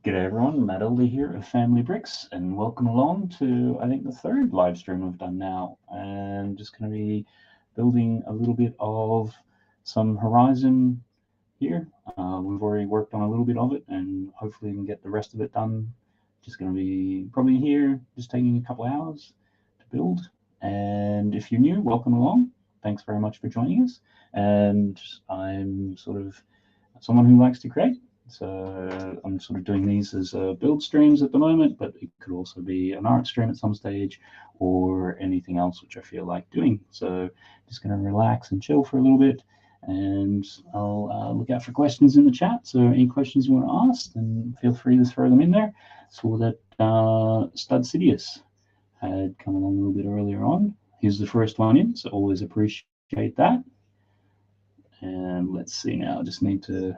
G'day everyone, Matt Elder here of Family Bricks, and welcome along to, I think, the third live stream I've done now. And just going to be building a little bit of some horizon here. We've already worked on a little bit of it, and hopefully we can get the rest of it done. Just going to be probably here, just taking a couple hours to build. And if you're new, welcome along. Thanks very much for joining us. And I'm sort of someone who likes to create. So I'm sort of doing these as build streams at the moment, but it could also be an art stream at some stage or anything else which I feel like doing. So just going to relax and chill for a little bit, and I'll look out for questions in the chat. So any questions you want to ask, then feel free to throw them in there. Saw that Stud Sidious had come along a little bit earlier on. Here's the first one in, so always appreciate that. And let's see now, I just need to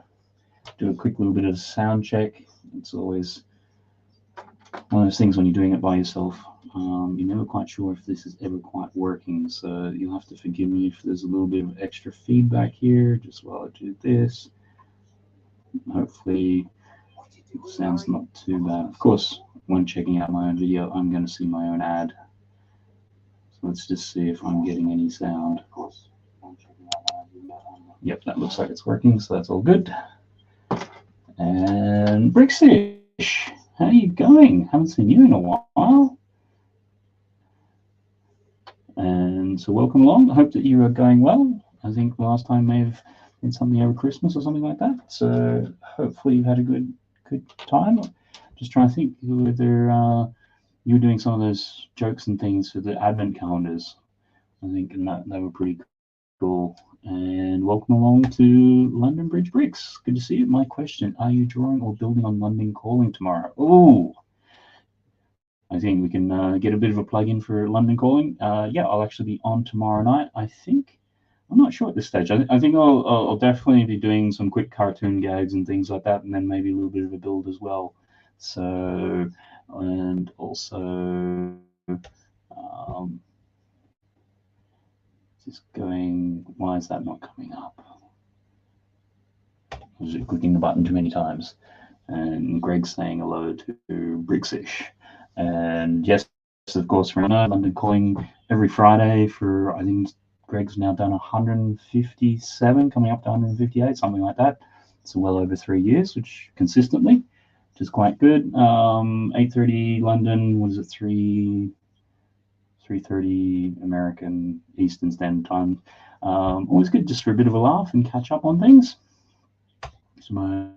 do a quick little bit of sound check. It's always one of those things when you're doing it by yourself. You're never quite sure if this is ever quite working, so you'll have to forgive me if there's a little bit of extra feedback here just while I do this. Hopefully it sounds not too bad. Of course, when checking out my own video, I'm going to see my own ad. So let's just see if I'm getting any sound. Yep, that looks like it's working, so that's all good. And Brixish, how are you going? Haven't seen you in a while. And so welcome along. I hope that you are going well. I think the last time may have been something over Christmas or something like that. So hopefully you've had a good time. Just trying to think whether you were doing some of those jokes and things for the advent calendars. I think and that they were pretty cool. And welcome along to London Bridge Bricks. Good to see you. My question, are you drawing or building on London Calling tomorrow? Oh, I think we can get a bit of a plug-in for London Calling. Yeah, I'll actually be on tomorrow night, I think. I'm not sure at this stage. I think I'll definitely be doing some quick cartoon gags and things like that, and then maybe a little bit of a build as well. So, and also... just going, why is that not coming up? I was clicking the button too many times. And Greg's saying hello to Brixish. And yes, of course, we're on London Calling every Friday for, I think Greg's now done 157, coming up to 158, something like that. So well over 3 years, which consistently, which is quite good. 8:30 London, what is it, 3:30 American Eastern Standard Time. Always good just for a bit of a laugh and catch up on things. So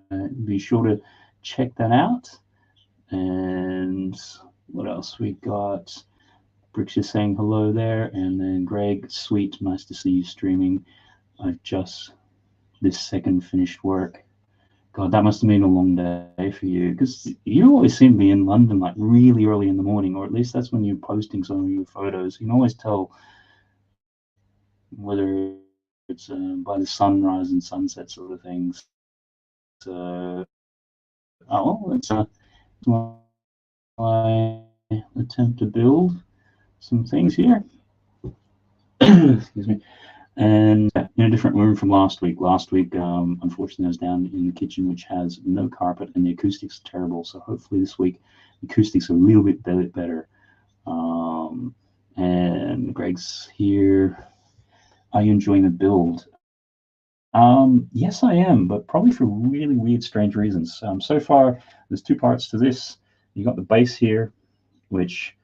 be sure to check that out. And what else we got? Bricks is saying hello there, and then Greg, sweet, nice to see you streaming. I've just this second finished work. God, that must have been a long day for you, because you always seem to be in London like really early in the morning, or at least that's when you're posting some of your photos. You can always tell whether it's by the sunrise and sunset sort of things. So, let's my attempt to build some things here. Excuse me. And in a different room from last week. Last week, unfortunately, I was down in the kitchen, which has no carpet, and the acoustics are terrible. So hopefully this week, the acoustics are a little bit better. And Greg's here. Are you enjoying the build? Yes, I am, but probably for really weird, strange reasons. So far, there's two parts to this. You got the base here, which,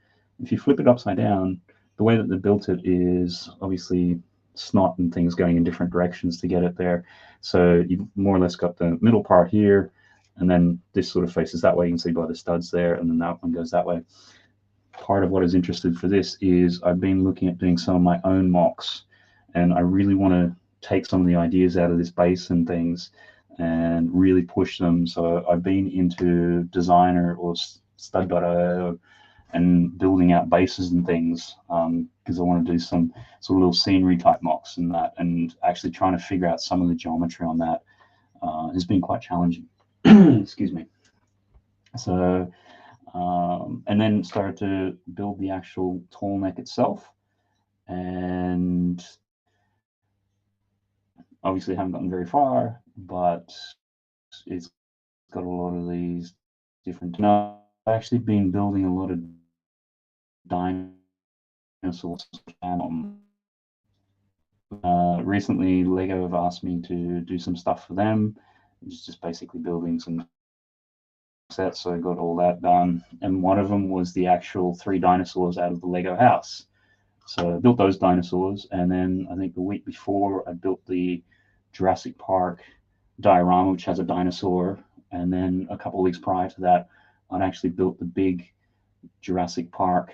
if you flip it upside down, the way that they built it is obviously snot and things going in different directions to get it there. So you've more or less got the middle part here, and then this sort of faces that way. You can see by the studs there, and then that one goes that way. Part of what is interested for this is I've been looking at doing some of my own mocks, and I really want to take some of the ideas out of this base and things and really push them. So I've been into Designer or Stud.io and building out bases and things, because I want to do some sort of little scenery type mocks and that, and actually trying to figure out some of the geometry on that has been quite challenging. Excuse me. So and then started to build the actual Tallneck itself, and obviously haven't gotten very far, but it's got a lot of these different. No, I've actually been building a lot of dinosaurs. Recently, Lego have asked me to do some stuff for them. It's just basically building some sets, so I got all that done. And one of them was the actual 3 dinosaurs out of the Lego house. So I built those dinosaurs, and then I think the week before I built the Jurassic Park diorama, which has a dinosaur. And then a couple of weeks prior to that, I'd actually built the big Jurassic Park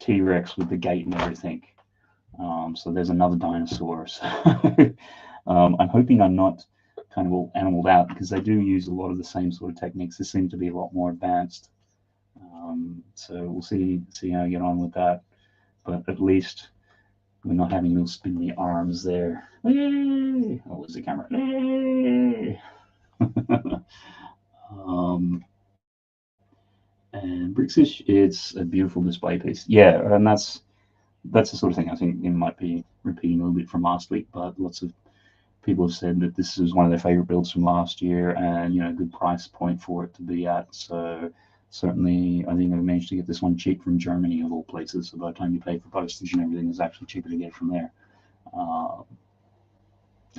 T-Rex with the gate and everything. So there's another dinosaur. So I'm hoping I'm not kind of all animaled out, because they do use a lot of the same sort of techniques. They seem to be a lot more advanced. So we'll see how I get on with that. But at least we're not having those spindly arms there. Yay! Oh, where's the camera? Yay! And Brixish, it's a beautiful display piece. Yeah, and that's the sort of thing I think it might be repeating a little bit from last week, but lots of people have said that this is one of their favorite builds from last year, and a good price point for it to be at. So certainly, I think I managed to get this one cheap from Germany, of all places. So by the time you pay for postage and everything, it's actually cheaper to get it from there.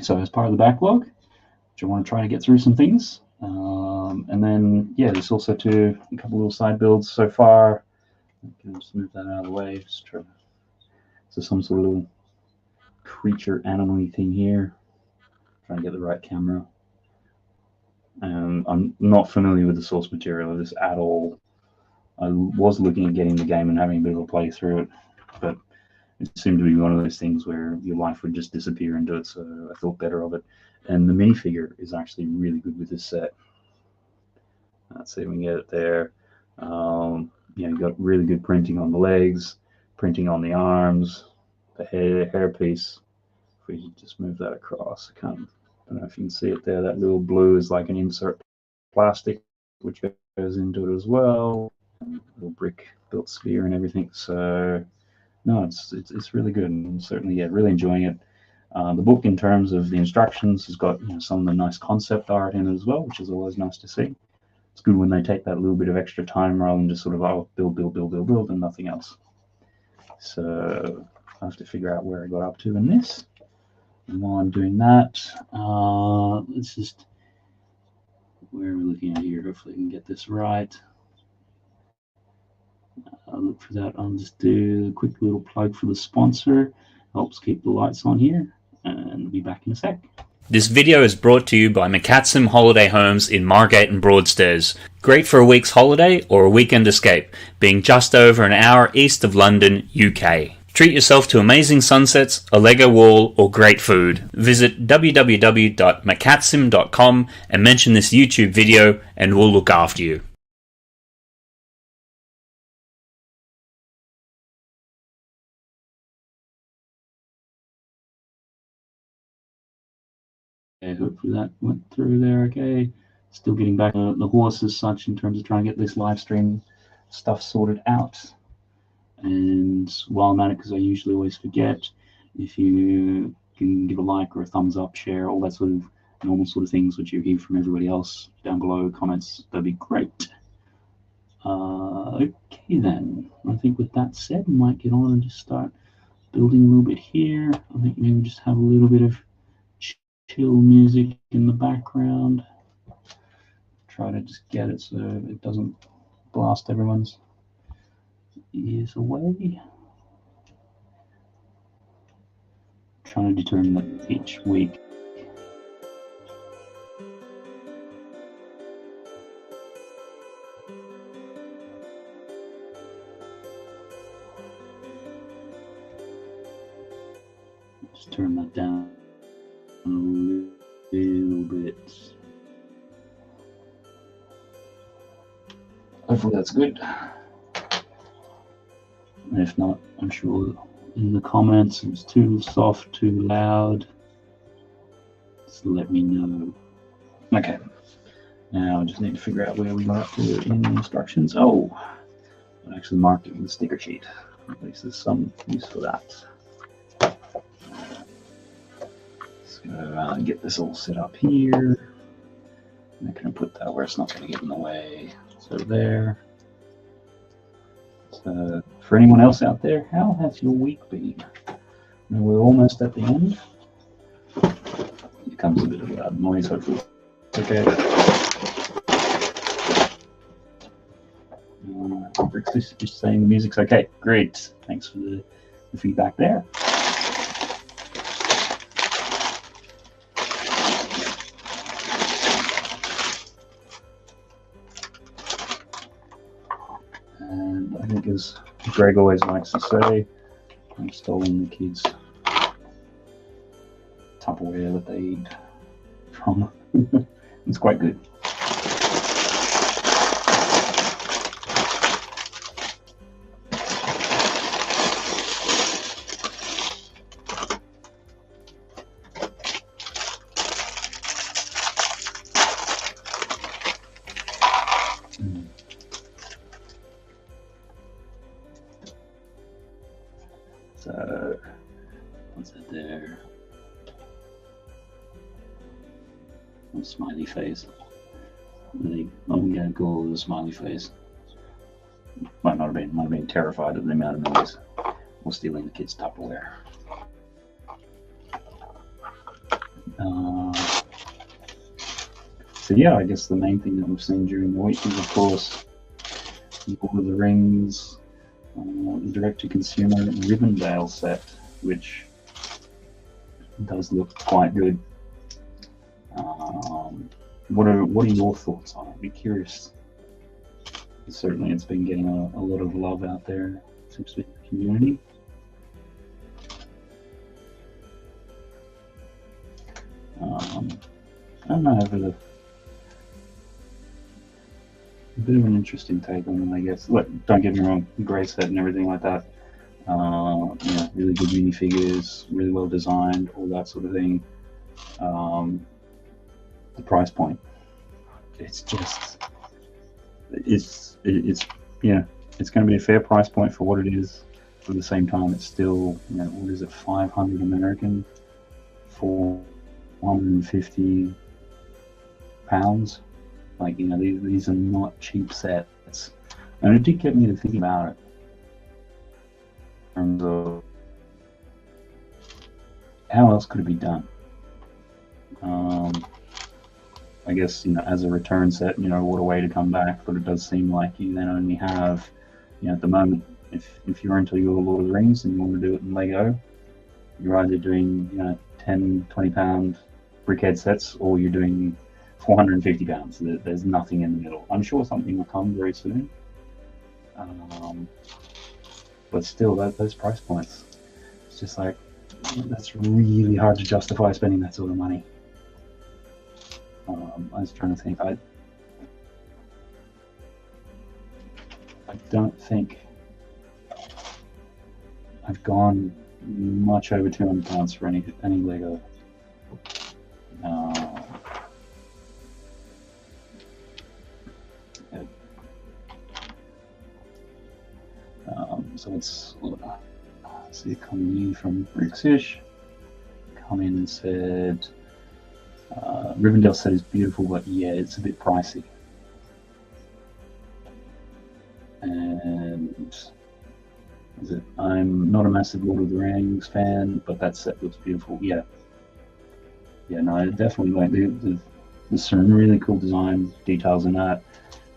So as part of the backlog, which I want to try to get through some things. And then, yeah, there's also a couple little side builds so far. Just move that out of the way. Just try. So some sort of little creature animal thing here. Trying to get the right camera. I'm not familiar with the source material of this at all. I was looking at getting the game and having a bit of a play through it, but it seemed to be one of those things where your life would just disappear into it, so I thought better of it. And the minifigure is actually really good with this set. Let's see if we can get it there. You got really good printing on the legs, printing on the arms, the hair piece. If we just move that across, I don't know if you can see it there. That little blue is like an insert plastic, which goes into it as well. Little brick built sphere and everything. So no, it's really good, and certainly, yeah, really enjoying it. The book, in terms of the instructions, has got some of the nice concept art in it as well, which is always nice to see. It's good when they take that little bit of extra time rather than just sort of build and nothing else. So I have to figure out where I got up to in this. And while I'm doing that, let's just, where are we looking at here? Hopefully I can get this right. I'll look for that. I'll just do a quick little plug for the sponsor. Helps keep the lights on here, and I'll be back in a sec. This video is brought to you by McCatsim Holiday Homes in Margate and Broadstairs. Great for a week's holiday or a weekend escape, being just over an hour east of London, UK. Treat yourself to amazing sunsets, a Lego wall, or great food. Visit www.macatsim.com and mention this YouTube video and we'll look after you. Okay, hopefully that went through there okay. Still getting back the horse as such in terms of trying to get this live stream stuff sorted out. And while I'm at it, because I usually always forget, if you can give a like or a thumbs up, share, all that sort of normal sort of things which you hear from everybody else down below, comments, that'd be great. Okay then, I think with that said, we might get on and just start building a little bit here. I think maybe just have a little bit of chill music in the background. Try to just get it so it doesn't blast everyone's ears away. Trying to determine that each week. Just turn that down a little bit. Hopefully that's good. And if not, I'm sure in the comments if it's too soft, too loud, just let me know. Okay, now I just need to figure out where we got up to in the instructions. Oh, I actually marked it with a sticker sheet. At least there's some use for that. Let's go get this all set up here. I'm not going to put that where it's not going to get in the way. So there. So for anyone else out there, how has your week been? Now we're almost at the end. Here comes a bit of loud noise, hopefully. Okay. Rick's just saying the music's okay. Great. Thanks for the feedback there. And I think, as Greg always likes to say, I'm stealing the kids' Tupperware that they eat from. It's quite good. So, what's it there? A smiley face. I'm gonna go with a smiley face. Might have been terrified of the amount of noise. We're stealing the kids' Tupperware. So yeah, I guess the main thing that we've seen during the week is, of course, the Lord of the Rings direct-to-consumer Rivendell set, which does look quite good. What are your thoughts on it? I'd be curious. Certainly, it's been getting a lot of love out there, seems to be in the community. I don't know, but a bit of an interesting take on it, I guess. Look, don't get me wrong, great set and everything like that. Really good minifigures, really well designed, all that sort of thing. The price point, it's going to be a fair price point for what it is. At the same time, it's still, what is it, 500 American, 450 pounds. Like, these are not cheap sets, and it did get me to think about it in terms of how else could it be done. I guess, as a return set, what a way to come back, but it does seem like you then only have, at the moment, if you're into your Lord of the Rings and you want to do it in Lego, you're either doing, 10, 20 pound brickhead sets, or you're doing 450 pounds. There's nothing in the middle. I'm sure something will come very soon. But still, those price points, it's just like, that's really hard to justify spending that sort of money. I was trying to think. I don't think I've gone much over £200 for any Lego. So it's, see, coming in from Rixish, come in and said, Rivendell set is beautiful, but yeah, it's a bit pricey. And I'm not a massive Lord of the Rings fan, but that set looks beautiful. Yeah, no, I definitely like there's some really cool design details in that.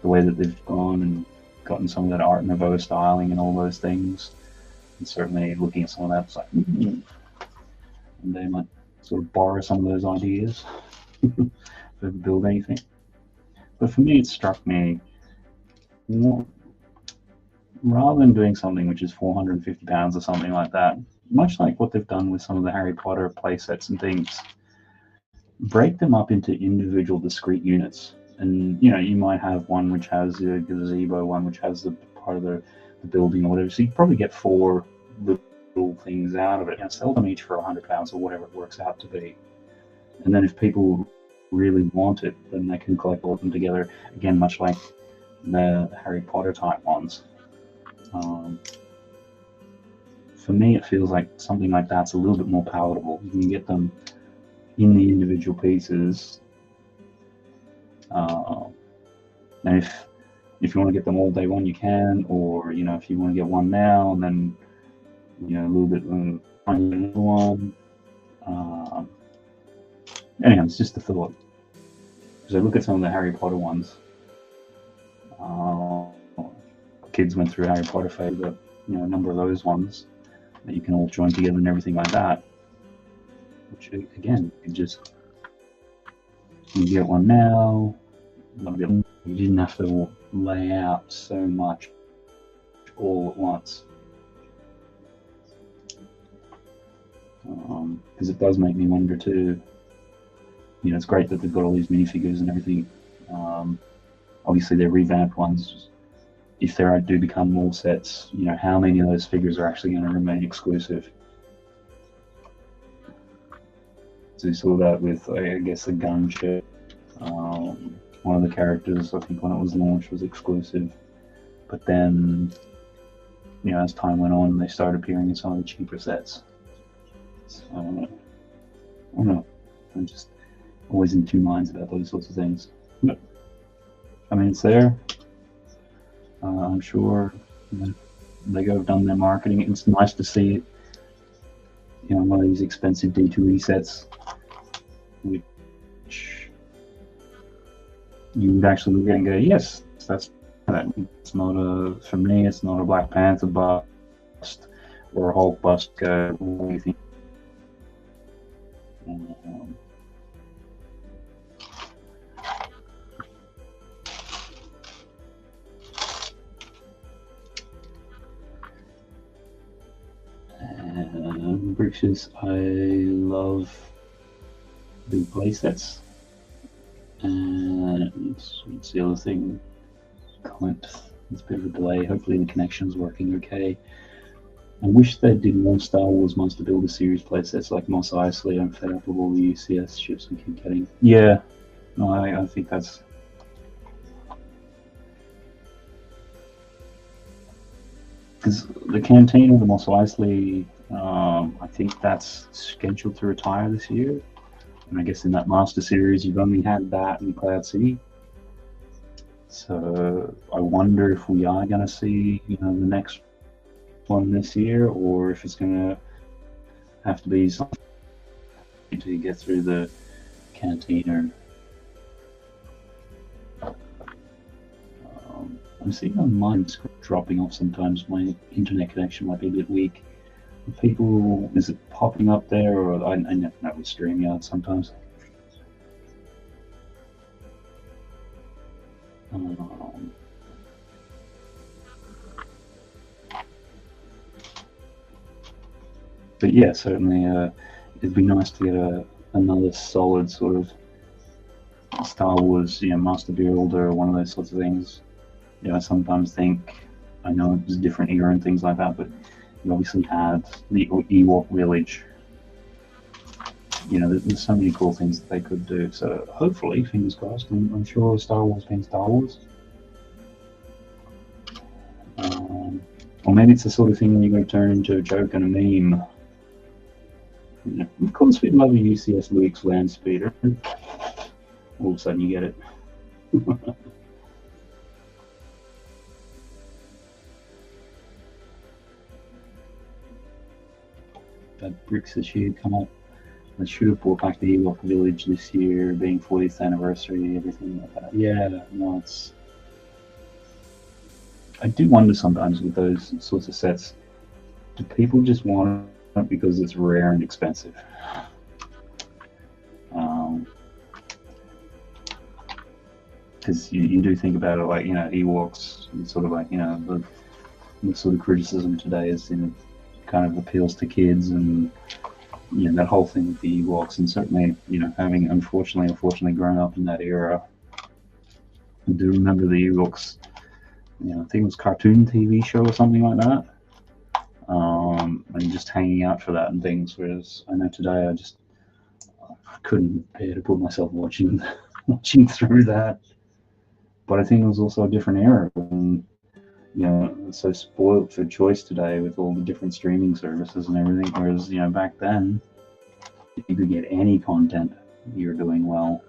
The way that they've gone and gotten some of that Art Nouveau styling and all those things. And certainly looking at some of that, it's like, and they might sort of borrow some of those ideas to build anything. But for me, it struck me, rather than doing something which is 450 pounds or something like that, much like what they've done with some of the Harry Potter play sets and things, break them up into individual discrete units. And you might have one which has a gazebo, one which has the part of the building or whatever, so you probably get 4 little things out of it. Sell them each for £100 or whatever it works out to be, and then if people really want it, then they can collect all of them together again, much like the Harry Potter type ones. For me, it feels like something like that's a little bit more palatable. You can get them in the individual pieces, and if if you want to get them all day one, you can, or if you want to get one now and then a little bit find another one. Anyhow, it's just a thought. Because I look at some of the Harry Potter ones. Kids went through Harry Potter phase, but a number of those ones that you can all join together and everything like that. Which again, you get one now. You didn't have to lay out so much all at once. Because it does make me wonder too. It's great that they've got all these minifigures and everything. Obviously, they're revamped ones. If there do become more sets, how many of those figures are actually going to remain exclusive? So you saw that with, I guess, the gun ship. One of the characters, I think, when it was launched, was exclusive. But then, as time went on, they started appearing in some of the cheaper sets. So, I don't know. I'm just always in two minds about those sorts of things. But, I mean, it's there. I'm sure Lego have done their marketing. It's nice to see it. One of these expensive D2E sets, which you would actually look at and go, yes, that's that. It's not for me, it's not a Black Panther bust or a Hulk bust. What do you think? Bricks, I love the play sets. And what's the other thing? Comment. It's a bit of a delay. Hopefully the connection's working okay. I wish they did more Star Wars Monster Builder series playsets like Mos Eisley. I'm fed up with all the UCS ships we keep getting. Yeah, no, I think that's... Because the Canteen of the Mos Eisley, I think that's scheduled to retire this year. And I guess in that Master Series, you've only had that in Cloud City. So I wonder if we are going to see, the next one this year, or if it's going to have to be something to get through the Canteen. I'm seeing mine dropping off sometimes. My internet connection might be a bit weak. People, is it popping up there, or I never know with StreamYard sometimes. But yeah, certainly it'd be nice to get another solid sort of Star Wars, Master Builder, or one of those sorts of things. I sometimes think, I know it was a different era and things like that, but you obviously had the Ewok Village. There's so many cool things that they could do. So hopefully, fingers crossed, I'm sure Star Wars being Star Wars. Or maybe it's the sort of thing where you're going to turn into a joke and a meme. Of course, we'd love a UCS Luke's land speeder. All of a sudden, you get it. That Bricks this year come up. I should have brought back the Ewok Village this year, being 40th anniversary, everything like that. Yeah, no, it's... I do wonder sometimes with those sorts of sets, do people just want it because it's rare and expensive? Because you do think about it, like, Ewoks, it's sort of like, the sort of criticism today is, kind of appeals to kids, and that whole thing with the Ewoks, and certainly having unfortunately grown up in that era, I do remember the Ewoks. I think it was cartoon TV show or something like that, and just hanging out for that and things. Whereas I know today I couldn't bear to put myself watching through that. But I think it was also a different era. And, it's so spoiled for choice today with all the different streaming services and everything. Whereas, back then, if you could get any content, you're doing well.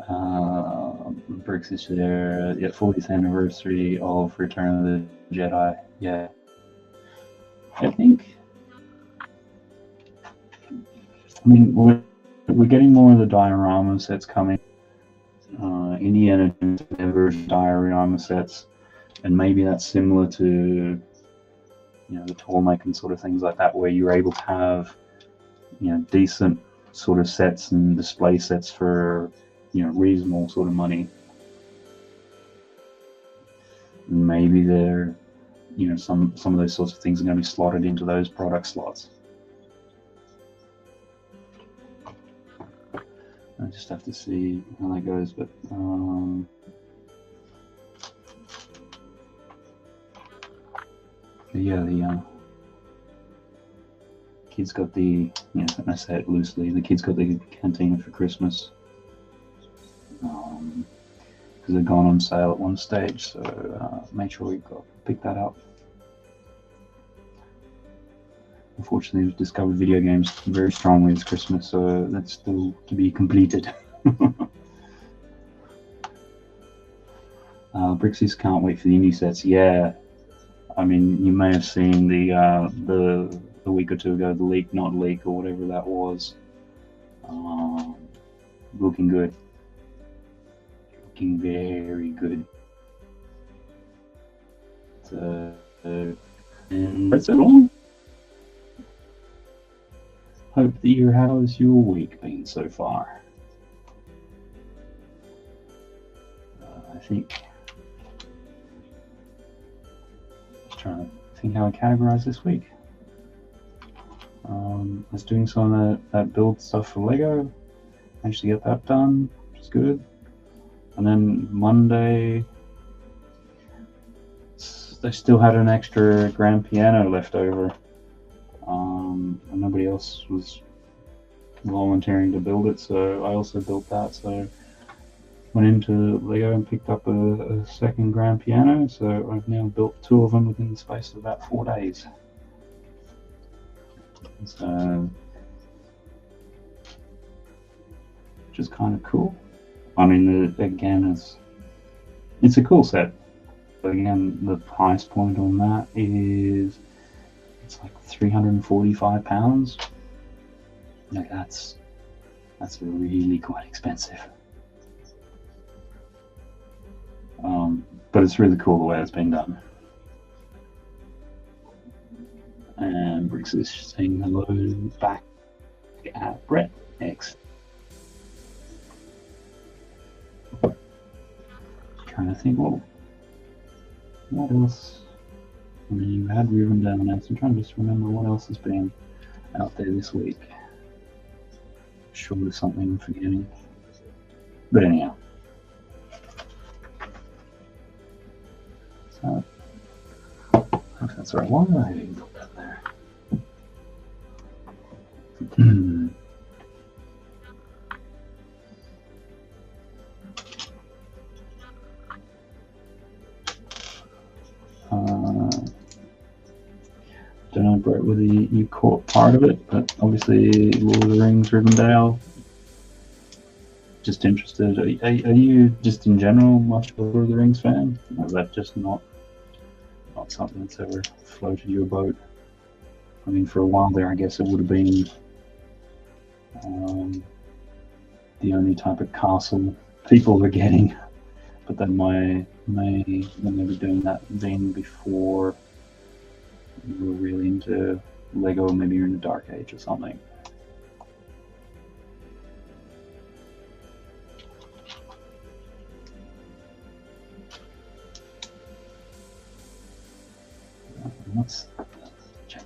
Bricks is there. Yeah, 40th anniversary of Return of the Jedi. Yeah, I think. I mean, we're getting more of the diorama sets coming. Indiana Jones version diorama sets, and maybe that's similar to the Tallneck and sort of things like that, where you're able to have decent sort of sets and display sets for reasonable sort of money. Maybe they're some of those sorts of things are going to be slotted into those product slots. I just have to see how that goes, but yeah, the kids got the, and I say it loosely, the kids got the cantina for Christmas because they'd gone on sale at one stage, so made sure we pick that up. Unfortunately, we've discovered video games very strongly this Christmas, so that's still to be completed. Brixie's can't wait for the indie sets. Yeah, I mean, you may have seen the week or two ago, the leak, not leak, or whatever that was. Looking good. Looking very good. And that's it all. Hope that how's your week been so far? I think. Just trying to think how I categorize this week. I was doing some of that build stuff for Lego. Managed to get that done, which is good. And then Monday, they still had an extra grand piano left over. And nobody else was volunteering to build it, so I also built that. So went into Lego and picked up a second grand piano, so I've now built two of them within the space of about 4 days. So, which is kind of cool. I mean, again, it's a cool set. But again, the price point on that is it's like £345. Like that's really quite expensive. But it's really cool the way it's been done. And Briggs is saying hello back at Brett X. Trying to think, what else? I mean, you had Riven down there, so I'm trying to just remember what else has been out there this week. I'm sure there's something I'm forgetting. But anyhow. So, if that's the right one, I didn't put that there. Don't know, Brett, whether you caught part of it, but obviously Lord of the Rings, Rivendell. Just interested. Are you just in general much of a Lord of the Rings fan? Or is that just not something that's ever floated your boat? I mean, for a while there, I guess it would have been the only type of castle people were getting, but then maybe doing that then before you were really into Lego, maybe you're in the Dark Age or something. Let's check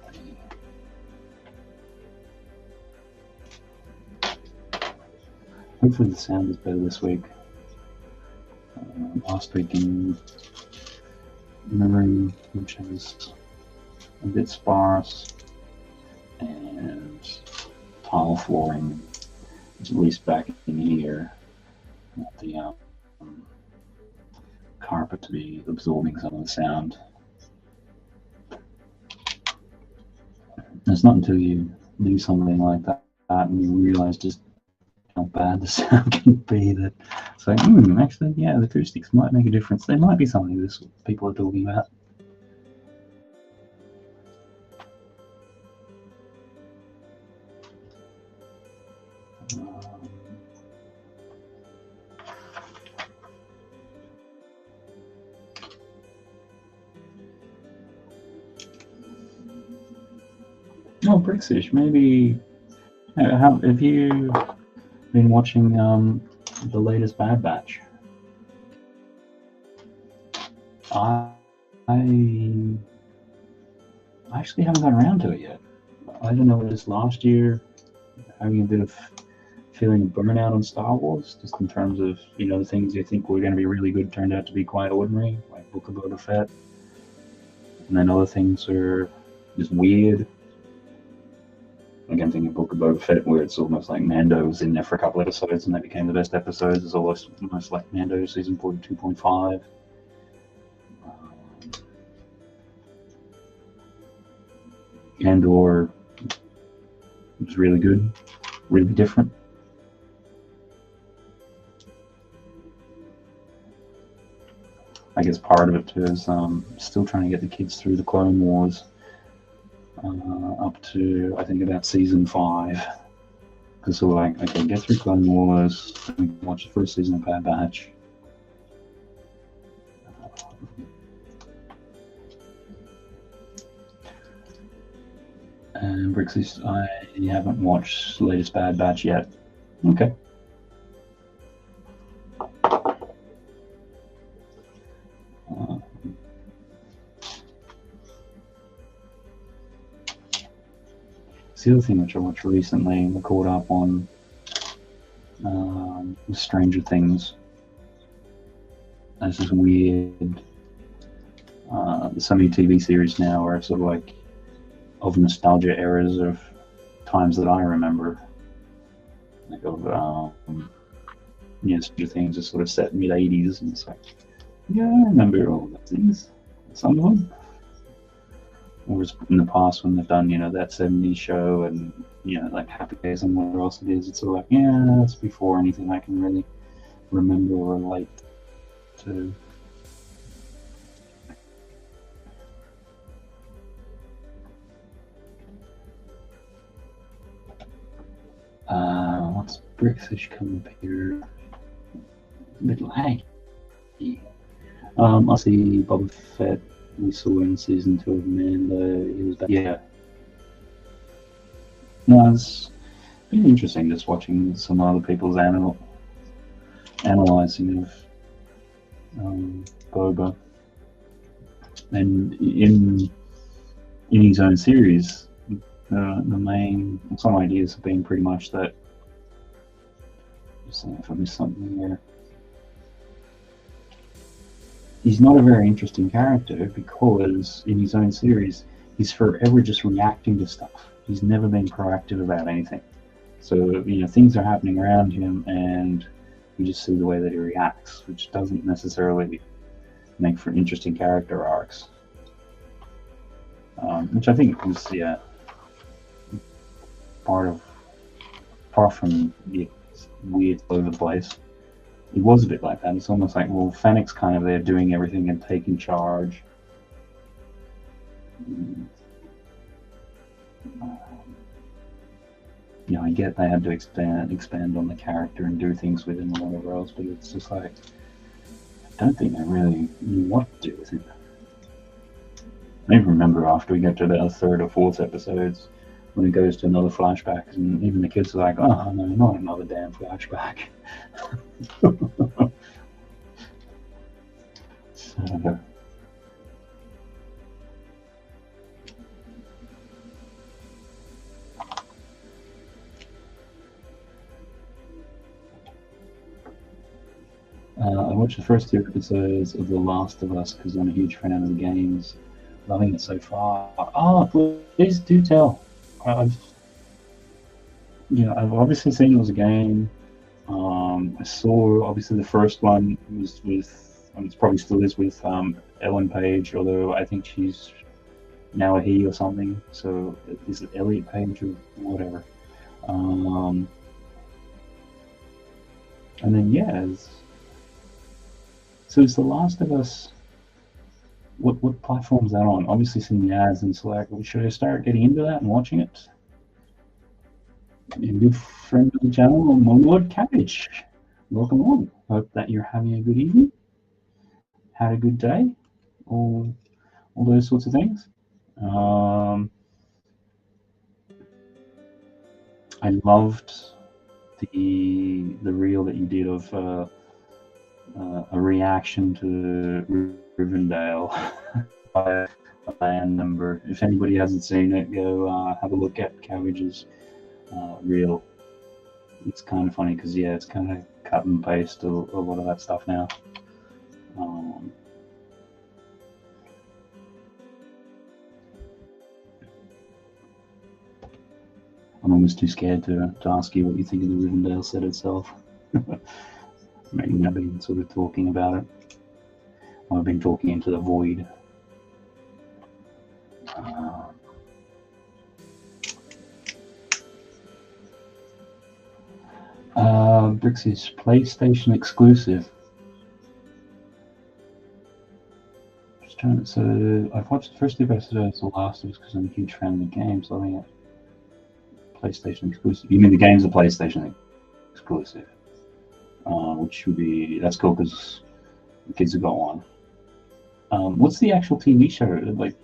hopefully the sound is better this week. Last week in the room, which is a bit sparse, and tile flooring is at least back in here. Want the carpet to be absorbing some of the sound. It's not until you do something like that and you realize just bad the sound can be. That so actually, yeah, the acoustics might make a difference. There might be something this people are talking about. Oh, British, maybe. Have you been watching the latest Bad Batch? I actually haven't got around to it yet. I don't know, this last year having a bit of feeling of burnout on Star Wars, just in terms of, the things you think were going to be really good turned out to be quite ordinary, like Book of Boba Fett. And then other things are just weird. Again, thinking of Book of Boba Fett, where it's almost like Mando was in there for a couple episodes and they became the best episodes. It's almost like Mando season 42.5. Andor was really good, really different. I guess part of it is still trying to get the kids through the Clone Wars up to, I think, about season 5. Because we're like, okay, get through Clone Wars, we can watch the first season of Bad Batch. And Brixie, I haven't watched the latest Bad Batch yet. Okay. It's the other thing which I watched recently and caught up on Stranger Things. There's this weird, there's so many TV series now where it's sort of like of nostalgia eras of times that I remember. Like of, Stranger Things are sort of set mid-80s, and it's like, yeah, I remember all those things, some of them. Whereas in the past when they've done, that 70s show and, like Happy Days and whatever else it is, it's sort of like, yeah, that's before anything I can really remember or relate to. What's British coming up here? A bit laggy. I see Boba Fett. We saw in season 2 of Mando. He was back. Yeah. No, it's been interesting just watching some other people's analyzing of Boba. And in his own series, some ideas have been pretty much that. Just saying if I missed something here. He's not a very interesting character because in his own series, he's forever just reacting to stuff. He's never been proactive about anything. So, things are happening around him and you just see the way that he reacts, which doesn't necessarily make for interesting character arcs. Which I think was, apart from the weird all over the place. It was a bit like that. It's almost like, well, Fennec's kind of there doing everything and taking charge. I get they had to expand on the character and do things with him or whatever else, but it's just like, I don't think they really knew what to do with him. I even remember after we get to the third or fourth episodes, when it goes to another flashback, and even the kids are like, oh no, not another damn flashback. So, I watched the first 2 episodes of The Last of Us because I'm a huge fan of the games. Loving it so far. Oh, please do tell. I've obviously seen it as a game. I saw obviously the first one was with, it probably still is with Ellen Page, although I think she's now a he or something. So is it Elliot Page or whatever? And then so it's The Last of Us. What platform is that on? Obviously, seeing the ads and select. Should I start getting into that and watching it? A good friend of the channel, my Lord Cabbage. Welcome on. Hope that you're having a good evening. Had a good day. All those sorts of things. I loved the reel that you did of a reaction to Rivendell by a band member. If anybody hasn't seen it, go have a look at Cabbage's reel. It's kind of funny because it's kind of cut and paste a lot of that stuff now. I'm almost too scared to ask you what you think of the Rivendell set itself. Maybe I've been sort of talking about it. I've been talking into the void. Brixie's PlayStation exclusive. Just trying to. So I've watched the first two episodes of The Last of Us because I'm a huge fan of the game. So I think PlayStation exclusive. You mean the game's a PlayStation exclusive? Which would be, that's cool because the kids have got one. What's the actual TV show? Like,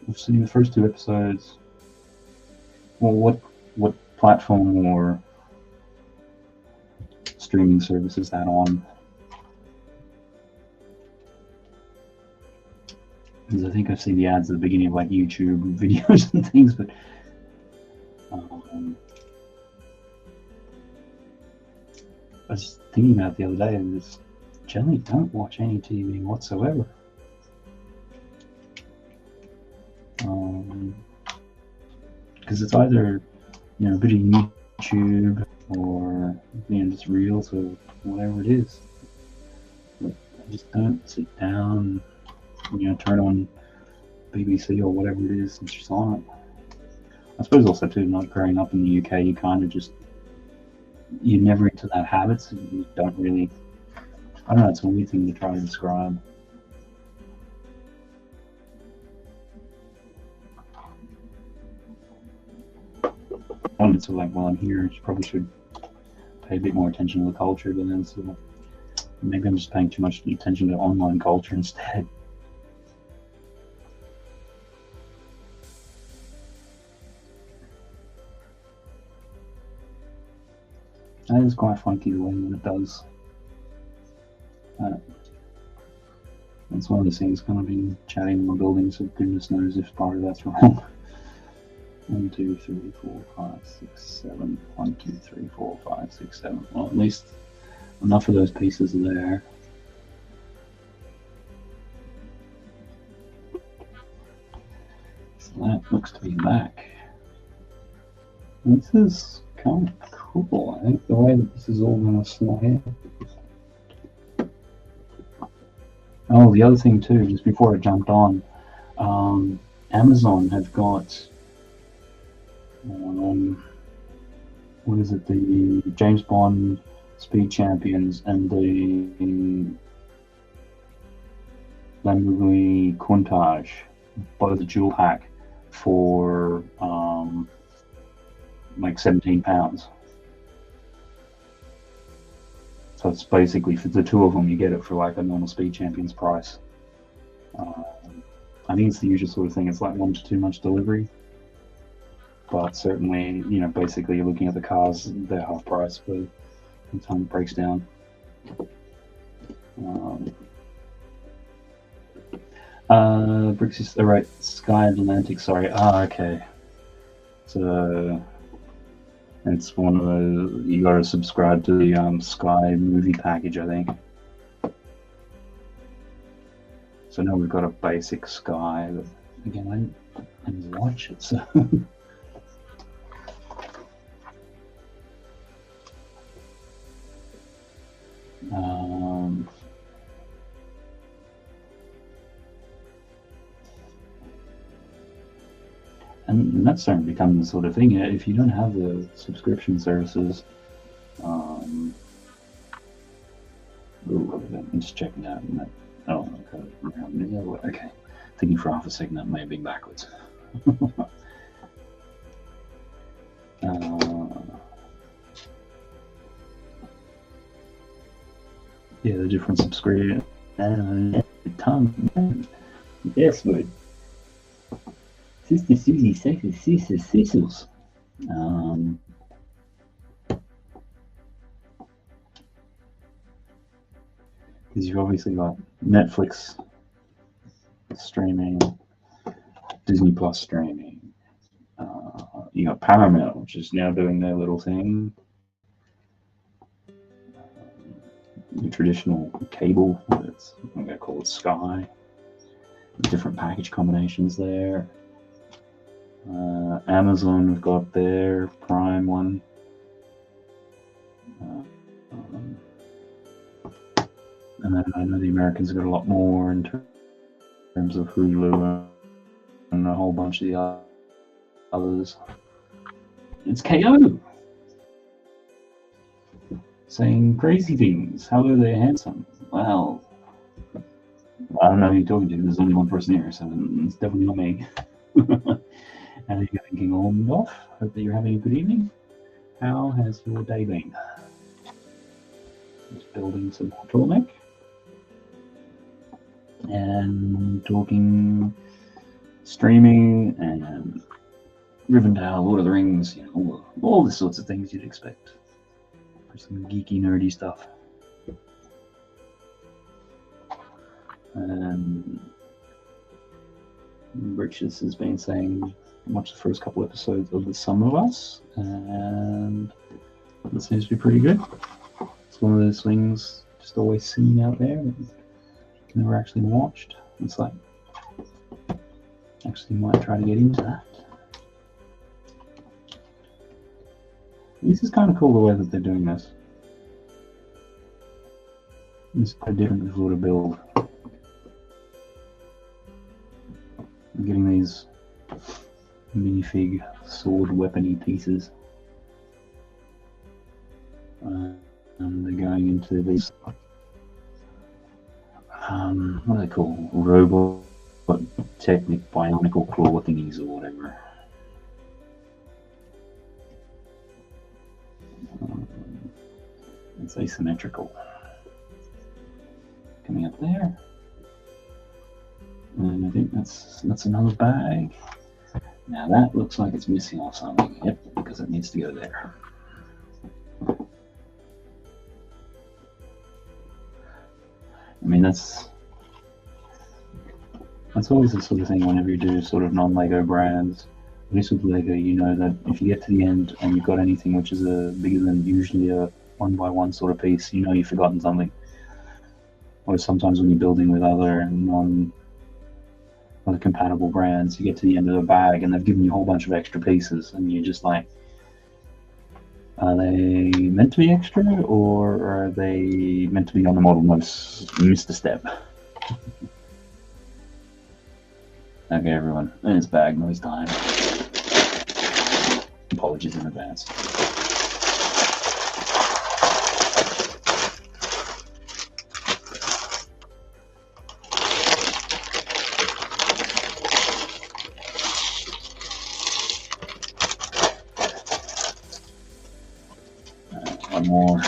we've seen the first two episodes. Well, what platform or streaming service is that on? Because I think I've seen the ads at the beginning of like YouTube videos and things, but I was thinking about it the other day, and just generally don't watch any TV whatsoever. Because it's either a bit of YouTube or just reels or whatever it is. But I just don't sit down, turn on BBC or whatever it is and just on it. I suppose also too, not growing up in the UK, you kind of just, you're never into that habit, so you don't really, I don't know, it's a weird thing to try to describe. It's like, well, I'm here, I probably should pay a bit more attention to the culture, but then so maybe I'm just paying too much attention to online culture instead. That is quite funky the way that it does. That's one of the things kind of been chatting in my building, so goodness knows if part of that's wrong. 1, 2, 3, 4, 5, 6, 7. 1, 2, 3, 4, 5, 6, 7. Well, at least enough of those pieces are there. So that looks to be back. This is kind of cool, I think, the way that this is all going to slide. Oh, the other thing too, just before I jumped on, Amazon have got what is it, the James Bond Speed Champions and the Lamborghini Countach, both a dual pack for like £17. So it's basically, for the two of them, you get it for like a normal Speed Champions price. I think it's the usual sort of thing. It's like 1 to 2 months delivery. But certainly, basically you're looking at the cars, they're half price by the time it breaks down. Bricks is right, Sky Atlantic, sorry. Okay. So it's one of the, you gotta subscribe to the Sky movie package, I think. So now we've got a basic Sky, but again, I didn't watch it, so. And that's starting to become the sort of thing. If you don't have the subscription services, Ooh, I'm just checking out. Oh, okay. Around the other way. Okay. Thinking for half a second that may have been backwards. Yeah, the different subscription. Ton. Yes, mate. Sister Susie, Sister Cecils. Because you've obviously got Netflix streaming, Disney Plus streaming. You got Paramount, which is now doing their little thing. The traditional cable, I'm going to call it Sky. Different package combinations there. Amazon have got their Prime one. And then I know the Americans have got a lot more in terms of Hulu and a whole bunch of the others. It's KO saying crazy things. How are they handsome? Well, I don't know who you're talking to. There's only one person here, so it's definitely not me. How are you going, King Olmdorf? Hope that you're having a good evening. How has your day been? Just building some more Tallneck and talking streaming and Rivendell, Lord of the Rings, you know, all the sorts of things you'd expect for some geeky, nerdy stuff. Riches has been saying, watch the first couple episodes of The Sum of Us, and it seems to be pretty good. It's one of those things just always seen out there, never actually watched. It's like, actually might try to get into that. This is kind of cool the way that they're doing this. It's quite different sort of build. I'm getting these minifig sword weapony pieces. And they're going into these, what are they called? Robot Technic bionicle claw thingies or whatever. It's asymmetrical. Coming up there. And I think that's another bag. Now that looks like it's missing off something. Yep, because it needs to go there. I mean, that's always the sort of thing whenever you do sort of non-Lego brands. At least with Lego, you know that if you get to the end and you've got anything which is bigger than usually a one-by-one sort of piece, you know you've forgotten something. Or sometimes when you're building with other compatible brands, you get to the end of the bag and they've given you a whole bunch of extra pieces, and you're just like, are they meant to be extra, or are they meant to be on the model? Missed a step. Okay, everyone, it's bag noise time. Apologies in advance. One more.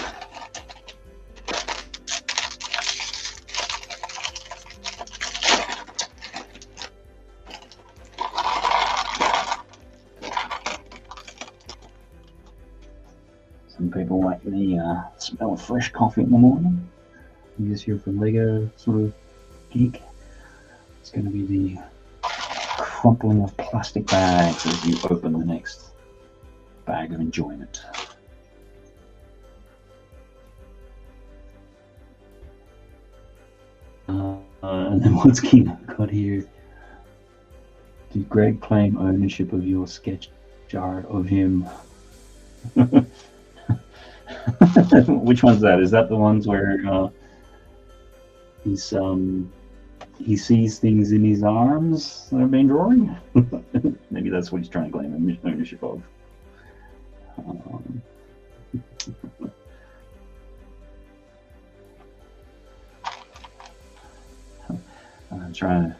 Some people like the smell of fresh coffee in the morning. You just hear from Lego sort of geek. It's going to be the crumpling of plastic bags as you open the next bag of enjoyment. And then what's Kino got here? Did Greg claim ownership of your sketch art of him? Which one's that? Is that the ones where he sees things in his arms that have been drawing? Maybe that's what he's trying to claim ownership of. trying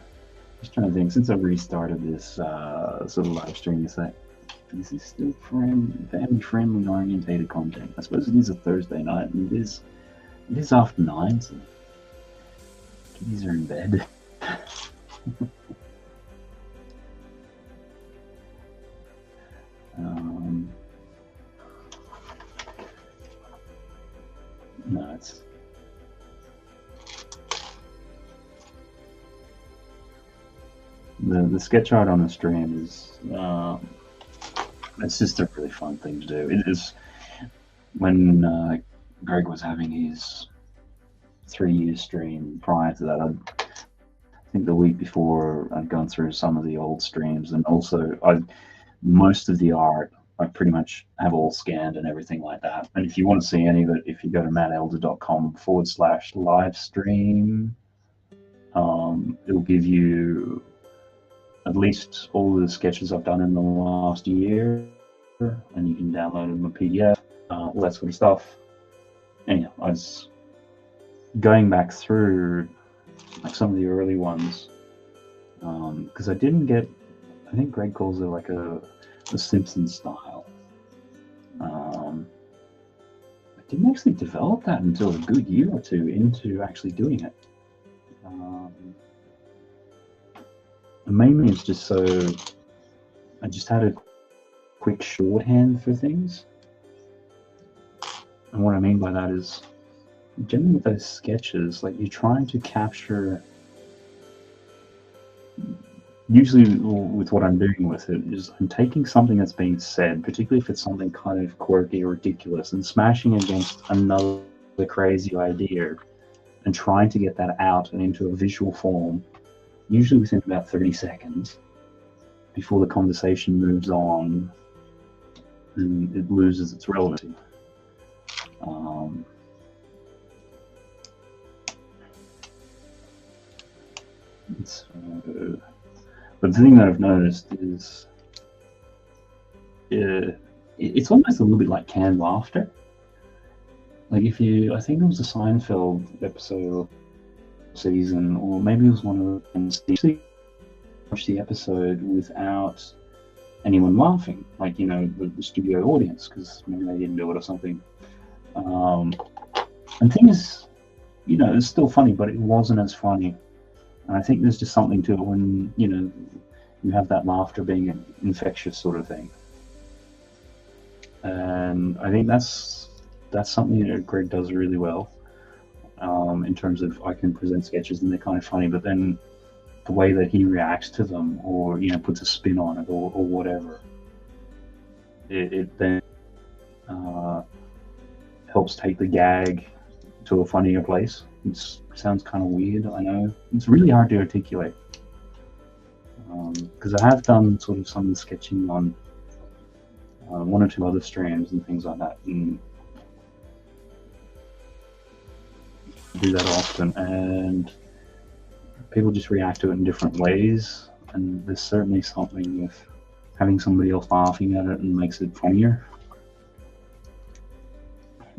to think. Since I restarted this sort of live stream, is that this is still family friendly orientated content. I suppose it is a Thursday night, and it is after 9, so kiddies are in bed. No, it's the sketch art on the stream is it's just a really fun thing to do. It is when Greg was having his 3-year stream prior to that. I think the week before I'd gone through some of the old streams, and also most of the art I pretty much have all scanned and everything like that. And if you want to see any of it, if you go to mattelder.com/livestream, it'll give you at least all the sketches I've done in the last year, and you can download them in PDF, all that sort of stuff. Anyhow, I was going back through like some of the early ones, because I didn't get, I think Greg calls it like a Simpsons style. I didn't actually develop that until a good year or two into actually doing it. And mainly it's just so I just had a quick shorthand for things. And what I mean by that is, generally with those sketches, like you're trying to capture, usually with what I'm doing with it, is I'm taking something that's being said, particularly if it's something kind of quirky or ridiculous, and smashing against another crazy idea and trying to get that out and into a visual form, usually within about 30 seconds, before the conversation moves on and it loses its relevancy. But the thing that I've noticed is it's almost a little bit like canned laughter. Like I think it was a Seinfeld episode season, or maybe it was one of them, you watch the episode without anyone laughing, like, the studio audience, because maybe they didn't do it or something. And thing is, it's still funny, but it wasn't as funny. And I think there's just something to it when, you have that laughter being an infectious sort of thing. And I think that's something that Greg does really well, in terms of, I can present sketches and they're kind of funny, but then the way that he reacts to them, or, puts a spin on it, or whatever, it then helps take the gag to a funnier place. It sounds kind of weird, I know. It's really hard to articulate. Because I have done sort of some sketching on one or two other streams and things like that, and I do that often, and people just react to it in different ways, and there's certainly something with having somebody else laughing at it and makes it funnier.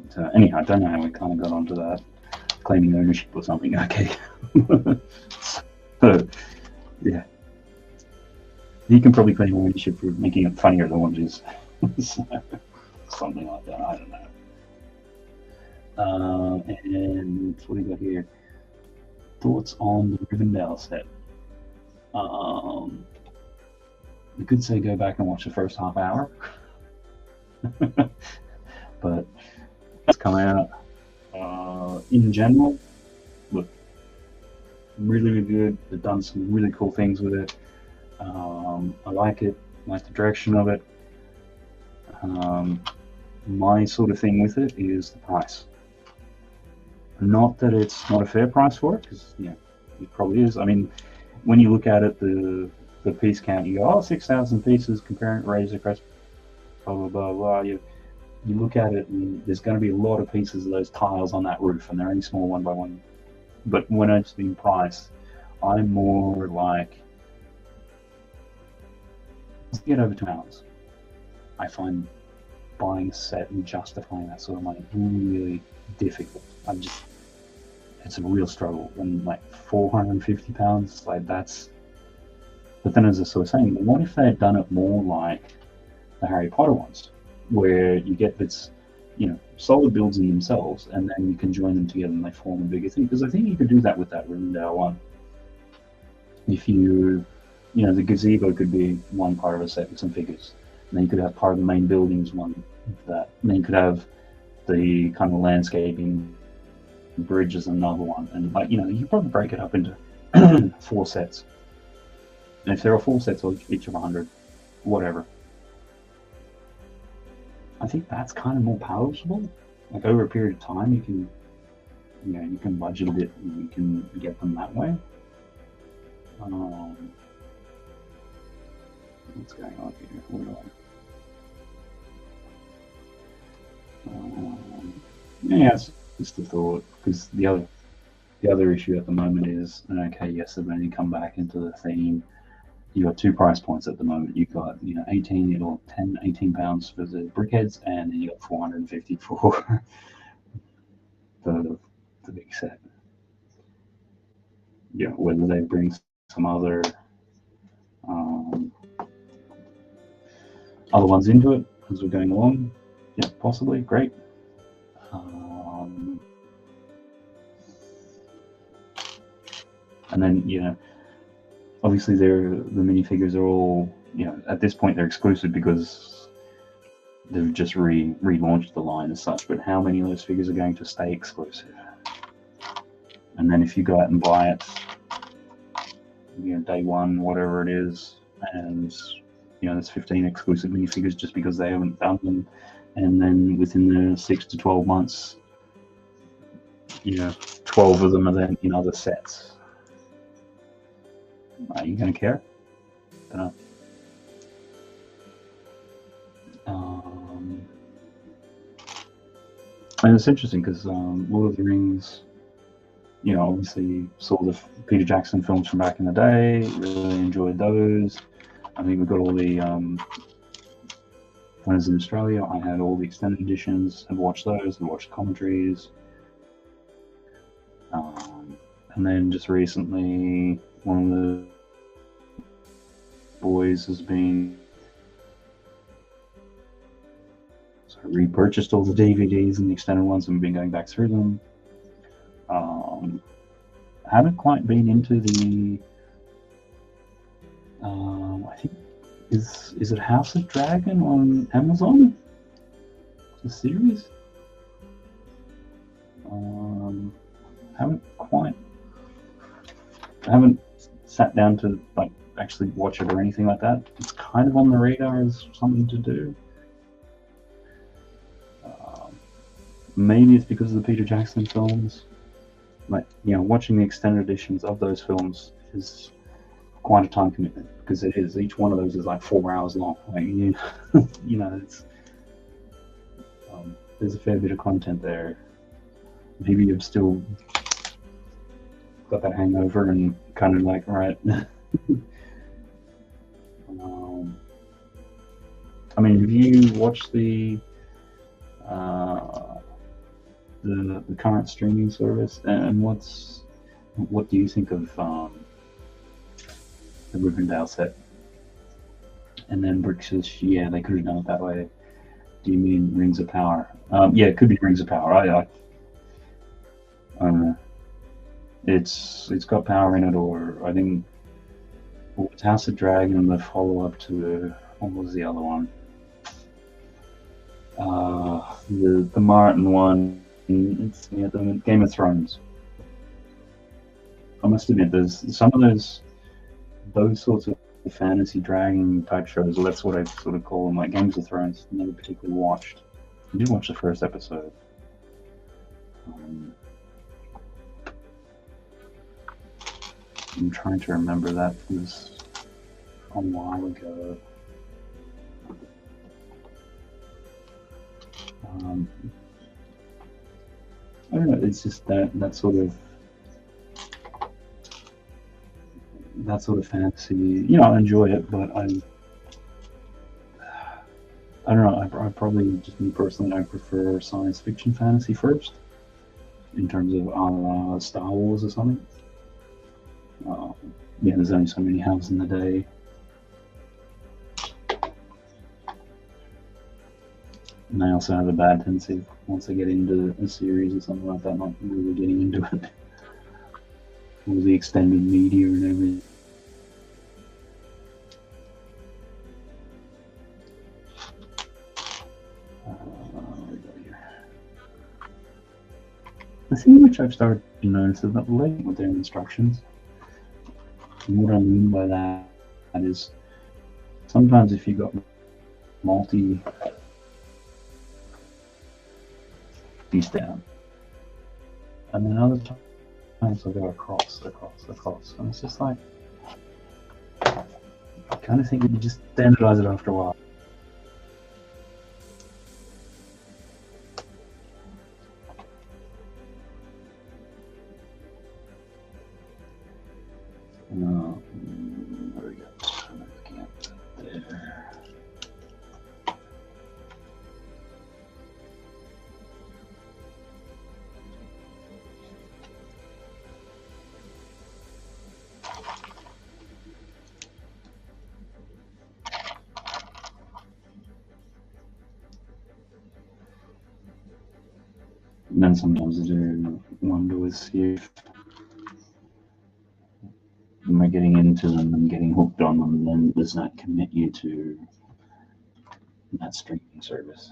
So anyhow, I don't know how we kind of got onto that, claiming ownership or something. Okay. So yeah, you can probably claim ownership for making it funnier than what it is. So, something like that, I don't know. And what do we got here? Thoughts on the Rivendell set? I could say go back and watch the first half hour, but it's come out. In general, look, really, really good. They've done some really cool things with it. I like it. Like the direction of it. My sort of thing with it is the price. Not that it's not a fair price for it, because it probably is. I mean, when you look at it, the piece count, you go, 6,000 pieces, comparing Razor Crest, blah blah blah blah. You look at it, and there's going to be a lot of pieces of those tiles on that roof, and they're only small one by one. But when it's been priced, I'm more like, let's get over £2. I find buying a set and justifying that sort of money really difficult. it's a real struggle. And like £450, like that's. But then, as I was saying, what if they had done it more like the Harry Potter ones, where you get bits, solid builds in themselves, and then you can join them together and they form a bigger thing. Because I think you could do that with that Rivendell one. If the gazebo could be one part of a set with some figures, and then you could have part of the main buildings one of that. And then you could have the kind of landscaping bridge as another one, and you probably break it up into 4 sets. And if there are 4 sets each of 100, whatever, I think that's kind of more palatable. Like over a period of time, you can budget a bit and you can get them that way. What's going on here? Where do I? Yeah, it's just a thought, because the other issue at the moment is, okay, yes, they've only come back into the theme. You got 2 price points at the moment. You've got 18 or 10, 18 pounds for the brickheads, and then you got 450 for the big set. Whether they bring some other ones into it as we're going along, possibly, great. And then obviously the minifigures are all, at this point they're exclusive because they've just relaunched the line as such, but how many of those figures are going to stay exclusive? And then if you go out and buy it, day one, whatever it is, and there's 15 exclusive minifigures just because they haven't done them, and then within the 6 to 12 months, 12 of them are then in other sets. Are you going to care? Don't know. And it's interesting because Lord of the Rings, obviously saw the Peter Jackson films from back in the day, really enjoyed those. I think we've got all the, when I was in Australia, I had all the extended editions, I've watched those, I've watched commentaries. And then just recently, one of the boys has been repurchased all the DVDs and the extended ones, and we've been going back through them. Haven't quite been into the I think is it House of Dragon on Amazon? The series. Haven't sat down to actually watch it or anything like that. It's kind of on the radar as something to do. Maybe it's because of the Peter Jackson films. Watching the extended editions of those films is quite a time commitment, because it is. Each one of those is 4 hours long. It's there's a fair bit of content there. Maybe you've still got that hangover and kind of right. Have you watched the current streaming service, and what do you think of the Rivendell set? And then Brick says, yeah, they could have done it that way. Do you mean Rings of Power? Yeah, it could be Rings of Power. I don't know. It's got power in it, or I think it's House of Dragon, the follow-up to what was the other one? The Martin one. It's the Game of Thrones. I must admit, there's some of those sorts of fantasy dragon type shows. That's what I sort of call them, like Games of Thrones. Never particularly watched. I did watch the first episode. I'm trying to remember, that was a while ago. I don't know. It's just that sort of fantasy. I enjoy it, but I don't know. I probably, just me personally, I prefer science fiction fantasy first. in terms of Star Wars or something. Yeah, there's only so many hours in the day. And they also have a bad tendency, once they get into a series or something like that, not really getting into it. All the extended media and everything. The thing which I've started to notice is that late with their instructions. And what I mean by that is sometimes if you've got multi piece down, and then other times they'll go across, and it's just like, I kind of think you just standardize it after a while. There we go. I'm looking at there. And then sometimes I do wonder with if when we're getting into them and getting hooked on them, then does that commit you to that streaming service?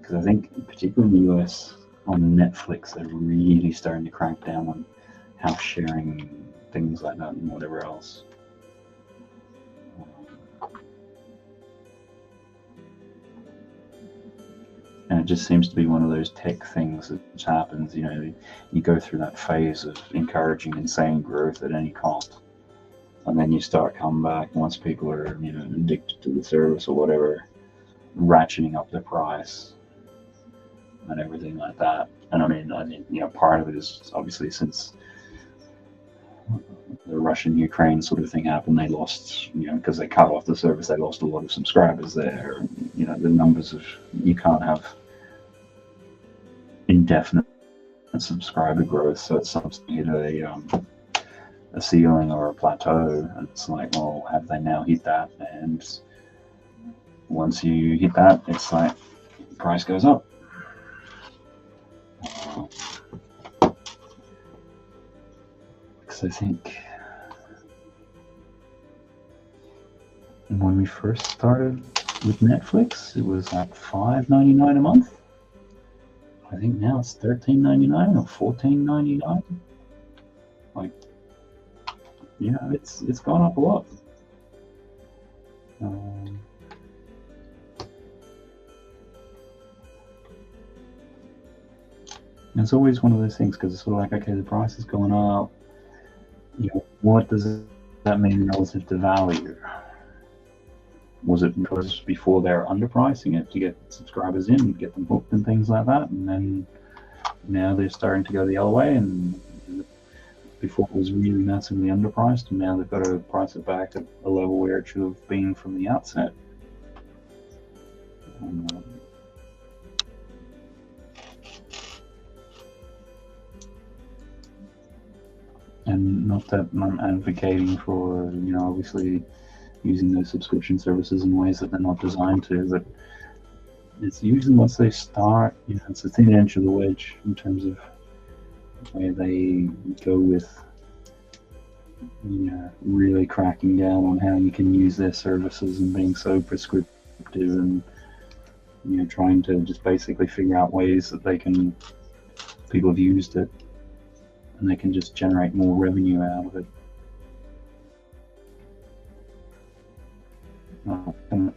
Because I think, particularly in the US, on Netflix, they're really starting to crack down on house sharing, things like that, and whatever else. And it just seems to be one of those tech things that happens. You know, you go through that phase of encouraging insane growth at any cost, and then you start coming back once people are, you know, addicted to the service or whatever, ratcheting up the price and everything like that. And I mean, you know, part of it is obviously since the Russian-Ukraine sort of thing happened, they lost, you know, because they cut off the service, they lost a lot of subscribers there. You know, the numbers of, you can't have indefinite subscriber growth, so it's something hit a ceiling or a plateau, and it's like, well, have they now hit that? And once you hit that, it's like the price goes up. Because I think when we first started with Netflix, it was like $5.99 a month. I think now it's $13.99 or $14.99. Like, yeah, it's gone up a lot. It's always one of those things, because it's sort of like, okay, the price is going up. You know, what does that mean relative to value? Was it because before they're underpricing it to get subscribers in, get them hooked and things like that, and then now they're starting to go the other way, and before it was really massively underpriced, and now they've got to price it back at a level where it should have been from the outset. And not that I'm advocating for, you know, obviously using those subscription services in ways that they're not designed to, but it's usually once they start, you know, it's the thin edge of the wedge in terms of where they go with, you know, really cracking down on how you can use their services and being so prescriptive and, you know, trying to just basically figure out ways that they can, people have used it and they can just generate more revenue out of it. I'm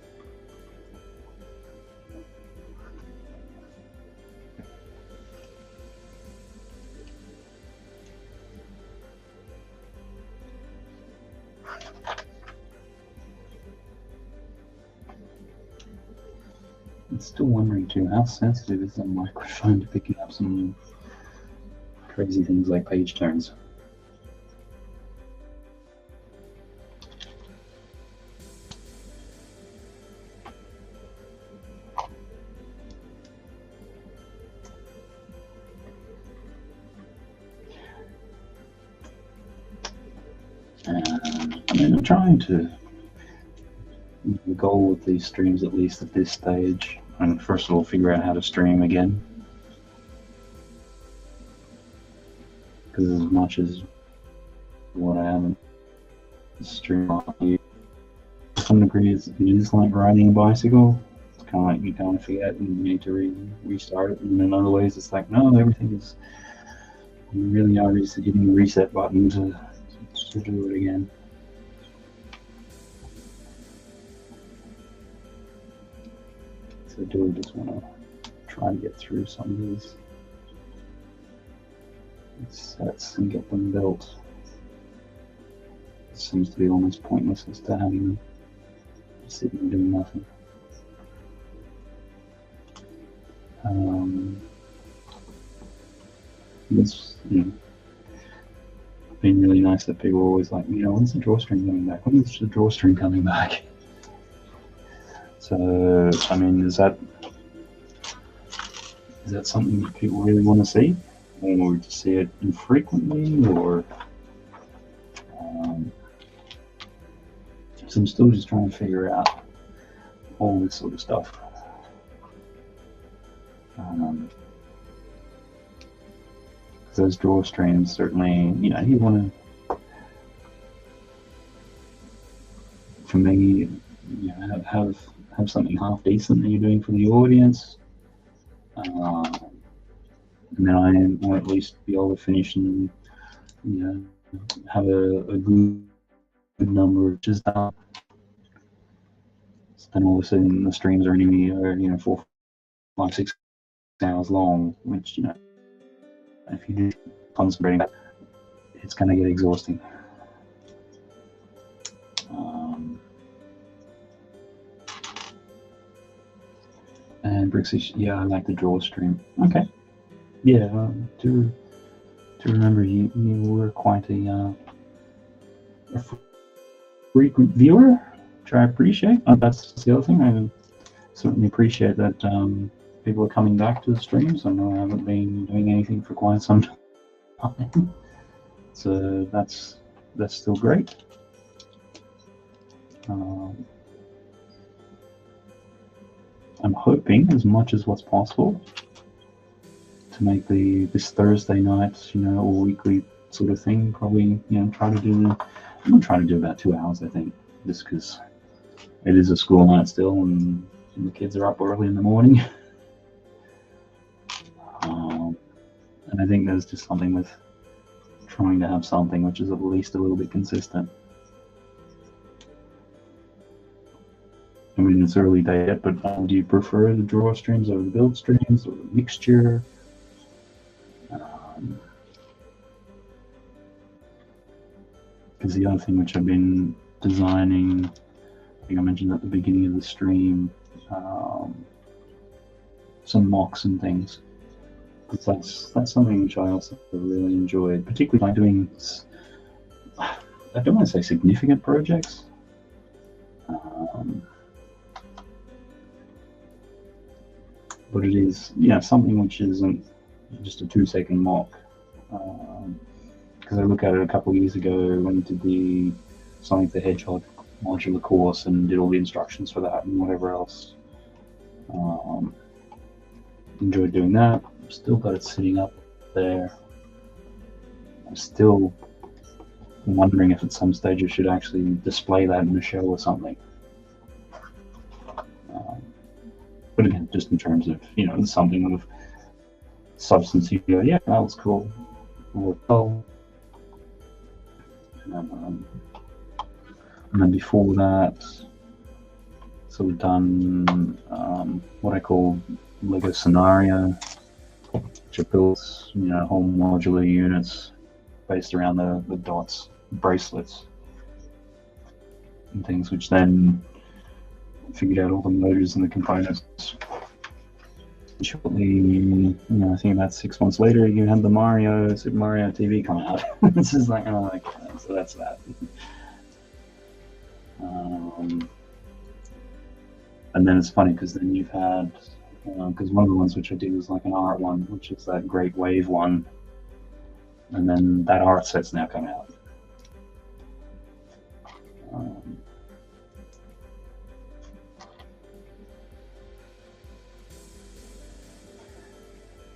still wondering too, how sensitive is the microphone to picking up some crazy things like page turns? mean, I'm trying to. The goal with these streams, at least at this stage, and first of all, figure out how to stream again. Because as much as what I haven't streamed to some degree, it is like riding a bicycle. It's kind of like you kind of forget and you need to restart it. And in other ways, it's like, no, everything is. You really are hitting the reset button to do it again. So I do just want to try to get through some of these sets and get them built. It seems to be almost pointless as to having them sitting and doing nothing. It's been really nice that people are always like, when's the drawstring coming back? When is the drawstring coming back? So, I mean, is that something that people really want to see, or to see it infrequently, or? So I'm still just trying to figure out all this sort of stuff. Those drawstrings certainly, you want to, for me, have something half decent that you're doing for the audience, and then I want at least be able to finish and have a good number of just done. So then all of a sudden the streams are only 4, 5, 6 hours long, which if you do concentrating, it's going to get exhausting. And Brixie, yeah, I like the drawstring. Okay, yeah, to remember you were quite a frequent viewer, which I appreciate. That's the other thing. I certainly appreciate that people are coming back to the streams. I know I haven't been doing anything for quite some time, so that's still great. I'm hoping as much as what's possible to make this Thursday night, or weekly sort of thing. Probably, try to do. I'm gonna try to do about 2 hours, I think, just because it is a school night still, and the kids are up early in the morning. And I think there's just something with trying to have something which is at least a little bit consistent. I mean, it's early day yet, but do you prefer the draw streams or the build streams or the mixture? Because the other thing which I've been designing, I think I mentioned at the beginning of the stream, some mocks and things. That's something which I also really enjoyed, particularly by doing, I don't want to say significant projects, but it is, something which isn't just a 2-second mock. Because I look at it a couple of years ago when I did the Sonic the Hedgehog modular course and did all the instructions for that and whatever else. Enjoyed doing that. Still got it sitting up there. I'm still wondering if at some stage I should actually display that in a show or something. But again, just in terms of, something of substance, you go, yeah, that was cool. Well, and then before that, so we've done what I call Lego scenario, which are built, whole modular units based around the dots, bracelets, and things, which then figured out all the motors and the components. Shortly, I think about 6 months later, you had the Super Mario TV come out. This is like, so that's that. And then it's funny because then you've had, because one of the ones which I did was like an art one, which is that Great Wave one, and then that art set's now come out.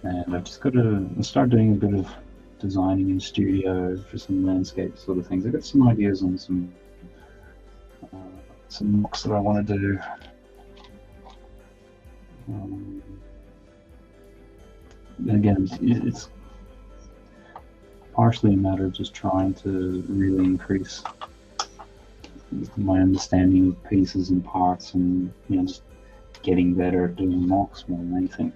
And I've just got to start doing a bit of designing in studio for some landscape sort of things. I've got some ideas on some looks that I want to do. Again, it's partially a matter of just trying to really increase my understanding of pieces and parts, and just getting better at doing mocks more than anything.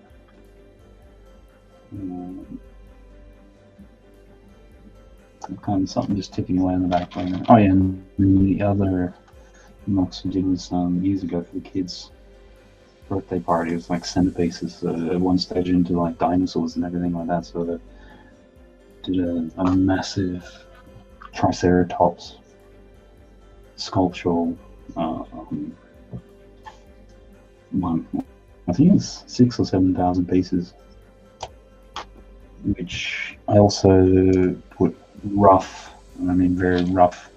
Kind of something just ticking away in the background. Oh yeah, and the other mocks we did was years ago for the kids' birthday party. It was like centerpieces at one stage into like dinosaurs and everything like that. So I did a massive triceratops sculptural one. I think it's 6,000 or 7,000 pieces, which I also put very rough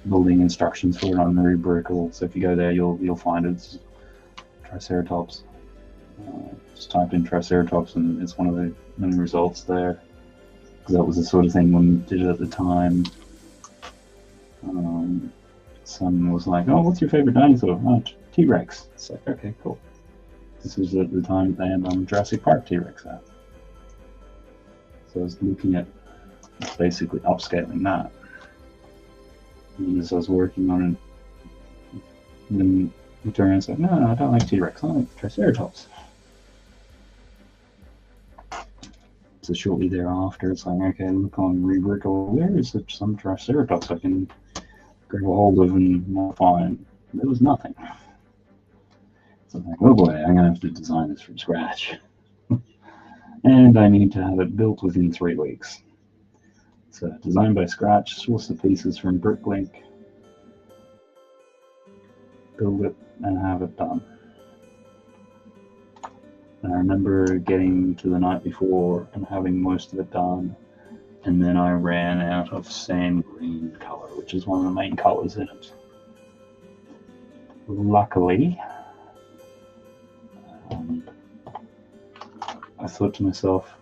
building instructions for it on the rubrical. So if you go there, you'll find it's triceratops. Just type in triceratops and it's one of the many results there. Because that was the sort of thing when we did it at the time. Someone was like, "Oh, what's your favorite dinosaur?" "Oh, T-Rex." It's like, okay, cool. This was at the time they had Jurassic Park T-Rex out. So I was looking at basically upscaling that. And as I was working on it, then we turned around and said, no, I don't like T-Rex, I like Triceratops. So shortly thereafter, it's like, okay, look on rubrical, where is some Triceratops I can grab a hold of and modify? And there was nothing. So I'm like, oh boy, I'm going to have to design this from scratch. And I need to have it built within 3 weeks. So design by scratch, source the pieces from Bricklink, build it, and have it done. And I remember getting to the night before and having most of it done, and then I ran out of sand green color, which is one of the main colors in it. Luckily, I thought to myself,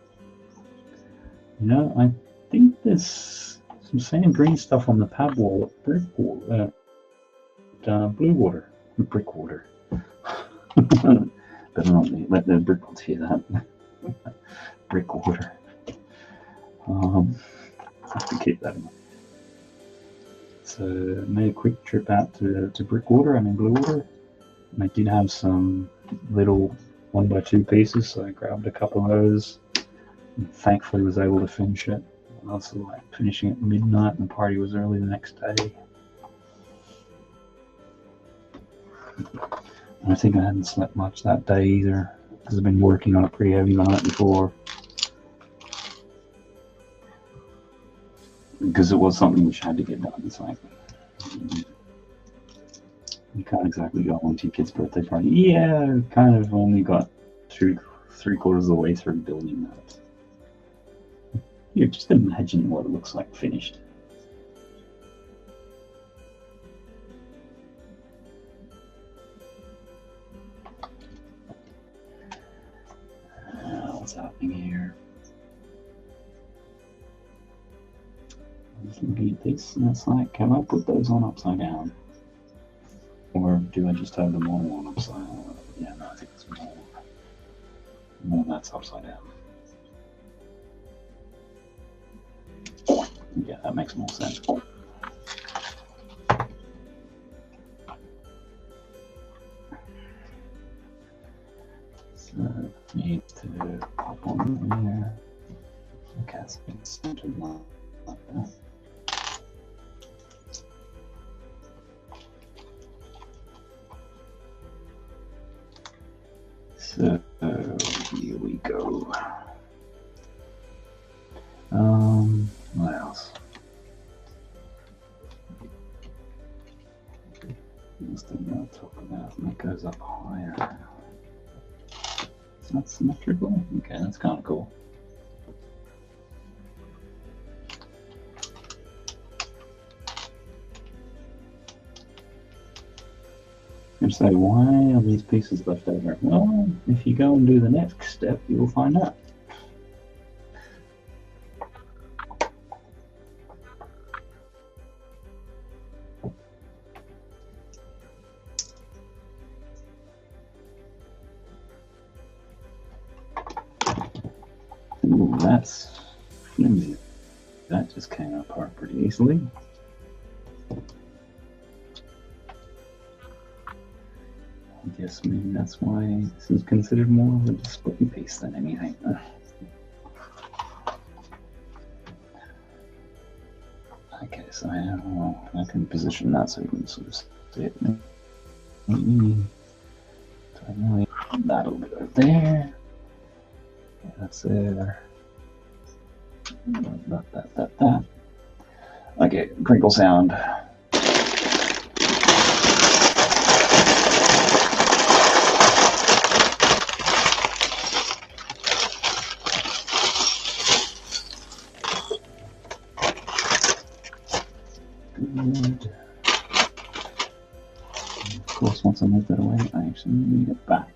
I think there's some sand green stuff on the pad wall at Blue Water. Brick Water. Better not let the brick ones hear that. Brick Water. I have to keep that in mind. So I made a quick trip out to Brick Water, Blue Water. And I did have some little 1x2 pieces, so I grabbed a couple of those. And thankfully was able to finish it. I was finishing at midnight, and the party was early the next day. I think I hadn't slept much that day either, because I've been working on it pretty heavy the night before. Because it was something which had to get done. It's like, you can't exactly go on to your kid's birthday party. Yeah, kind of only got 3/4 of the way through building that. Yeah, just imagine what it looks like finished. What's happening here? I'm just looking at this, and it's like, can I put those on upside down? Or do I just have them all on upside down? Yeah, no, I think it's more that's upside down. Yeah, that makes more sense. So, need to pop on there. Okay, it's been centered like that. So, here we go. What else? What's the thing I'll talk about? And it goes up higher. Is that symmetrical? Okay, that's kind of cool. much say, why are these pieces left over? Well, if you go and do the next step, you'll find out. Ooh, that's flimsy. That just came apart pretty easily. I guess maybe that's why this is considered more of a display piece than anything. Okay, so I can position that so you can sort of see it. That'll go there. Yeah, that's there. That. Okay, crinkle sound. Good. Of course, once I move that away, I actually need it back.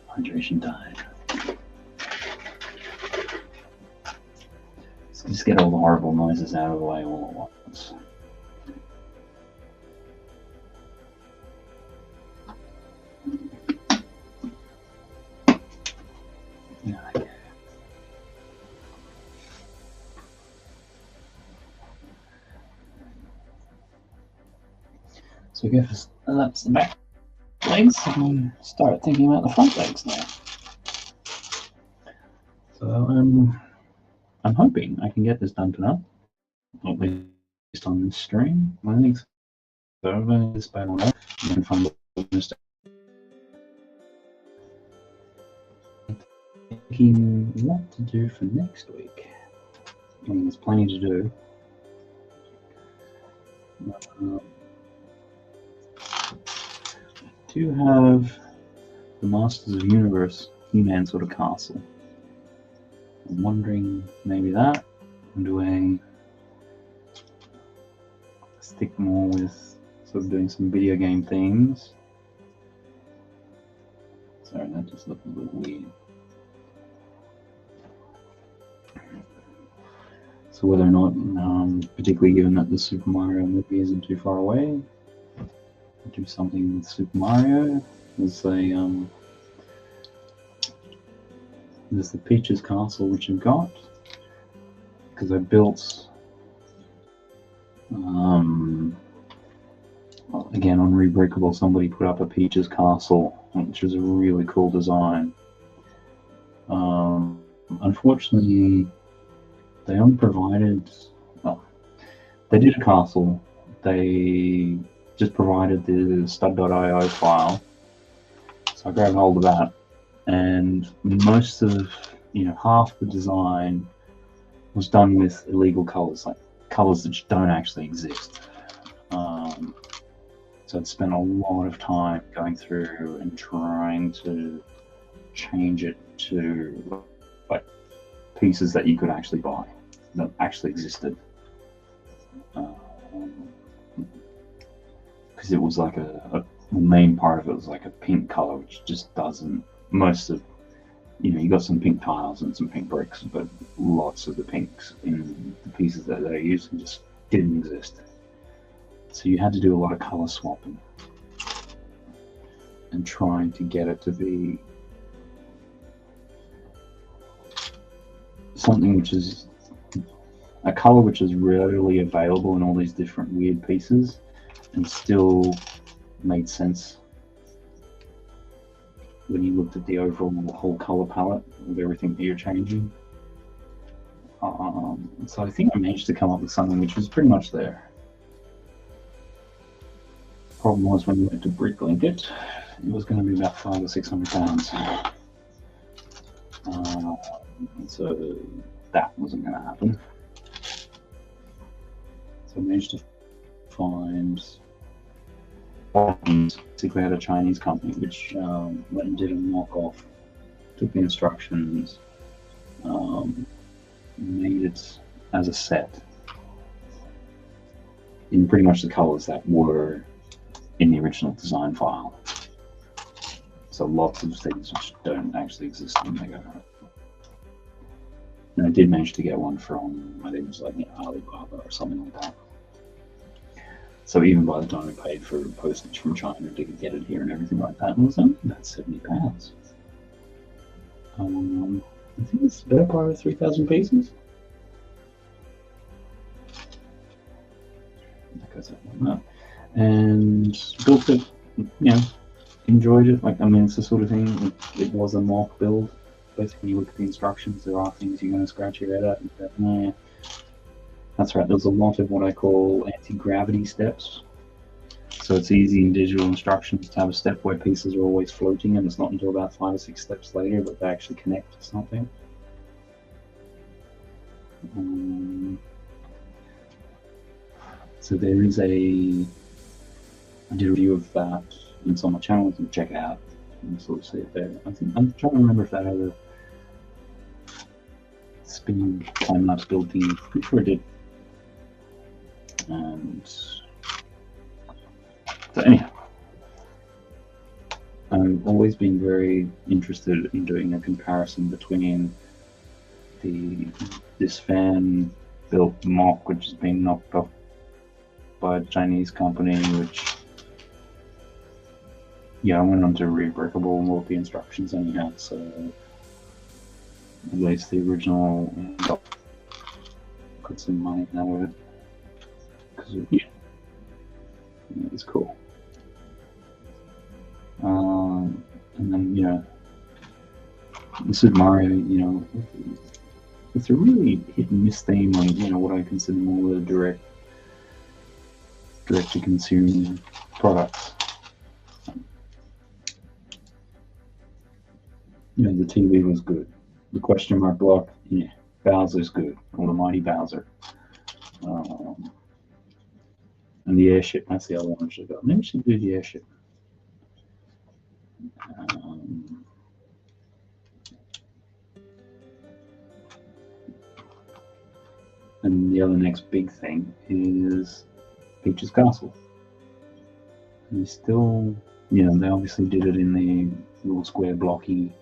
Hydration time. Let's just get all the horrible noises out of the way all at once. Okay. So I guess that's the back legs, and start thinking about the front legs now. So I'm hoping I can get this done tonight, at least on this stream. I think so. This bad one, you can find the mistake. Thinking what to do for next week. I mean, there's plenty to do. Do have the Masters of the Universe He-Man sort of castle. I'm wondering maybe that. I'm doing stick more with sort of doing some video game themes. Sorry, that just looked a little weird. So whether or not, particularly given that the Super Mario movie isn't too far away, do something with Super Mario. There's the Peach's Castle, which I've got, because I built, again on Rebreakable, somebody put up a Peach's Castle, which is a really cool design. Unfortunately, they only provided, well, they did a castle, they just provided the stud.io file, so I grabbed hold of that, and most of, half the design was done with illegal colors, like colors that don't actually exist. So I'd spent a lot of time going through and trying to change it to like pieces that you could actually buy, that actually existed. Because it was like the main part of it was like a pink color, which just doesn't, most of, you got some pink tiles and some pink bricks, but lots of the pinks in the pieces that they used just didn't exist. So you had to do a lot of color swapping and trying to get it to be something which is a color which is rarely available in all these different weird pieces, and still made sense when you looked at the overall whole color palette of everything that you're changing. So I think I managed to come up with something which was pretty much there. Problem was when you went to bricklink it, it was going to be about £500 or £600. So that wasn't going to happen. So I managed to find basically had a Chinese company which went and did a knockoff, took the instructions, made it as a set in pretty much the colors that were in the original design file. So lots of things which don't actually exist in Lego. And I did manage to get one from, I think it was like Alibaba or something like that. So even by the time I paid for postage from China to get it here and everything like that, it was only about £70. I think it's the better part of 3,000 pieces. That goes up like that. And built it, enjoyed it. Like, I mean, it's the sort of thing, it was a mock build. Basically, you look at the instructions, there are things you're going to scratch your head at and go, nah. That's right, there's a lot of what I call anti-gravity steps. So it's easy in digital instructions to have a step where pieces are always floating, and it's not until about 5 or 6 steps later that they actually connect to something. So there is I did a review of that. It's on my channel, you can check it out and sort of see it there. I'm trying to remember if that had a spinning time-lapse build thing. Pretty sure it did. And so anyhow, I've always been very interested in doing a comparison between this fan-built mock, which has been knocked off by a Chinese company, which I went on to rebrickable and all the instructions anyhow, so at least the original got some money out of it. Because it's cool. And then, Super Mario, it's a really hit and miss theme on, what I consider more the direct-to-consumer products. The TV was good. The question mark block, Bowser's good. Or the Mighty Bowser. And the airship, that's the other one I should have got. Maybe we should do the airship. And the other next big thing is Peach's Castle. And they still, they obviously did it in the little square blocky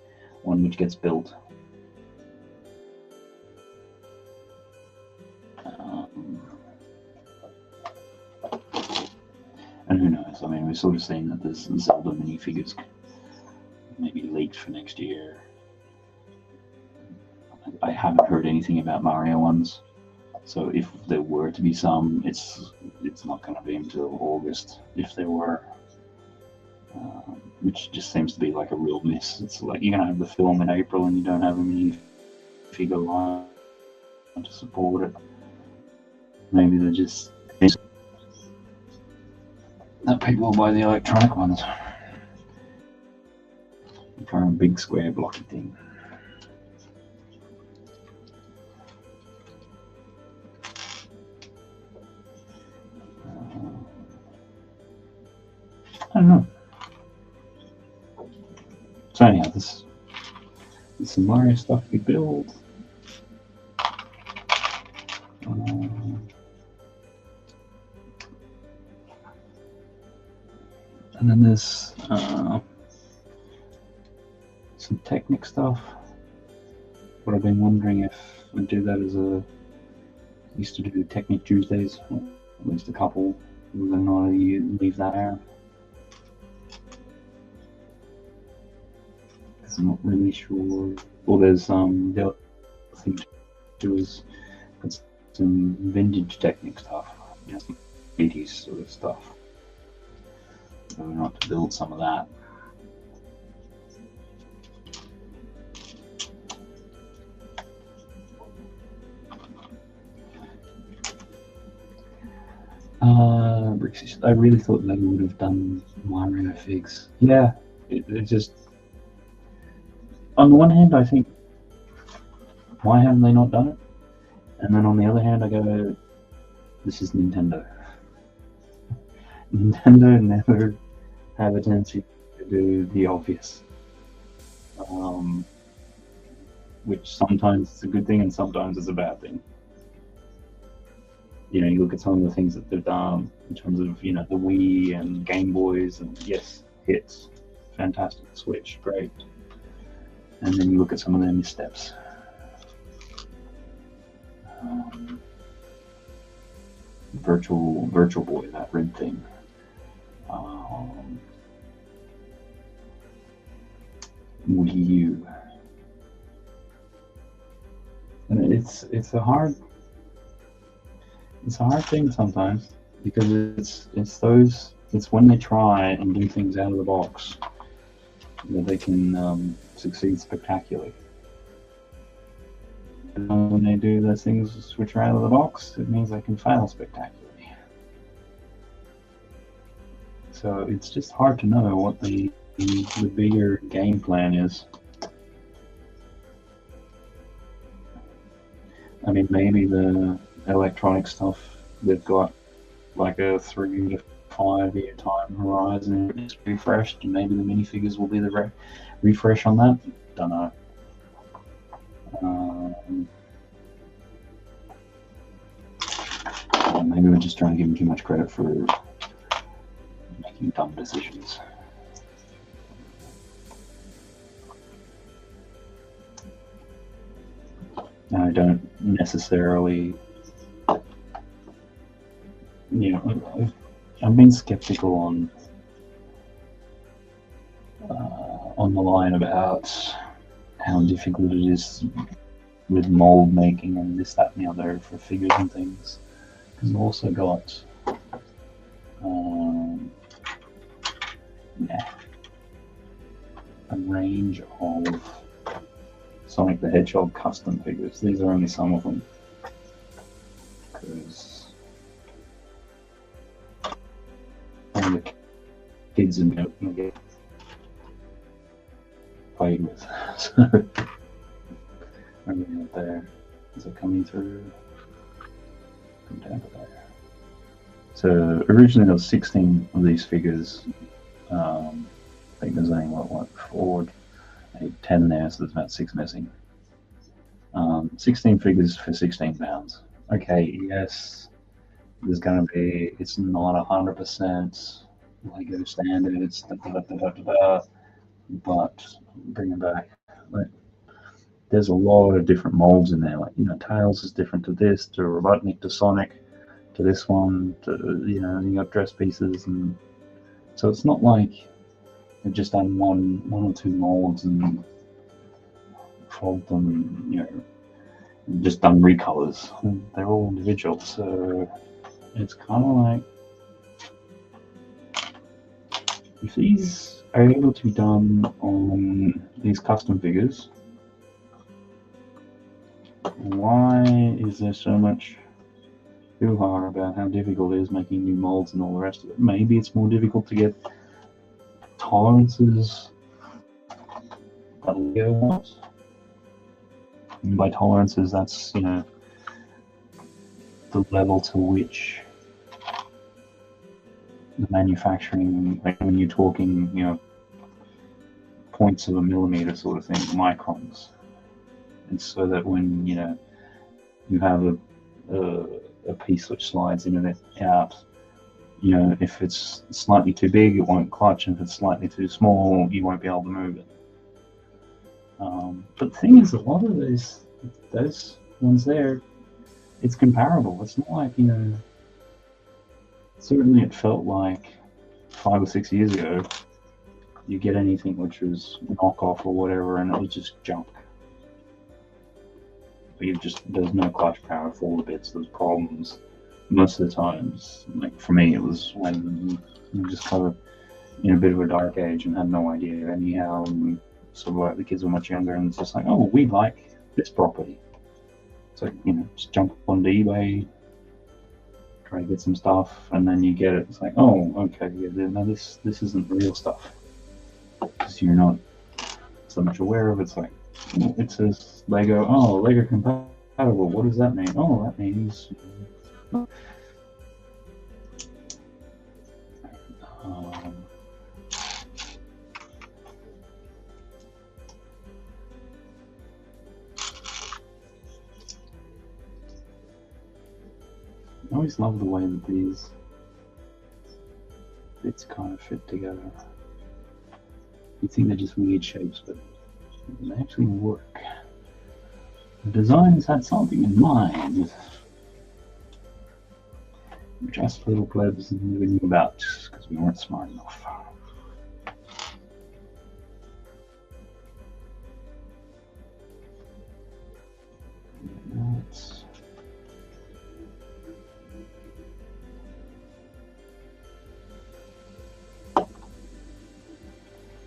one which gets built. And who knows? I mean, we're sort of seeing that there's Zelda minifigures maybe leaked for next year. I haven't heard anything about Mario ones, so if there were to be some, it's not going to be until August, if there were, which just seems to be like a real miss. It's like you're going to have the film in April and you don't have a minifigure line to support it. Maybe they're just that people will buy the electronic ones. The current big square blocky thing. I don't know. So anyhow, this is some Mario stuff we build. And then there's some Technic stuff. But I've been wondering if I'd do that as I used to do Technic Tuesdays, or at least a couple, whether or not you leave that out. Because I'm not really sure. Or there's the other thing to do is some vintage Technic stuff, some 80s sort of stuff. So we're not to build some of that. I really thought Lego would have done Mario figs. Yeah, it just, on the one hand, I think, why haven't they not done it? And then on the other hand, I go, this is Nintendo. Nintendo never have a tendency to do the obvious, which sometimes is a good thing and sometimes is a bad thing. You know, you look at some of the things that they've done in terms of, you know, the Wii and Game Boys, and yes, hits, fantastic. Switch, great. And then you look at some of their missteps. Virtual Boy, that red thing. Wii U. And it's a hard thing sometimes, because it's when they try and do things out of the box that they can succeed spectacularly. And when they do those things which are out of the box, it means they can fail spectacularly. So it's just hard to know what the bigger game plan is. I mean, maybe the electronic stuff, they've got like a 3 to 5 year time horizon. It's refreshed, and maybe the minifigures will be the refresh on that. Don't know. Maybe we're just trying to give them too much credit for making dumb decisions. I don't necessarily, you know, I've been skeptical on the line about how difficult it is with mold making and this, that, and the other for figures and things. Because I've also got a range of Sonic the Hedgehog custom figures. These are only some of them, because the kids in there can get played with. So everything up there is it coming through from down to there. So originally there was 16 of these figures. I think there's only what forward 10 there, so there's about 6 missing. 16 figures for £16. Okay, yes, there's going to be, it's not 100% Lego standards, but bring it back. Like, there's a lot of different molds in there. Like, you know, Tails is different to this, to Robotnik, to Sonic, to this one, to, you know, you got dress pieces, and so it's not like they've just done one or two molds and fold them, you know, just done recolors. They're all individual, so it's kind of like, if these are able to be done on these custom figures, why is there so much hoo-ha about how difficult it is making new molds and all the rest of it? Maybe it's more difficult to get tolerances that Lego wants. And by tolerances, that's, you know, the level to which the manufacturing, like when you're talking, you know, points of a millimeter sort of thing, microns. And so that when, you know, you have a piece which slides in and out, you know, if it's slightly too big, it won't clutch, and if it's slightly too small, you won't be able to move it. But the thing is, a lot of those ones there, it's comparable. It's not like, you know, certainly it felt like 5 or 6 years ago, you get anything which was knockoff or whatever, and it was just junk. There's no clutch power for all the bits. There's problems most of the times. Like for me, it was when you just covered in a bit of a dark age and had no idea anyhow. And sort of like the kids were much younger, and it's just like, oh, we like this property. So, you know, just jump onto eBay, try to get some stuff, and then you get it. It's like, oh, okay, yeah, no, this isn't real stuff. because you're not so much aware of. It's like, oh, it says Lego. Oh, Lego compatible. What does that mean? Oh, that means. I always love the way that these bits kind of fit together. You think they're just weird shapes, but they actually work. The designers had something in mind, which us little plebs never knew about just because we weren't smart enough.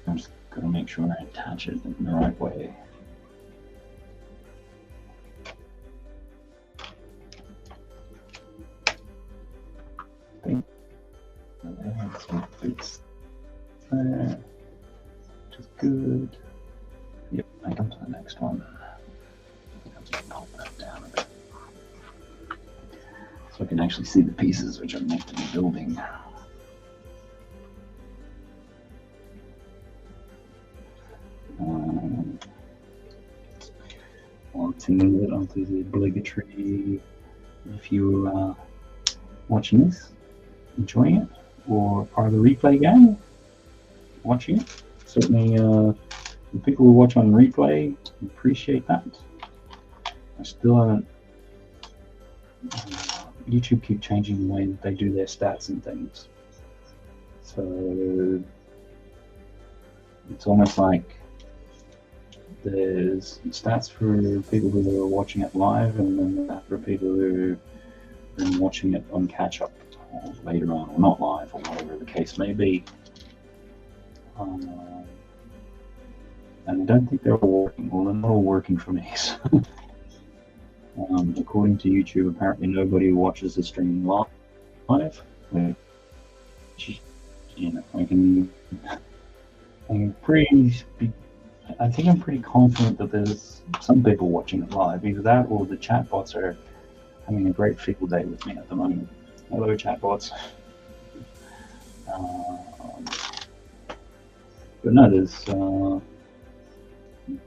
I'm just going to make sure I attach it in the right way. Some bits there, which is good. Yep, I come to the next one. I'll just pop that down a bit, so I can actually see the pieces which I'm meant to be building. Launching it onto the obligatory. If you're watching this, enjoying it, or part of the replay gang, watching it, certainly the people who watch on replay appreciate that. I still haven't. YouTube keep changing the way that they do their stats and things, so it's almost like there's stats for people who are watching it live, and then that for people who are watching it on catch up or later on, or not live, or whatever the case may be. And I don't think they're all working. Well, they're not all working for me. So. According to YouTube, apparently nobody watches the stream live. Which, you know, I think I'm pretty confident that there's some people watching it live. Either that, or the chatbots are having a great field day with me at the moment. Hello, chatbots. But no, there's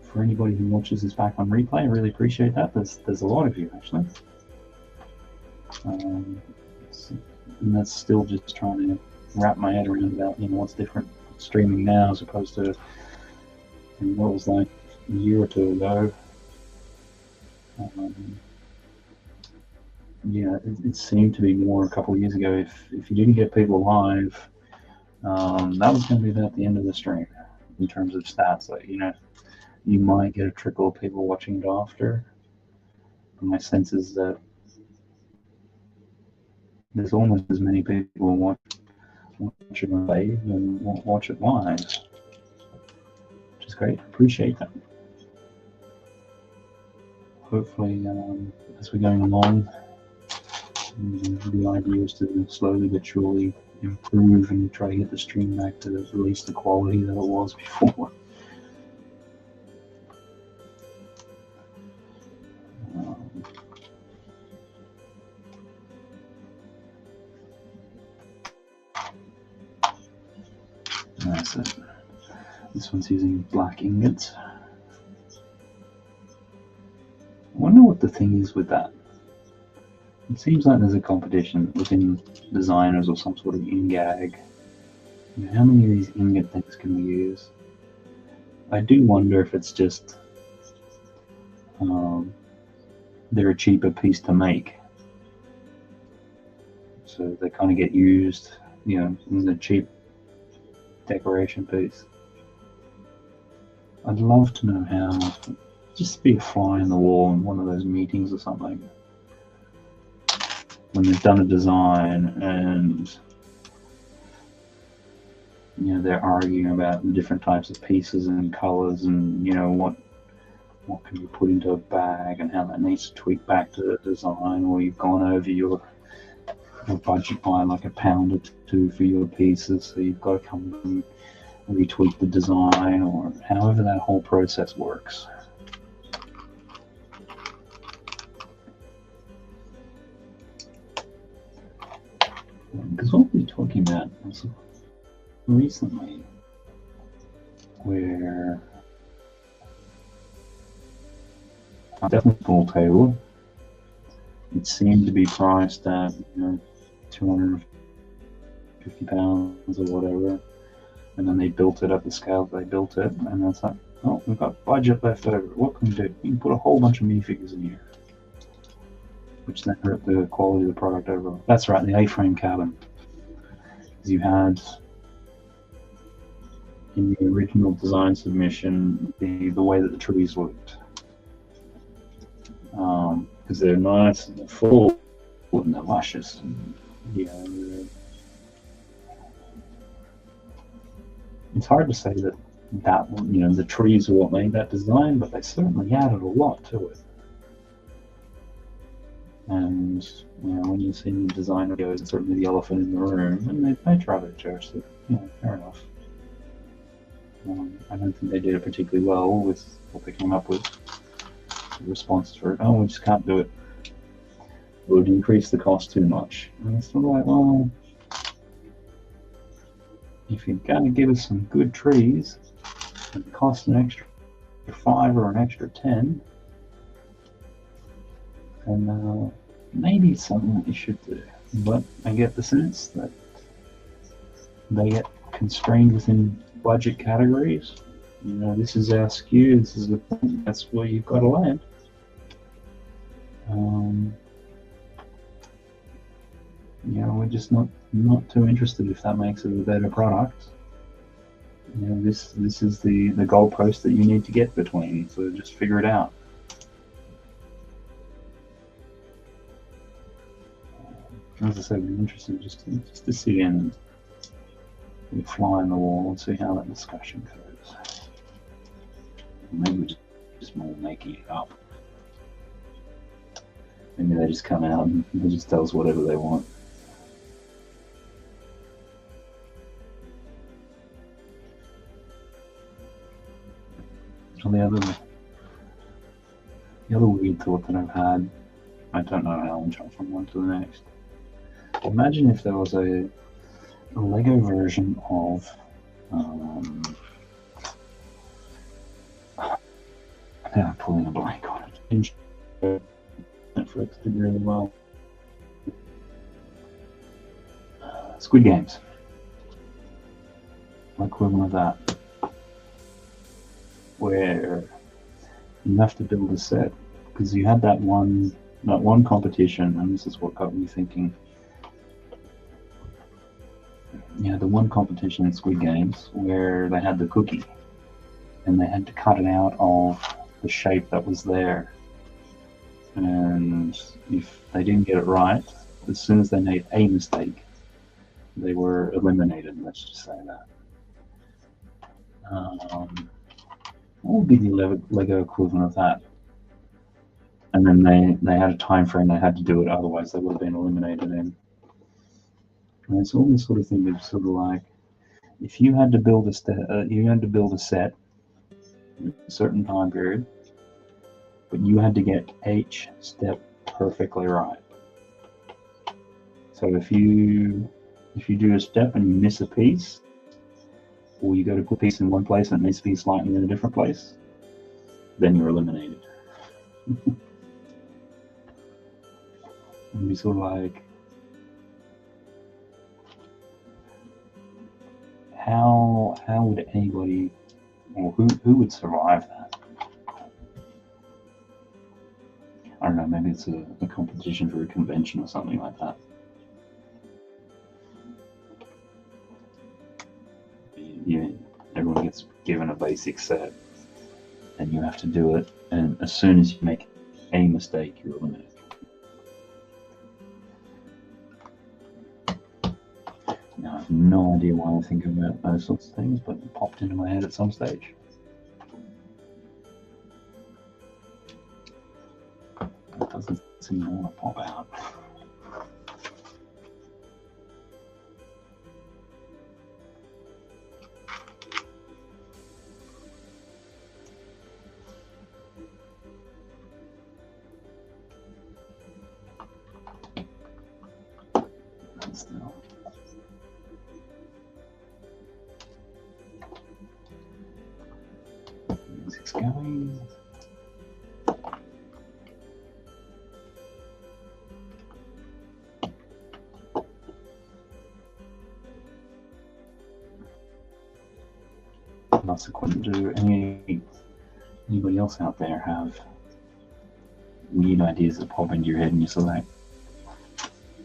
for anybody who watches this back on replay, I really appreciate that. There's a lot of you actually, and that's still just trying to wrap my head around about, you know, what's different streaming now as opposed to what it was like a year or two ago. Yeah, it seemed to be more a couple of years ago. If you didn't get people live, that was going to be about the end of the stream in terms of stats. Like, you know, you might get a trickle of people watching it after. But my sense is that there's almost as many people watch it live and watch it live, which is great. Appreciate that. Hopefully, as we're going along, the idea is to slowly but surely improve and try to get the stream back to at least the quality that it was before. That's it. This one's using black ingots. I wonder what the thing is with that. It seems like there's a competition within designers or some sort of in-gag. You know, how many of these ingot things can we use? I do wonder if it's just they're a cheaper piece to make, so they kind of get used, you know, as a cheap decoration piece. I'd love to know how. Just be a fly in the wall in one of those meetings or something, when they've done a design and, you know, they're arguing about the different types of pieces and colors, and, you know, what can you put into a bag and how that needs to tweak back to the design, or you've gone over your budget by like £1 or £2 for your pieces, so you've got to come retweak the design, or however that whole process works. Because what we're talking about recently, where definitely pool table, it seemed to be priced at £250 or whatever, and then they built it at the scale they built it, and it's like, oh, we've got budget left over. What can we do? You can put a whole bunch of minifigures in here, which then hurt the quality of the product overall. That's right, the A-frame cabin. Because you had in the original design submission the way that the trees looked. Because they're nice and they're full and they're luscious. And, it's hard to say that the trees are what made that design, but they certainly added a lot to it. And when you see the design videos, it's certainly the elephant in the room, and they try to judge it. Fair enough. I don't think they did it particularly well with what they came up with. The responses for it, we just can't do it. It would increase the cost too much. And it's sort of like, well, if you're going to give us some good trees, and it costs an extra 5 or an extra 10, then maybe it's something that you should do. But I get the sense that they get constrained within budget categories. This is our SKU, this is the thing, that's where you've got to land. We're just not too interested if that makes it a better product. This is the goalpost that you need to get between, so just figure it out. As I said, I'm interested just to sit in and fly on the wall and see how that discussion goes. Maybe we're just more making it up. Maybe they just come out and they just tell us whatever they want. So the other weird thought that I've had, I don't know how I'll jump from one to the next. Imagine if there was a Lego version of I'm pulling a blank on it. Netflix did really well. Squid Games. Equivalent of that. Where you have to build a set. Because you had that one competition, and this is what got me thinking. The one competition in Squid Games where they had the cookie and they had to cut it out of the shape that was there, and if they didn't get it right, as soon as they made a mistake, they were eliminated. Let's just say that. What would be the Lego equivalent of that? And then they had a time frame they had to do it, otherwise they would have been eliminated. And it's all this sort of thing that's sort of like, if you had to build a set in a certain time period, but you had to get each step perfectly right. So if you do a step and you miss a piece, or you go to put a piece in one place and it needs to be slightly in a different place, then you're eliminated. And be sort of like, how would anybody, or who would survive that? I don't know, maybe it's a competition for a convention or something like that. Everyone gets given a basic set and you have to do it, and as soon as you make a mistake, you're eliminated. Now, I have no idea why I'm thinking about those sorts of things, but it popped into my head at some stage. It doesn't seem to want to pop out. still. Music's going. Lots of questions. Do anybody else out there have weird ideas that pop into your head and you're sort of like,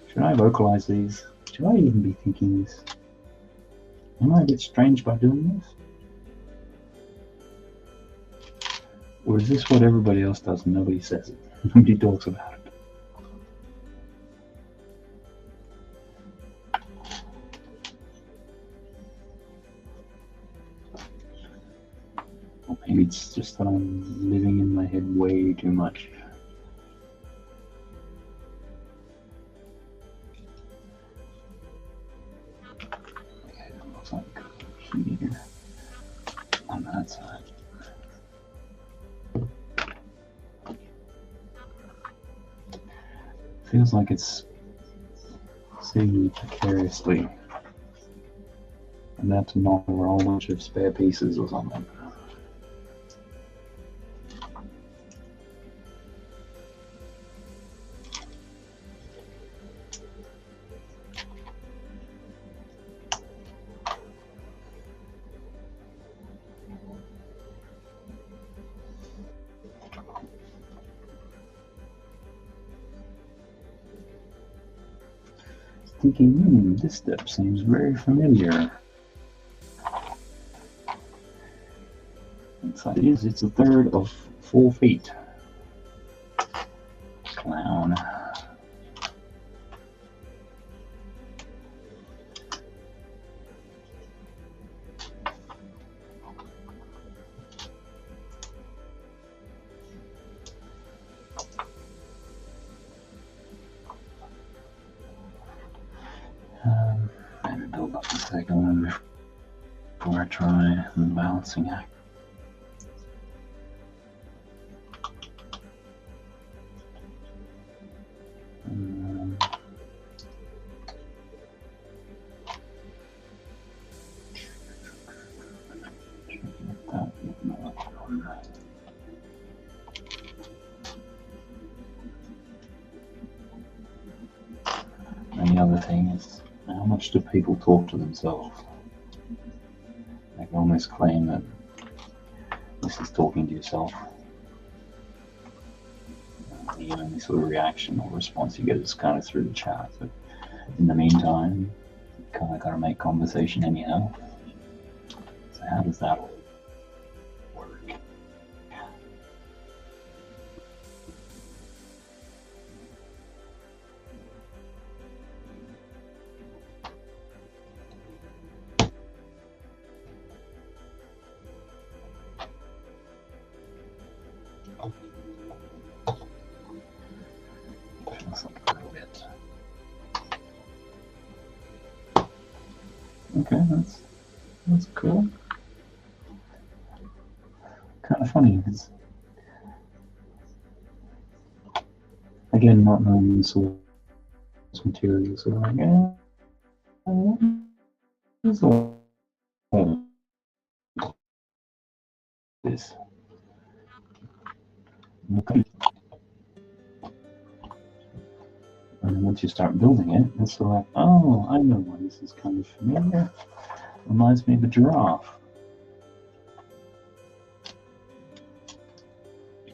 should I vocalize these? Should I even be thinking this? Am I a bit strange by doing this? Or is this what everybody else does and nobody says it? Nobody talks about it. Or maybe it's just that I'm living in my head way too much. Okay, that looks like here on that side. Feels like it's seeing me precariously, and that's not a whole bunch of spare pieces or something. Thinking, this step seems very familiar. It's like it's a third of 4 feet. Clown. Maybe build up the second one before I try the balancing act. And the other thing is, how much do people talk to themselves? I can almost claim that this is talking to yourself. The only sort of reaction or response you get is kind of through the chat, but in the meantime, you kind of got to make conversation anyhow. So how does that work? Okay, that's cool. Kind of funny because, again, not knowing the source material, so like, this all this. Okay. And once you start building it, it's sort of like, oh, I know why this is kind of familiar. Reminds me of a giraffe.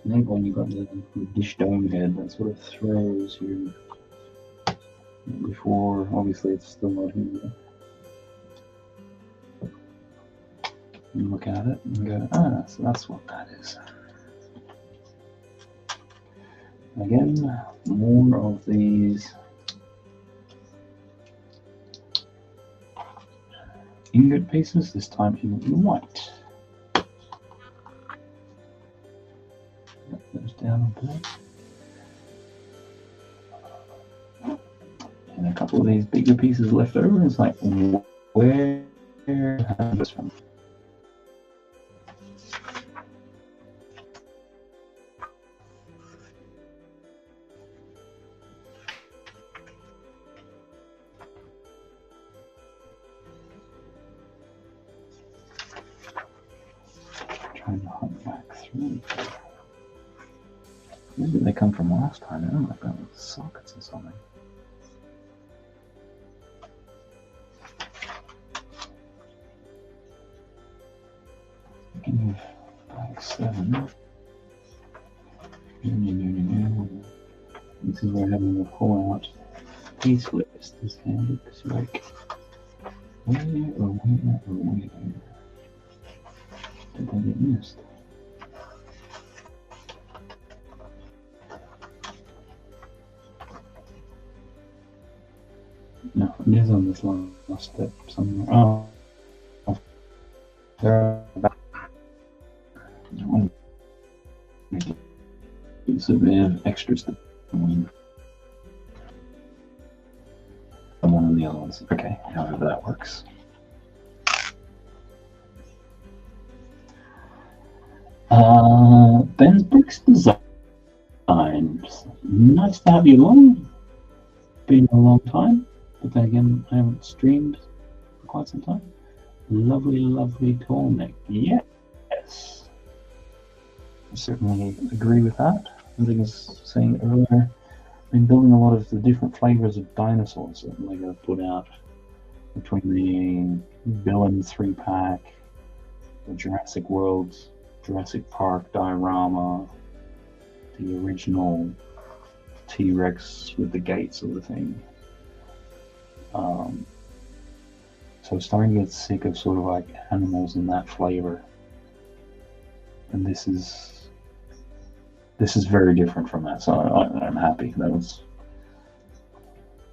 Maybe when you got the dish dome head that sort of throws you before, obviously it's still not here. You look at it and go, ah, so that's what that is. Again, more of these ingot pieces, this time in white. Put those down on that. And a couple of these bigger pieces left over. It's like, where have this from? trying to hunt back through. Where did they come from last time? Oh my god, sockets or something. Speaking of bag 7, this is where having a pull out piece list is handy because you're like, where did they get missed? No, it is on this last step somewhere. Oh, they're about. It's a bit of extra stuff. Someone and the other ones. Okay, however that works. Ben's Bricks Design. Nice to have you along. Been a long time, but then again, I haven't streamed for quite some time. Lovely, lovely Tallneck. Yes. I certainly agree with that. As I was saying earlier, I've been building a lot of the different flavors of dinosaurs that Lego put out between the Villain 3-pack, the Jurassic World, Jurassic Park diorama, the original T-Rex with the gate sort of thing. So I'm starting to get sick of sort of like animals in that flavor. And this is very different from that, so I'm happy. That was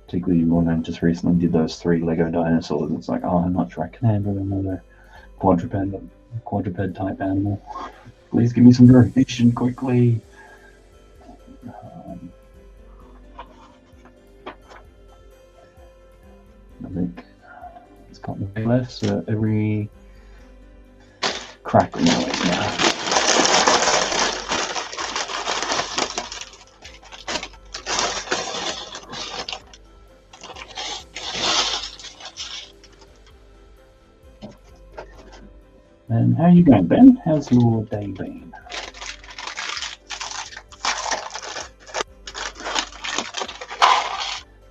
particularly when I just recently did those 3 Lego dinosaurs. It's like, oh, I'm not sure I can handle another quadruped type animal. Please give me some variation quickly. I think it's got the way left, so every crack we know it now. And how are you going, Ben? How's your day been?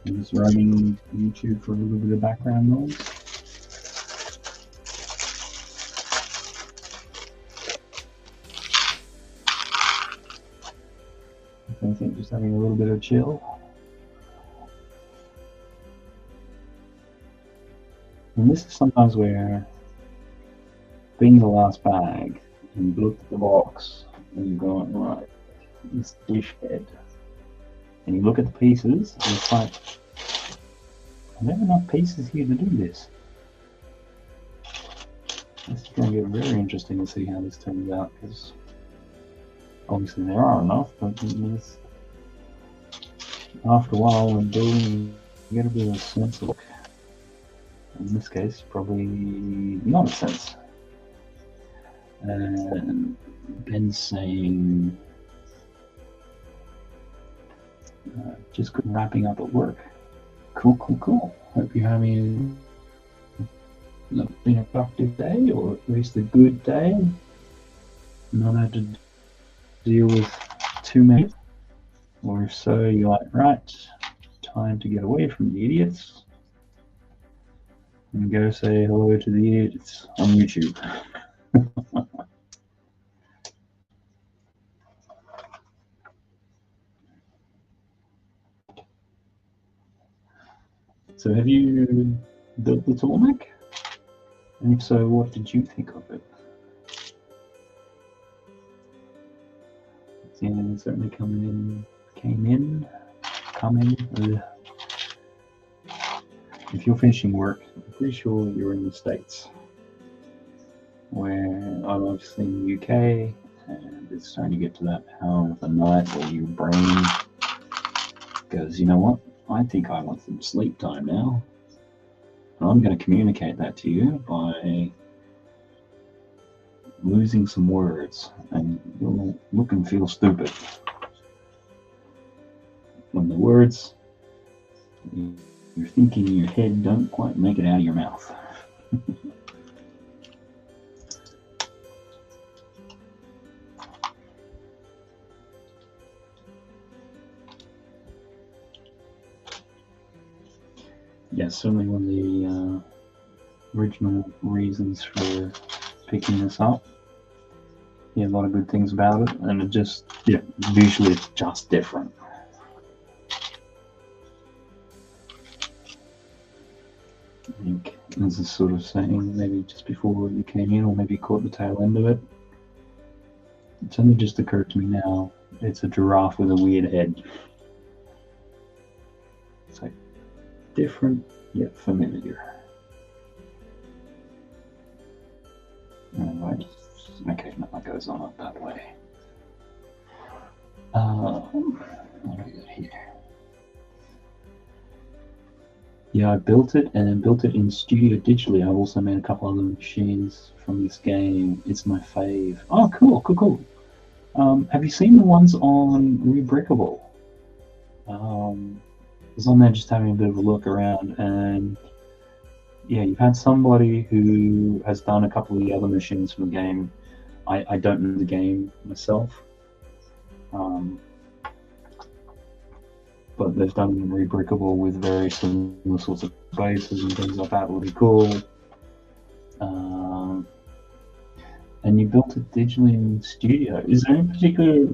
I'm just running YouTube for a little bit of background noise. I think just having a little bit of chill. And this is sometimes where being the last bag and you look at the box and you're going, right, this dish head. And you look at the pieces and it's like, are there enough pieces here to do this? This is going to get very interesting to see how this turns out, because obviously there are enough, but after a while when building, you get a bit of a sense of, in this case, probably not a sense. And Ben's saying, just wrapping up at work. Cool. Hope you're having been a productive day, or at least a good day. Not had to deal with too many. Or if so, you're like, right, time to get away from the idiots and go say hello to the idiots on YouTube. So have you built the Tallneck? And if so, what did you think of it? Yeah, certainly came in. If you're finishing work, I'm pretty sure you're in the States, where I'm obviously in the UK, and it's starting to get to that hour of the night where your brain goes, you know what? I think I want some sleep time now. And I'm going to communicate that to you by losing some words, and you'll look and feel stupid when the words you're thinking in your head don't quite make it out of your mouth. yeah, certainly one of the original reasons for picking this up. Yeah, a lot of good things about it, and it just, yeah, visually it's just different. I think there's this sort of saying, maybe just before you came in, or maybe caught the tail end of it. It's only just occurred to me now, it's a giraffe with a weird head. It's like different yet familiar. Anyway, okay, no, that goes on up that way. What do we got here? Yeah, I built it and then built it in Studio digitally. I've also made a couple other machines from this game. It's my fave. Oh, cool, cool, cool. Have you seen the ones on Rebrickable? I was on there just having a bit of a look around, and yeah, you've had somebody who has done a couple of the other machines from the game. I don't know the game myself, but they've done Rebrickable with very similar sorts of bases and things like that. Really cool. And you built it digitally in Studio. Is there any particular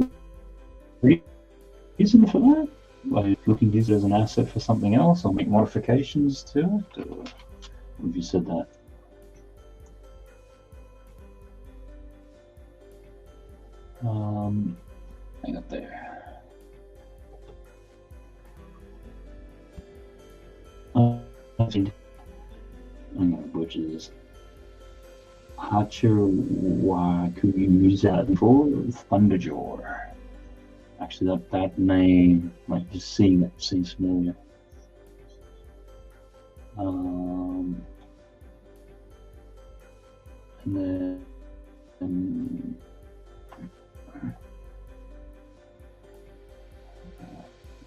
reason for that? Like looking to use it as an asset for something else, or make modifications to it? Or have you said that? Hang up there. I'm gonna butcher this. Hachiwakumiza for Thunderjaw. Actually, that name, like just seeing it, seems familiar. And then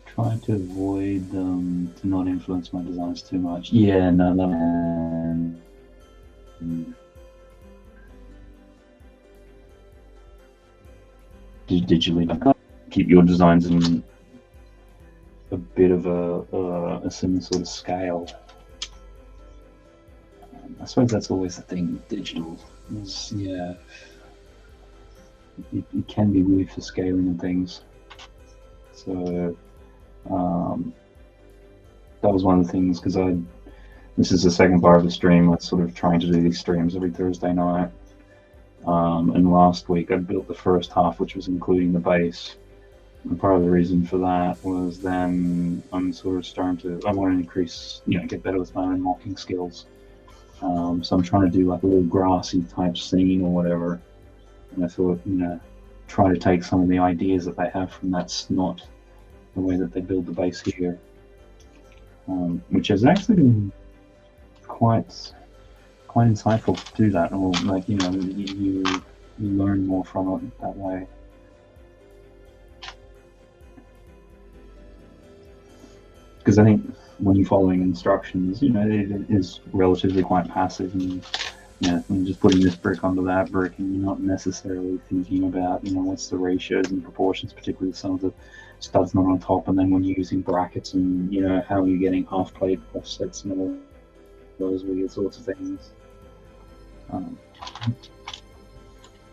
try to avoid them to not influence my designs too much. Yeah, no, that digitally, keep your designs in a bit of a similar sort of scale. I suppose that's always the thing with digital. Is, yeah, it can be weird for scaling and things. So that was one of the things, because this is the second part of the stream. I'm sort of trying to do these streams every Thursday night. And last week I built the first half, which was including the base. And part of the reason for that was then I'm sort of starting to, I want to increase, get better with my own mocking skills. So I'm trying to do like a little grassy type scene or whatever. And I thought, try to take some of the ideas that they have from that snot, the way that they build the base here, which has actually been quite insightful to do that, or like you learn more from it that way. Because I think when you're following instructions, it is relatively quite passive, and you're just putting this brick onto that brick, and you're not necessarily thinking about what's the ratios and proportions, particularly with some of the studs not on top, and then when you're using brackets, and how are you getting half plate offsets and all those weird sorts of things.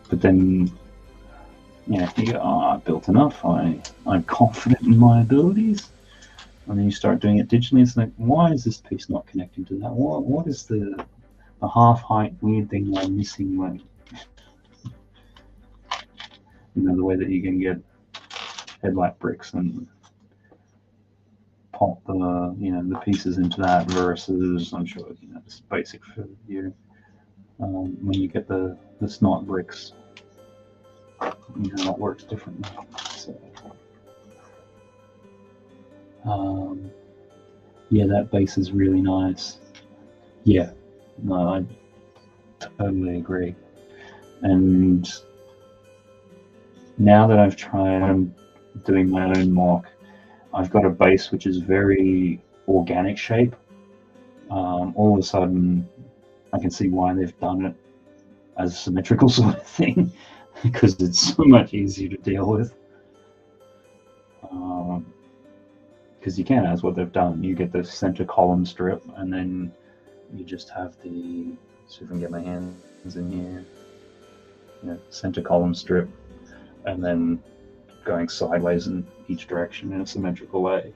But then, if you go, I built enough, I'm confident in my abilities, and then you start doing it digitally, it's like, why is this piece not connecting to that? What is the half height weird thing I'm missing? Like, the way that you can get headlight bricks and pop the the pieces into that, versus, I'm sure it's basic for you. When you get the snot bricks, it works differently. So, yeah, that base is really nice. Yeah, no, I totally agree. And now that I've tried doing my own mock, I've got a base which is very organic shape. All of a sudden, I can see why they've done it as a symmetrical sort of thing, because it's so much easier to deal with. because you can, that's what they've done. You get the center column strip, and then you just have the, see if I can get my hands in here, center column strip, and then going sideways in each direction in a symmetrical way.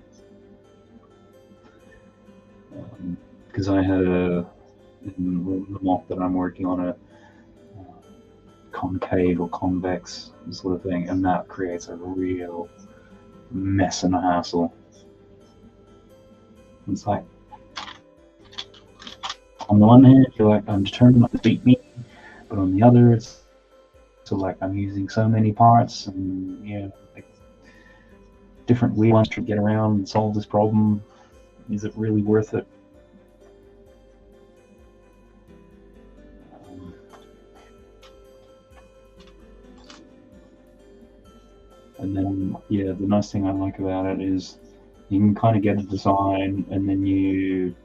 Because I had in the mock that I'm working on, a concave or convex sort of thing, and that creates a real mess and a hassle. It's like, on the one hand, you're like, I'm determined not to beat me, but on the other, it's so like I'm using so many parts, and like different weird ones to get around and solve this problem. Is it really worth it? And then, the nice thing I like about it is you can kind of get a design, and then you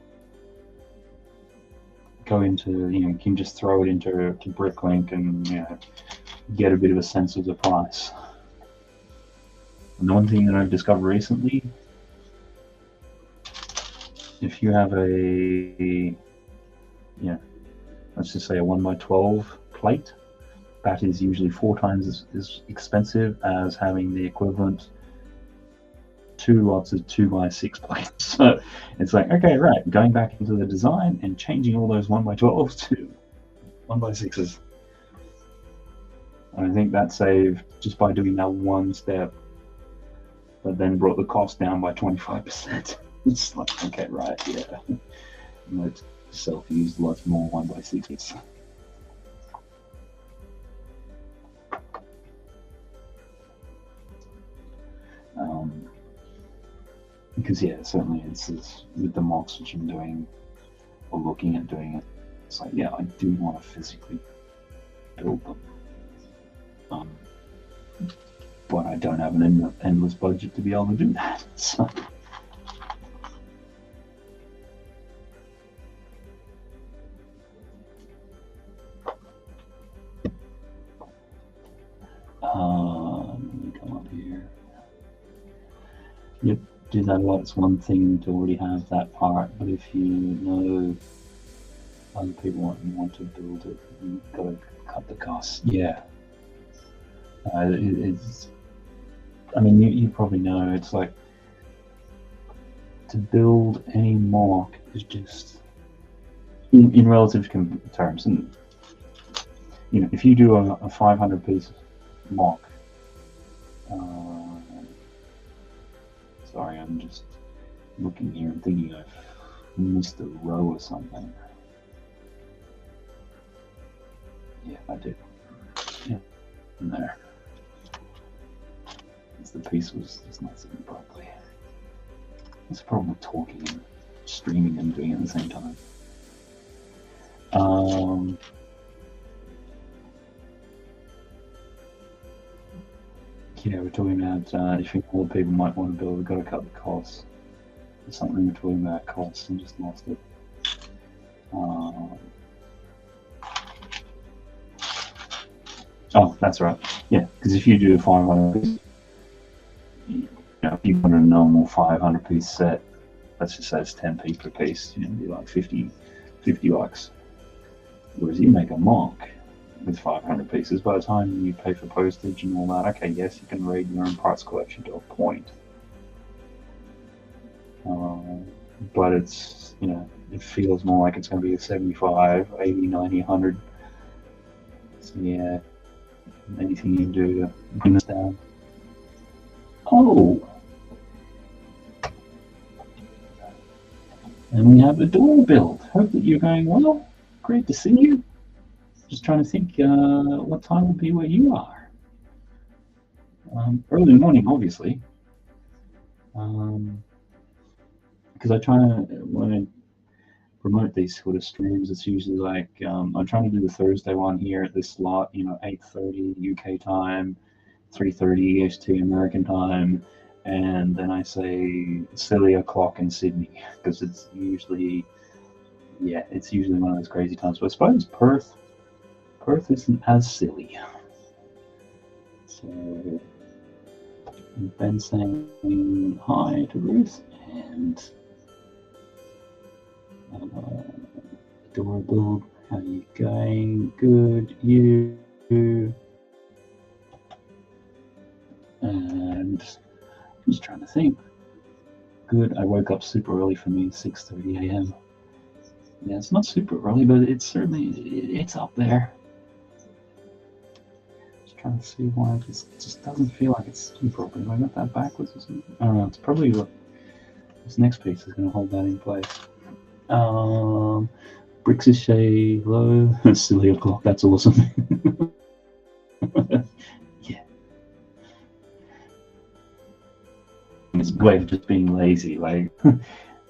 go into, you can just throw it into Bricklink and get a bit of a sense of the price. And the one thing that I've discovered recently, if you have a, let's just say a 1x12 plate, that is usually 4 times as expensive as having the equivalent 2 lots of 2x6 plates. So it's like, okay, right, going back into the design and changing all those 1x12s to 1x6s. And I think that saved just by doing that one step, but then brought the cost down by 25%. It's like, okay, right, let's self-use lots more 1x6s. Because certainly it's with the mocks which I'm doing or looking at doing it, it's like, I do want to physically build them, but I don't have an endless budget to be able to do that. So let me come up here. Yep. Do that a lot. It's one thing to already have that part, but if you know other people want to build it, you've got to cut the costs. It's. I mean, you probably know. It's like to build any mock is just in relative terms, and if you do a 500 piece mock. Sorry, I'm just looking here and thinking I've missed a row or something. Yeah, I did. Yeah, in there. Because the piece was just not sitting properly. It's a problem with talking and streaming and doing it at the same time. We're talking about if all the people might want to build, we've got to cut the costs. There's something we're talking about costs and just lost it. Oh, that's right. Yeah, because if you do a 500 piece, if you put a normal 500 piece set, let's just say it's 10p per piece, it'd be like 50 bucks. Whereas you make a mock with 500 pieces, by the time you pay for postage and all that, okay, yes, you can raid your own parts collection to a point. But it's, it feels more like it's going to be a 75, 80, 90, 100. So anything you can do to bring this down. Oh! And we have a door build. Hope that you're going well. Great to see you. Just trying to think what time will be where you are. Early morning, obviously. Because I try to, when I promote these sort of streams, it's usually like, I'm trying to do the Thursday one here at this slot, 8:30 UK time, 3:30 EST American time, and then I say silly o'clock in Sydney, because it's usually one of those crazy times. But I suppose Perth isn't as silly. So And Ben saying hi to Ruth, and adorable. How are you going? Good. You. And I'm just trying to think. Good. I woke up super early for me, 6:30 a.m. Yeah, it's not super early, but it's certainly it's up there. Just trying to see why it just doesn't feel like it's super open. Have I got that backwards or something? I don't know. It's probably this next piece is going to hold that in place. Bricks is Shay low. Silly o'clock. That's awesome. Yeah. It's a way of just being lazy. Like,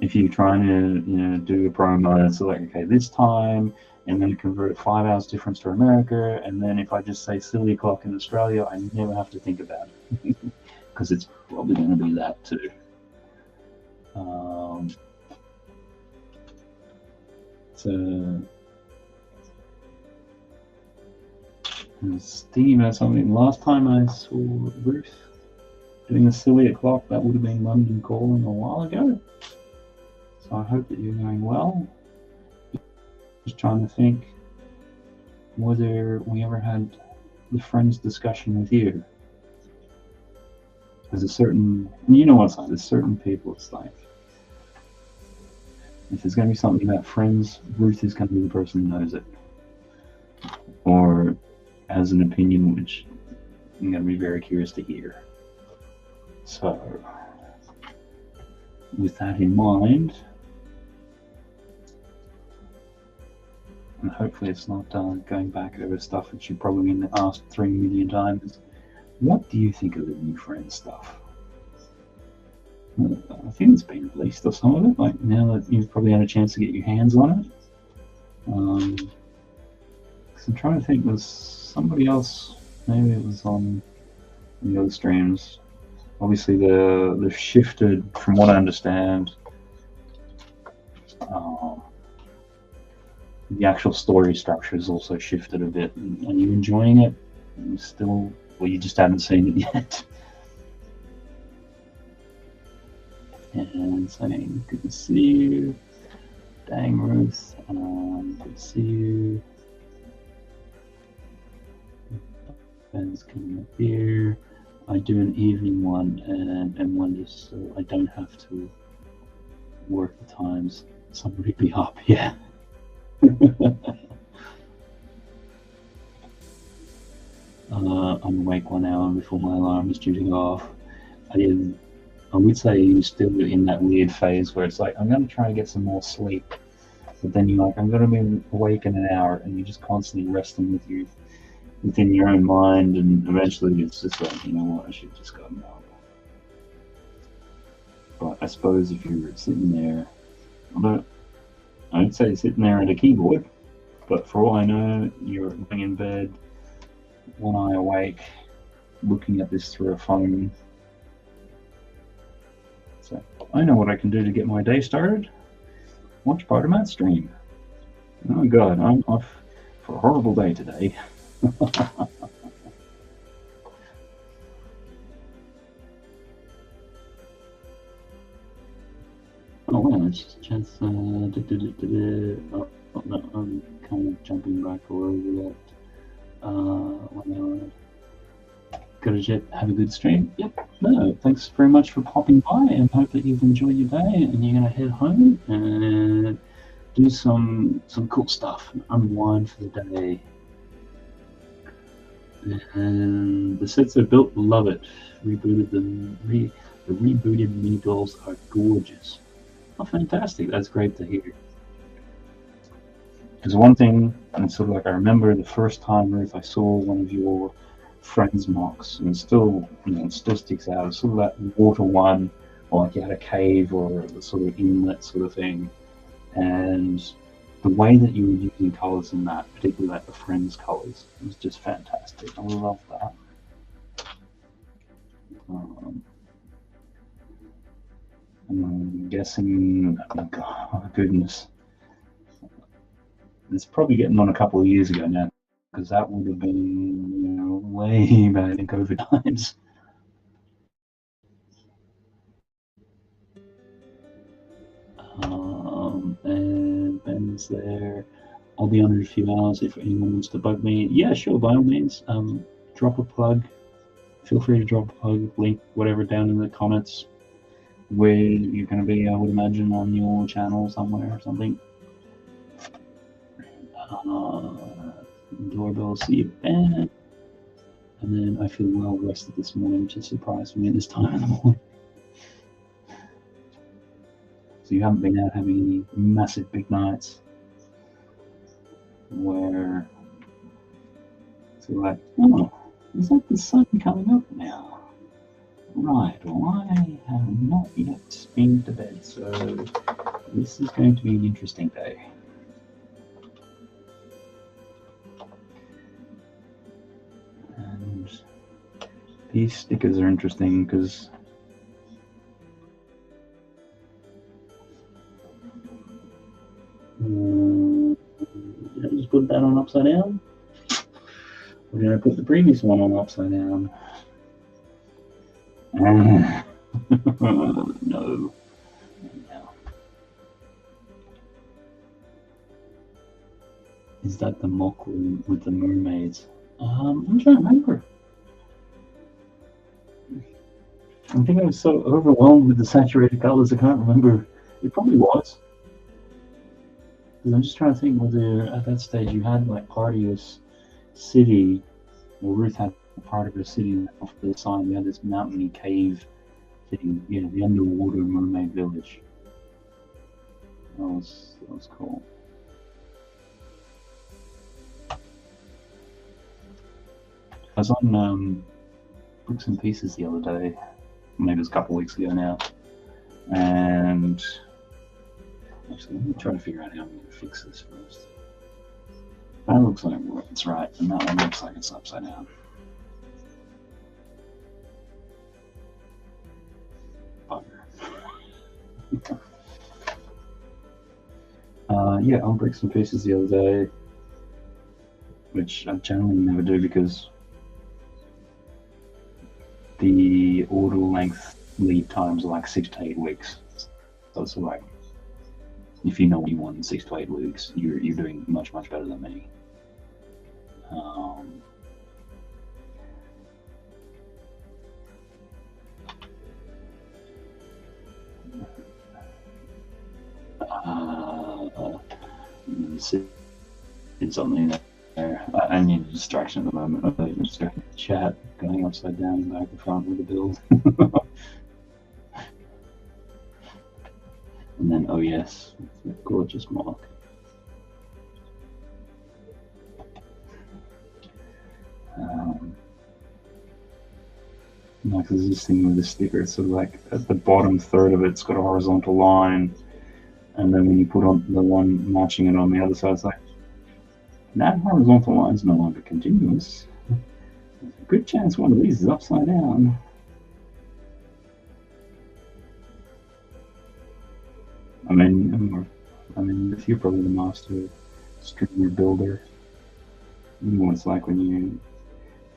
if you're trying to, do a promo, it's like, okay, this time, and then convert 5 hours difference to America, and then if I just say silly o'clock in Australia, I never have to think about it, because it's probably going to be that too. So Steve has something. Last time I saw Ruth doing a silly o'clock, that would have been London calling a while ago. So I hope that you're going well. Just trying to think whether we ever had the friends discussion with you. There's a certain, you know what's like, there's certain people, it's like, if there's going to be something about friends, Ruth is going to be the person who knows it. Or has an opinion which I'm going to be very curious to hear. So, with that in mind, and hopefully it's not going back over stuff which you've probably been asked 3 million times, what do you think of the new friend stuff? I think it's been released or some of it, like now that you've probably had a chance to get your hands on it. Because I'm trying to think, there's somebody else, maybe it was on the other streams. Obviously, they've shifted, from what I understand, the actual story structure has also shifted a bit. Are you enjoying it? You still, well, you just haven't seen it yet. And saying, good to see you. Dang, Ruth. Good to see you. Ben's coming up here. I do an evening one and one just so I don't have to work the times. Somebody be up, yeah. I'm awake 1 hour before my alarm is due to go off. I would say you're still in that weird phase where it's like, I'm going to try to get some more sleep. But then you're like, I'm going to be awake in an hour, and you're just constantly wrestling with you within your own mind, and eventually it's just like, you know what, I should have just gotten up. But I suppose if you're sitting there, I'd say sitting there at a keyboard, but for all I know, you're lying in bed, one eye awake, looking at this through a phone. So I know what I can do to get my day started. Watch part of Matt's stream. Oh god, I'm off for a horrible day today. Oh well, it's just a chance. Oh, no, I'm kind of jumping back all over that. 1 hour. Gotta jet, have a good stream. Yep. No, thanks very much for popping by, and hope that you've enjoyed your day, and you're gonna head home and do some cool stuff and unwind for the day. And the sets are built, love it. Rebooted them. The rebooted mini dolls are gorgeous. Oh, fantastic! That's great to hear. Because one thing, and sort of like I remember the first time, Ruth, I saw one of your friends' mocks, and still, it still sticks out. It's sort of that water one, or like you had a cave or a sort of inlet sort of thing, and the way that you were using colours in that, particularly like the friends' colours, was just fantastic. I love that. I'm guessing, oh god, goodness, it's probably getting on a couple of years ago now, because that would have been, way back in COVID times. And Ben's there. I'll be on in a few hours if anyone wants to bug me. Yeah, sure, by all means. Drop a plug. Feel free to drop a plug, link, whatever, down in the comments where you're going to be, I would imagine, on your channel somewhere or something. Doorbell, see you, Ben. And then I feel well rested this morning, which is a surprise for me at this time in the morning. So you haven't been out having any massive big nights where it's like, oh, is that the sun coming up now? Right, well, I have not yet been to bed, so this is going to be an interesting day. And these stickers are interesting because did I just put that on upside down? Or did I put the previous one on upside down? No. No. Is that the mock with the mermaids? I'm trying to remember. I think I was so overwhelmed with the saturated colors I can't remember. It probably was. Because I'm just trying to think whether at that stage you had like part of your city, or Ruth had part of her city off to the side. We had this mountainy cave thing, you know, the underwater mermaid village. That was cool. I was on Bricks and Pieces the other day, maybe it was a couple of weeks ago now, and actually let me try to figure out how I'm going to fix this first. That looks like it's right, and that one looks like it's upside down. Bugger. Yeah, on Bricks and Pieces the other day, which I generally never do because the order length lead times are like 6 to 8 weeks. So it's like, if you know what you want in 6 to 8 weeks, you're doing much better than me. It's something there. I need a distraction at the moment. I'm just going to chat, going upside down, back and front with the build. And then, oh yes, gorgeous mark. Like there's this thing with the sticker, it's sort of like at the bottom third of it's got a horizontal line, and then when you put on the one matching it on the other side, it's like, that horizontal line is no longer continuous. There's a good chance one of these is upside down. I mean, if you're probably the master streamer builder, you know what it's like when you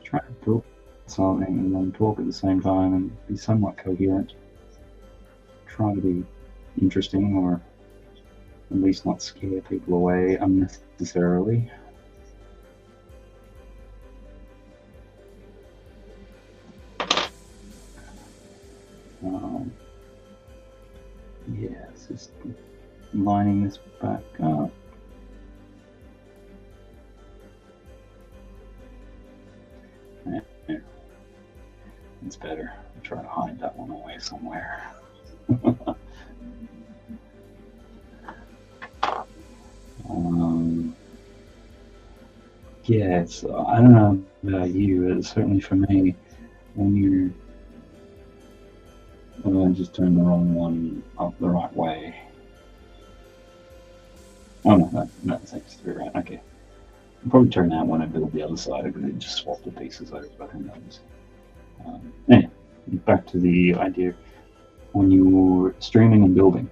try to build something and then talk at the same time and be somewhat coherent. Try to be interesting, or at least not scare people away unnecessarily. Yeah, it's just lining this back up. There. It's better. I'll try to hide that one away somewhere. Yeah, it's, I don't know about you, but certainly for me, when you're, I just turned the wrong one up the right way. Oh no, that seems to be right. Okay, I'll probably turn that one and build the other side because it just swapped the pieces over. But who knows? Anyway, back to the idea. When you're streaming and building,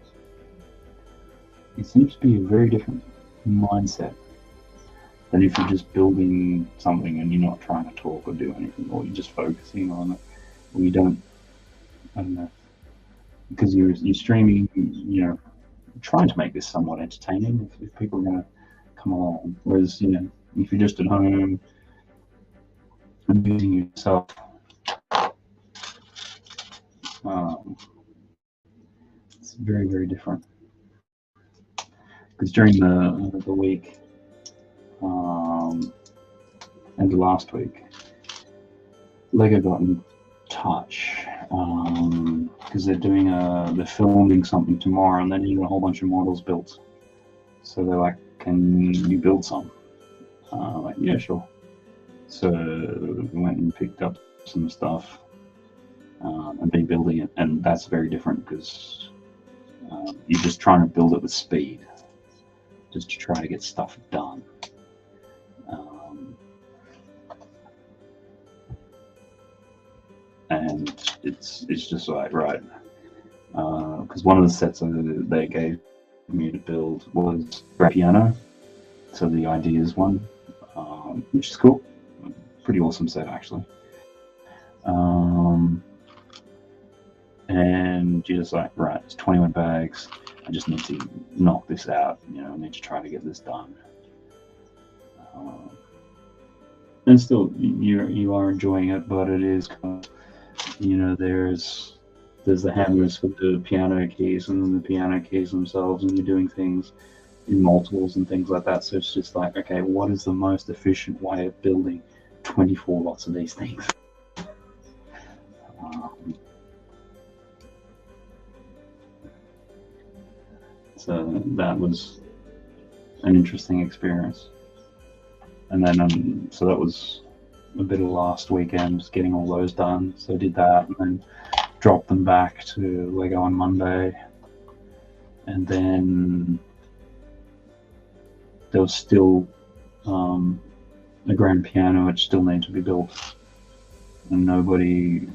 it seems to be a very different mindset than if you're just building something and you're not trying to talk or do anything, or you're just focusing on it, or you don't, I don't know, because you're streaming, you know, trying to make this somewhat entertaining if people are going to come along. Whereas, if you're just at home and using yourself, it's very, very different. Because during the week and the last week, Lego got in touch because they're filming something tomorrow, and they need a whole bunch of models built. So they're like, "Can you build some?" Like, yeah, sure. So we went and picked up some stuff and been building it, and that's very different because you're just trying to build it with speed, just to try to get stuff done. And it's just like, right, because one of the sets they gave me to build was a piano, so the ideas one, which is cool, pretty awesome set actually. And you're just like, right, it's 21 bags. I just need to knock this out. I need to try to get this done. And still, you are enjoying it, but it is kind of, there's the hammers for the piano keys and then the piano keys themselves, and you're doing things in multiples and things like that. So it's just like, okay, what is the most efficient way of building 24 lots of these things? So that was an interesting experience. And then, so that was a bit of last weekend, just getting all those done. So I did that and then dropped them back to Lego on Monday. And then there was still a grand piano which still needed to be built. And nobody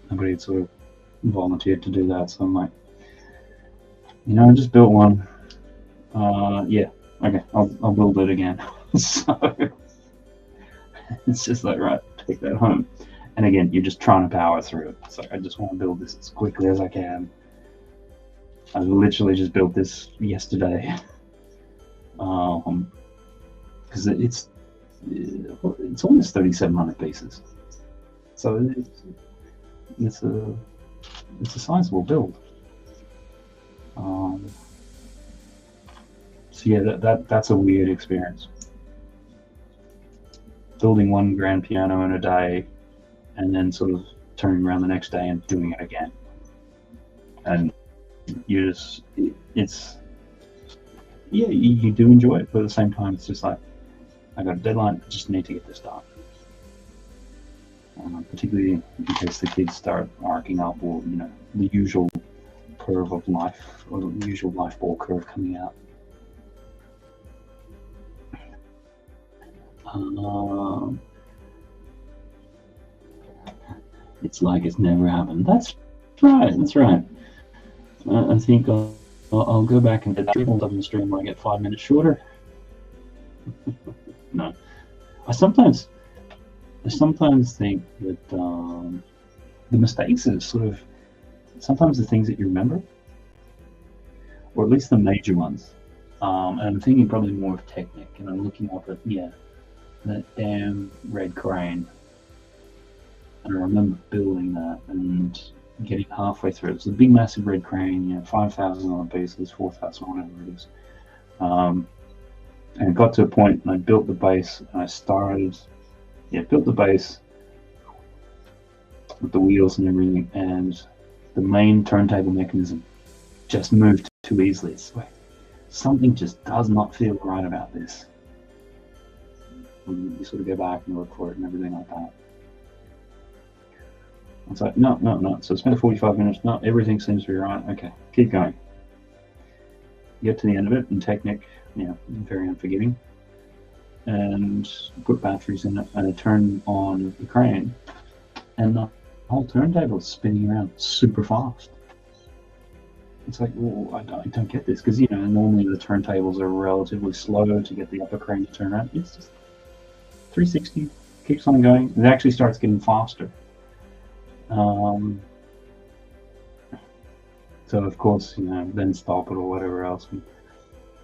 had sort of volunteered to do that. So I'm like, I just built one. Yeah, okay, I'll build it again. So it's just like, right, take that home. And again, you're just trying to power through it. It's like, I just want to build this as quickly as I can. I literally just built this yesterday. Because it's almost 3,700 pieces. So it's a sizable build. So yeah, that's a weird experience. Building one grand piano in a day, and then sort of turning around the next day and doing it again. And you do enjoy it, but at the same time, it's just like, I got a deadline, I just need to get this done. Particularly in case the kids start arcing up, or the usual curve of life, or the usual life ball curve coming out. It's like it's never happened. That's right. I think I'll go back and get triple of the stream where I get 5 minutes shorter. No, I sometimes think that the mistakes is sort of sometimes the things that you remember, or at least the major ones. And I'm thinking probably more of Tallneck, and I'm looking up at that damn red crane. And I remember building that and getting halfway through. It's a big, massive red crane, 5,000 pieces, 4,000, whatever it is. And it got to a point, and I built the base, and I built the base with the wheels and everything, and the main turntable mechanism just moved too easily. It's like, something just does not feel right about this. And you sort of go back and look for it and everything like that. It's like, no. So I spent 45 minutes. No, everything seems to be right. Okay, keep going. Get to the end of it, and Tallneck, very unforgiving. And put batteries in it, and I turned on the crane, and the whole turntable is spinning around super fast. It's like, well, I don't get this, because normally the turntables are relatively slow to get the upper crane to turn around. It's just 360, keeps on going. It actually starts getting faster. So of course, then stop it or whatever else.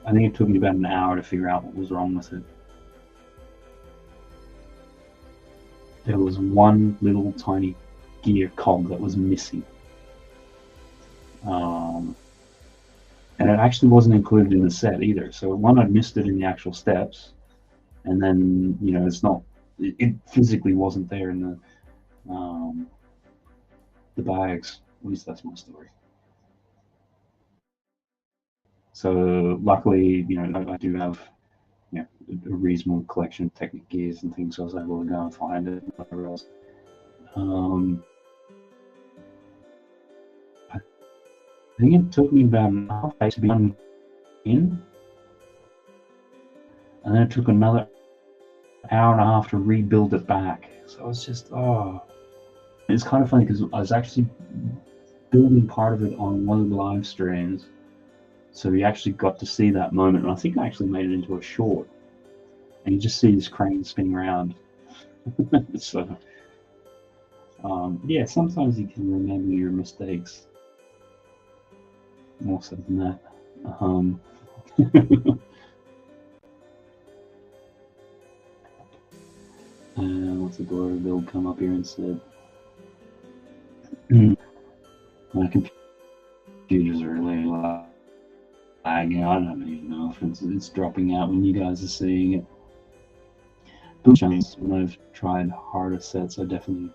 I think it took me about an hour to figure out what was wrong with it. There was one little tiny gear cog that was missing. And it actually wasn't included in the set either. So one, I missed it in the actual steps, and then it physically wasn't there in the bags. At least that's my story. So luckily, I do have a reasonable collection of Technic gears and things, so I was able to go and find it and whatever else. I think it took me about an hour to be in, and then it took another hour and a half to rebuild it back. So it's just, it's kind of funny because I was actually building part of it on one of the live streams, so we actually got to see that moment, and I think I actually made it into a short, and you just see this crane spinning around. So yeah, sometimes you can remember your mistakes more so than that. What's the door build come up here instead? My computers are really lagging. I don't even know if it's dropping out when you guys are seeing it. Build chains, when I've tried harder sets, I definitely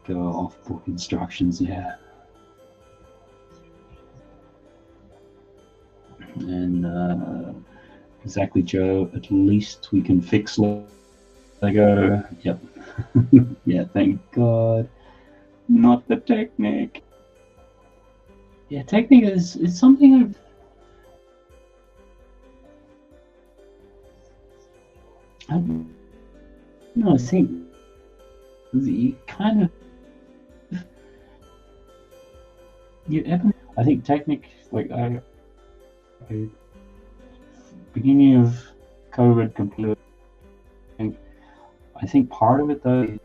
go off book instructions, yeah. And exactly, Joe, at least we can fix Lego. Yep. Yeah, thank God. Not the Tallneck. Yeah, Tallneck is something I think the kind of I think Tallneck, like I beginning of COVID completely. I think part of it though,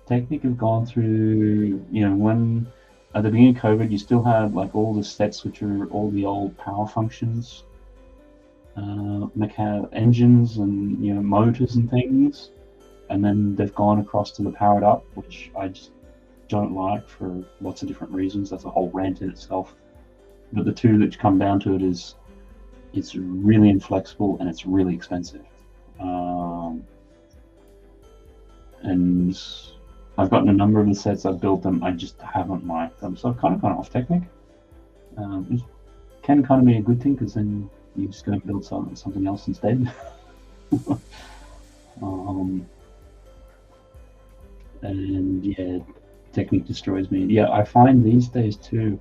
Tallneck have gone through, when at the beginning of COVID you still had like all the sets which are all the old power functions, engines and motors and things, and then they've gone across to the powered up, which I just don't like for lots of different reasons. That's a whole rant in itself. But the two that come down to it is it's really inflexible and it's really expensive. And I've gotten a number of the sets I've built them, I just haven't liked them. So I've kind of gone off Tallneck. It can kind of be a good thing because then you just go and build something else instead. And yeah, Tallneck destroys me. Yeah, I find these days too,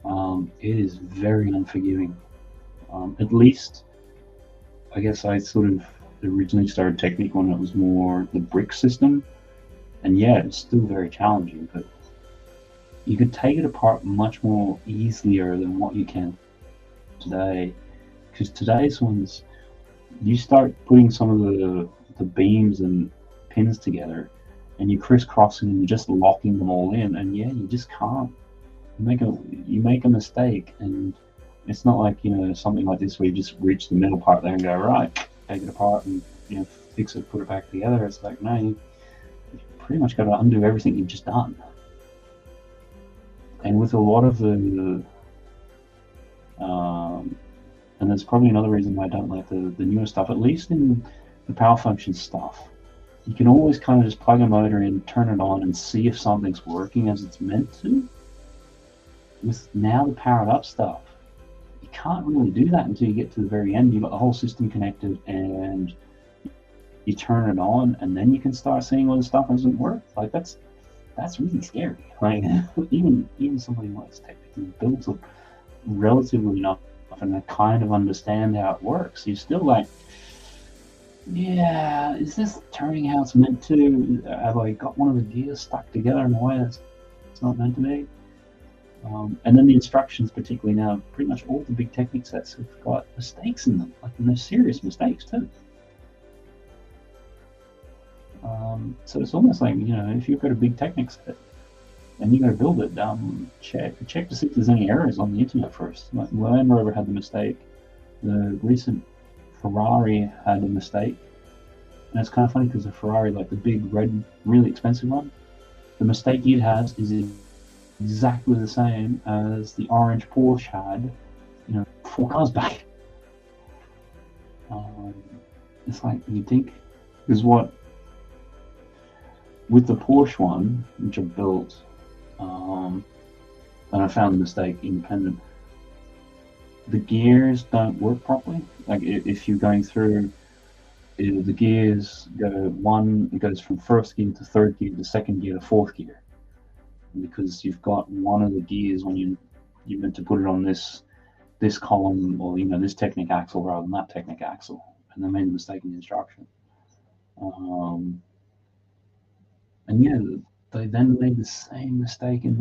it is very unforgiving. At least, I guess I sort of originally started Tallneck when it was more the brick system, and yeah, it's still very challenging, but you could take it apart much more easier than what you can today. Because today's ones, you start putting some of the beams and pins together, and you're crisscrossing and you're just locking them all in, and yeah, you just can't. You make a mistake, and it's not like something like this where you just reach the middle part there and go, right, take it apart and fix it, put it back together. It's like, no, you pretty much got to undo everything you've just done. And with a lot of the and there's probably another reason why I don't like the newer stuff, at least in the power function stuff, you can always kind of just plug a motor in, turn it on, and see if something's working as it's meant to. With now the powered up stuff, you can't really do that until you get to the very end. You've got the whole system connected and you turn it on, and then you can start seeing when the stuff doesn't work. Like that's really scary. Like even somebody like technically builds it relatively enough and I kind of understand how it works, you're still like, yeah, is this turning how it's meant to? Have I got one of the gears stuck together in a way that's not meant to be? And then the instructions, particularly now, pretty much all the big Tallneck sets have got mistakes in them, and they're serious mistakes too. So it's almost like, if you've got a big Tallneck set, and you got to build it. Check to see if there's any errors on the internet first. Like Land Rover had the mistake. The recent Ferrari had a mistake, and it's kind of funny because the Ferrari, like the big red, really expensive one, the mistake it has is exactly the same as the orange Porsche had, 4 cars back. It's like you think is what with the Porsche one, which I built, and I found the mistake independent. The gears don't work properly. Like if you're going through, the gears it goes from first gear to third gear to second gear to fourth gear, because you've got one of the gears when you meant to put it on this column, or this Technic axle rather than that Technic axle, and they made a mistake in the instruction. And yeah, they then made the same mistake in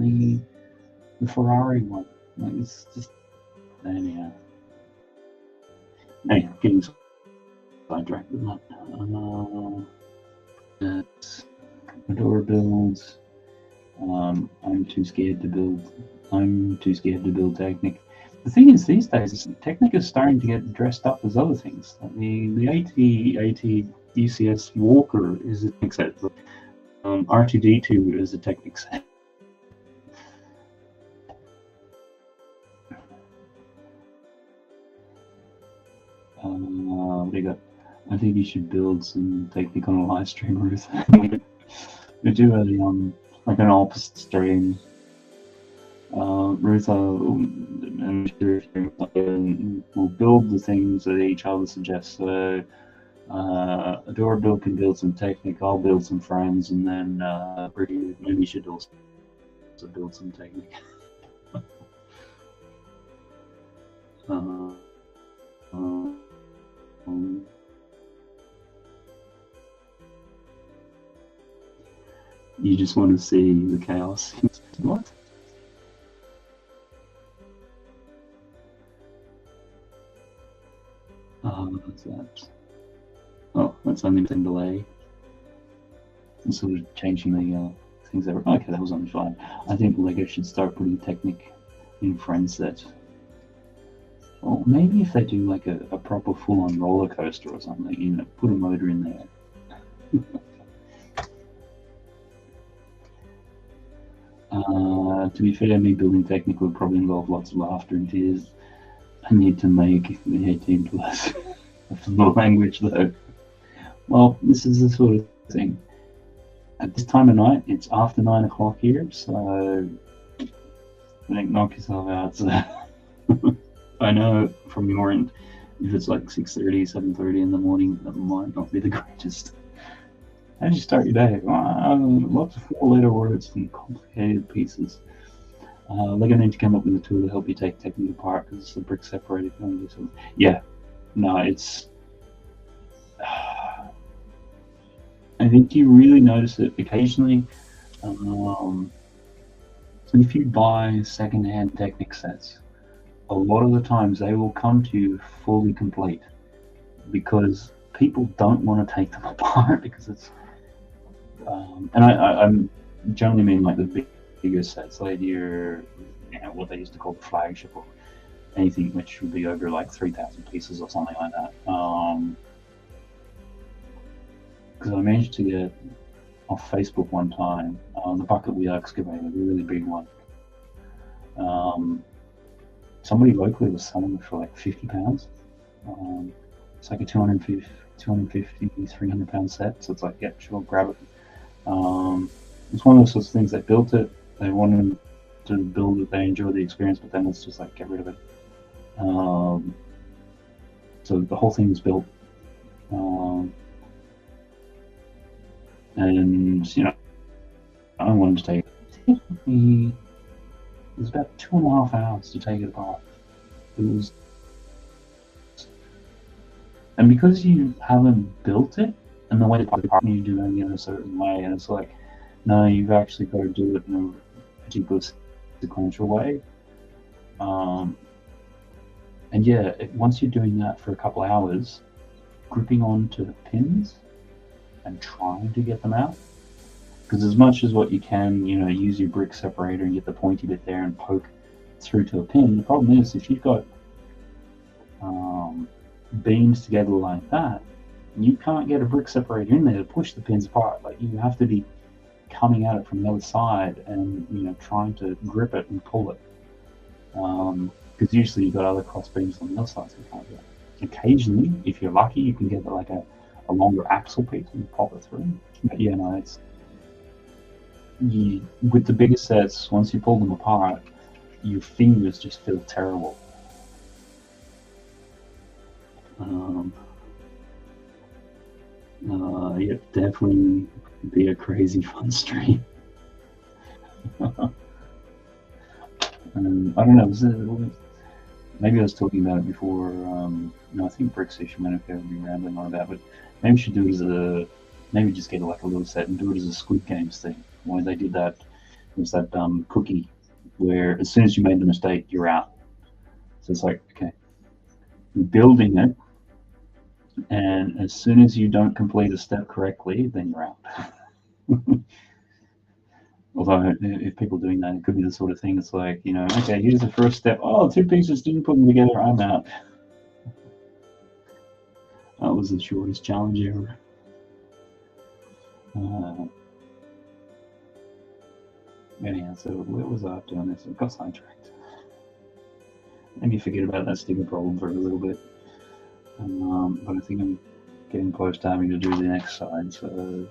the Ferrari one. Like it's just anyhow. Anyway, getting sidetracked with that. Door builds. I'm too scared to build Technic. The thing is, these days, Technic is starting to get dressed up as other things. Like the AT ECS Walker is a Technic set. R2D2 is a Technic set. What do you got? I think you should build some Technic on a live stream, Ruth. We do like an opposite stream. Ruth and we'll build the things that each other suggests. So Adora can build some Technic, I'll build some frames, and then maybe you should also build some Technic. You just want to see the chaos. What? What's that? Oh, that's unlimited delay. And sort of changing the things over. Okay, that was on fine. I think Lego should start putting Technic in friend sets. Or maybe if they do like a proper full-on roller coaster or something, put a motor in there. To be fair, me building Technic would probably involve lots of laughter and tears. I need to make the 18 plus the language though. Well, this is the sort of thing. At this time of night, it's after 9 o'clock here, so I think knock yourself out. So I know from your end, if it's like 6:30, 7:30 in the morning, that might not be the greatest. How did you start your day? Lots of 4-letter words and complicated pieces. Lego need to come up with a tool to help you take Technic apart because it's the brick separated. Yeah, no, it's. I think you really notice it occasionally. So if you buy second-hand Technic sets, a lot of the times they will come to you fully complete because people don't want to take them apart because it's. And I'm generally mean like the bigger sets, like your, what they used to call the flagship or anything which would be over like 3,000 pieces or something like that. Because I managed to get off Facebook one time the bucket wheel excavator, the really big one. Somebody locally was selling it for like £50. It's like a 250, 300 £300 set. So it's like, yeah, sure, grab it. It's one of those sorts of things. They built it. They wanted to build it. They enjoyed the experience, but then it's just like get rid of it. So the whole thing was built, and I wanted to take it. It was about 2.5 hours to take it apart. It was, and because you haven't built it, and the way to put it apart, you do it in a certain way, and it's like, no, you've actually got to do it in a particular sequential way. And yeah, once you're doing that for a couple of hours, gripping onto the pins and trying to get them out, Because as much as what you can, use your brick separator and get the pointy bit there and poke through to a pin, the problem is if you've got beams together like that, you can't get a brick separator in there to push the pins apart. Like, you have to be coming at it from the other side and trying to grip it and pull it. Because usually you've got other cross beams on the other side, so you can't do it. Occasionally, if you're lucky, you can get like a longer axle piece and pop it through. But yeah, no, with the bigger sets, once you pull them apart, your fingers just feel terrible. Yeah, definitely be a crazy fun stream. I don't know, maybe I was talking about it before. I think Brickfish might have been rambling on about, but maybe we should do it as maybe just get like a little set and do it as a Squid Games thing. Why they did that was that cookie where as soon as you made the mistake, you're out. So it's like, okay, you're building it, and as soon as you don't complete a step correctly, then you're out. Although if people are doing that, it could be the sort of thing. It's like, okay, here's the first step. Oh, 2 pieces didn't put them together. I'm out. That was the shortest challenge ever. Anyhow, so where was I doing this? I got sidetracked. Let me forget about that sticker problem for a little bit. But I think I'm getting close to having to do the next side, so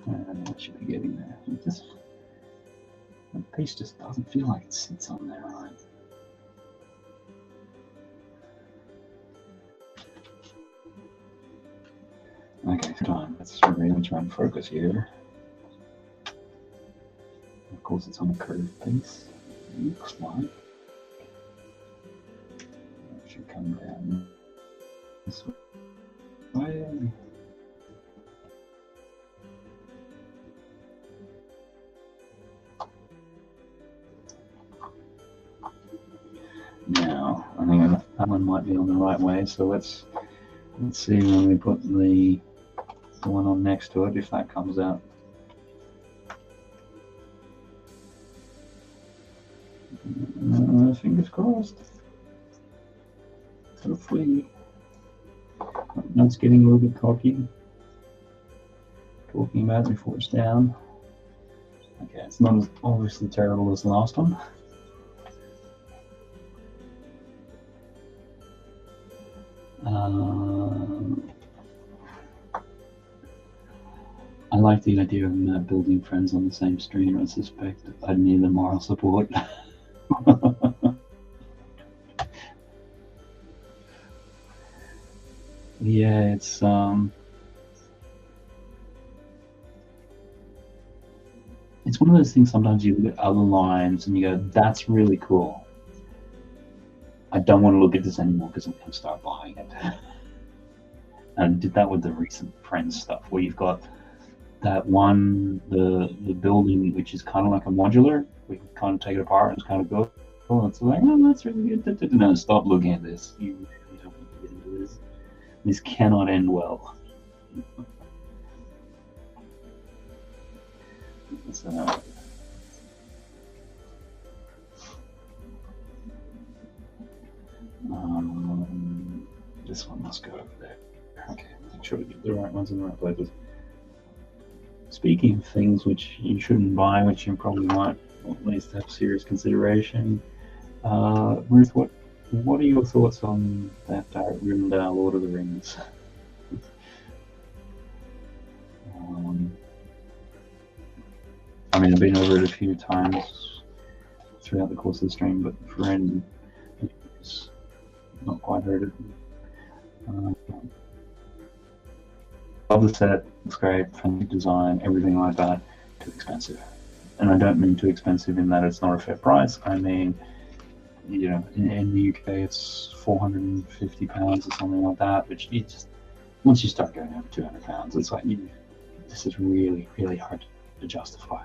I should be getting there. The piece just doesn't feel like it sits on there right. Okay, fine. Let's really try and focus here. Of course, it's on a curved piece. It looks like it should come down this way. Now, I think that one might be on the right way, so let's see when we put the one on next to it, if that comes out. Fingers crossed. Hopefully. That's getting a little bit cocky. Talking about it before it's down. Okay, it's not as obviously terrible as the last one. I like the idea of building friends on the same stream. I suspect I'd need the moral support. Yeah, it's one of those things. Sometimes you look at other lines and you go, "That's really cool. I don't want to look at this anymore because I'm going to start buying it." And I did that with the recent Friends stuff, where you've got that one, the building, which is kind of like a modular. We can kind of take it apart and it's kind of go. Oh, it's like, oh, that's really good. No, stop looking at this. You really don't need to get into this. This cannot end well. So, this one must go over there. Okay, make sure we get the right ones in the right places. Speaking of things which you shouldn't buy, which you probably might at least have serious consideration, Ruth, what are your thoughts on that Rivendell Lord of the Rings? I mean, I've been over it a few times throughout the course of the stream, but for anyone who's not quite heard it, love the set, it's great, fantastic design, everything like that. Too expensive. And I don't mean too expensive in that it's not a fair price. I mean, in the UK it's £450 or something like that, which you just, once you start going over £200, it's like, this is really, really hard to justify.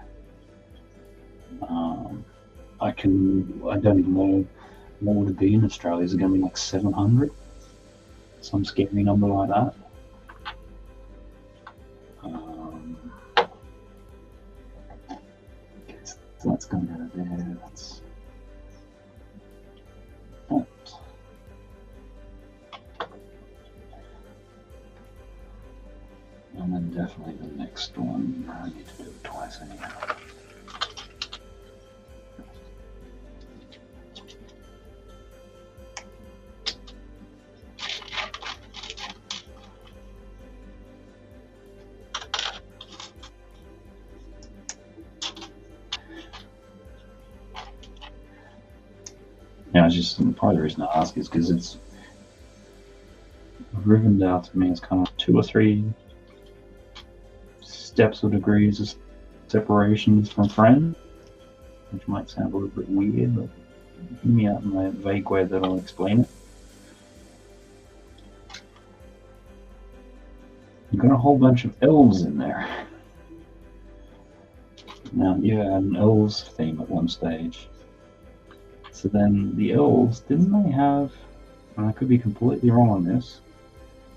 I don't even know what would it be in Australia. Is it going to be like 700? Some scary number like that. So that's going to go there. That's that. And then definitely the next one. I need to do it twice anyhow. Yeah, it's just part of the reason I ask is because it's Rivendell to me is kind of 2 or 3 steps or degrees of separations from friends, which might sound a little bit weird, but hear me out in a vague way that I'll explain it. You've got a whole bunch of elves in there. Now, you had an elves theme at one stage. So then the elves, didn't they have, and I could be completely wrong on this,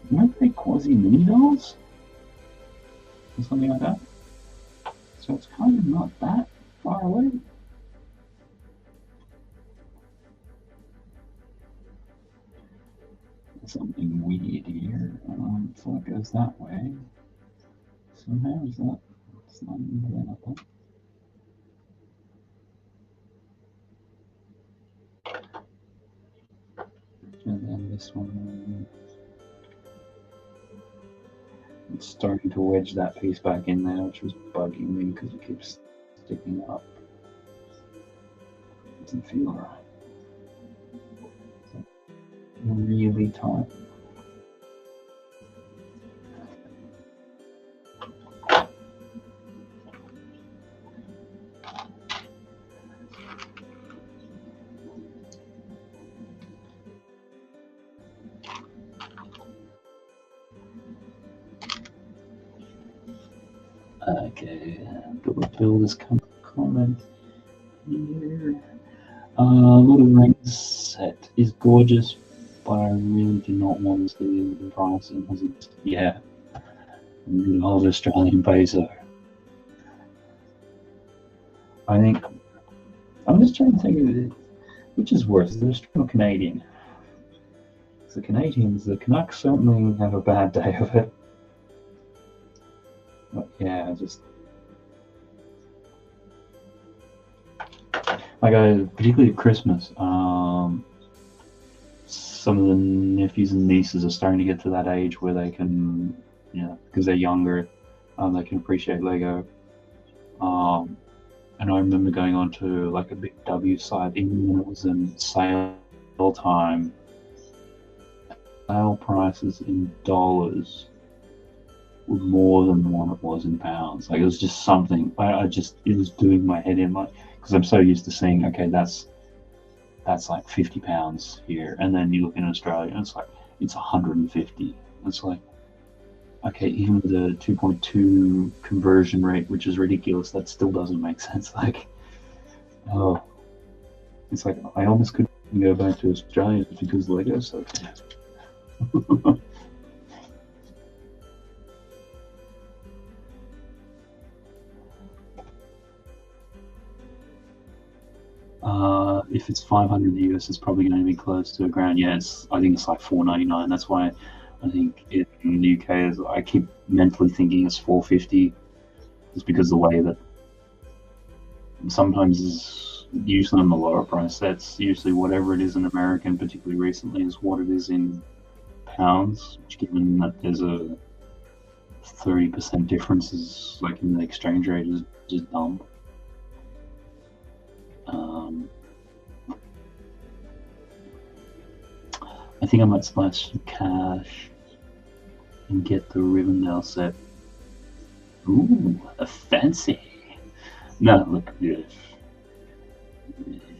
weren't they quasi-mini dolls? Or something like that? So it's kind of not that far away. There's something weird here. So it goes that way. So how is that? It's not even that up. And then this one, it's starting to wedge that piece back in there, which was bugging me because it keeps sticking up. It doesn't feel right. It's really tight. Okay, the builders comment here. Lord of the Rings set is gorgeous, but I really do not want to see the price and has it. Yeah, good old Australian peso. I think I'm just trying to think of it, which is worse, the Australian or Canadian? The Canadians, the Canucks certainly have a bad day of it. But yeah, just like particularly at Christmas, some of the nephews and nieces are starting to get to that age where they can, because they're younger, they can appreciate Lego. And I remember going on to like a big W site, even when it was in sale time, sale prices in dollars were more than what it was in pounds. Like it was just something. It was doing my head in, like, because I'm so used to seeing, okay, that's like £50 here, and then you look in Australia and it's 150. It's like, okay, even with a 2.2 conversion rate, which is ridiculous, that still doesn't make sense. Like, oh, it's like I almost couldn't go back to Australia because Lego's so expensive. If it's 500 US, it's probably going to be close to $1,000. Yeah, I think it's like $4.99. That's why I think in the UK, I keep mentally thinking it's $4.50, just because the way that sometimes is usually on the lower price sets, usually whatever it is in American, particularly recently, is what it is in pounds, which given that there's a 30% difference is like in the exchange rate is just dumb. I think I might splash some cash and get the Rivendell set. Ooh, a fancy. No, look, if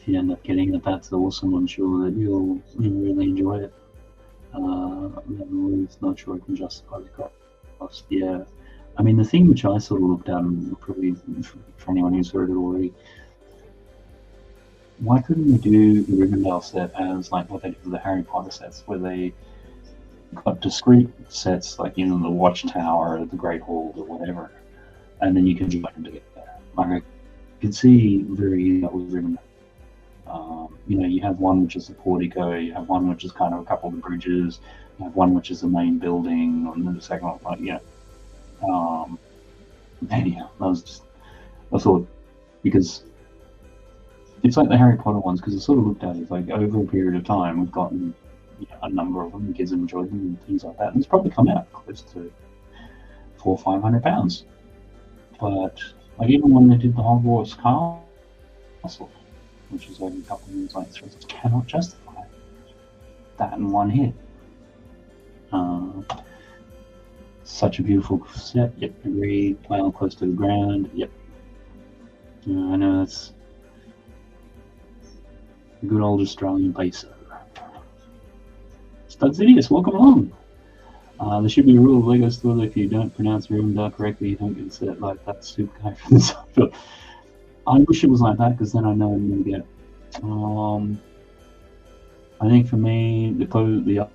you end up getting it, that's awesome. I'm sure that you'll really enjoy it. I'm not sure I can justify the cost. Yeah, I mean, the thing which I sort of looked at, and probably for anyone who's heard it already, why couldn't we do the Rivendell set as like what they did with the Harry Potter sets, where they got discrete sets like, the Watchtower, the Great Hall, or whatever, and then you can join them together. Like, could see very that was written. You have one which is a portico, you have one which is kind of a couple of the bridges, you have one which is the main building, and then the second one, anyhow, I thought, because it's like the Harry Potter ones, because I sort of looked at it like over a period of time, we've gotten a number of them, the kids have enjoyed them and things like that, and it's probably come out close to £400 or £500. But like even when they did the Hogwarts Castle, which is only a couple of years later, so it cannot justify that in one hit. Such a beautiful set. Yep, agreed. Well, close to the ground. Yep. I know that's a good old Australian peso. Studsidious, welcome along. There should be a rule of Lego store that if you don't pronounce Rivendell correctly, you don't get a set like that super guy from the side. I wish it was like that, because then I know I'm going to get it. I think for me, the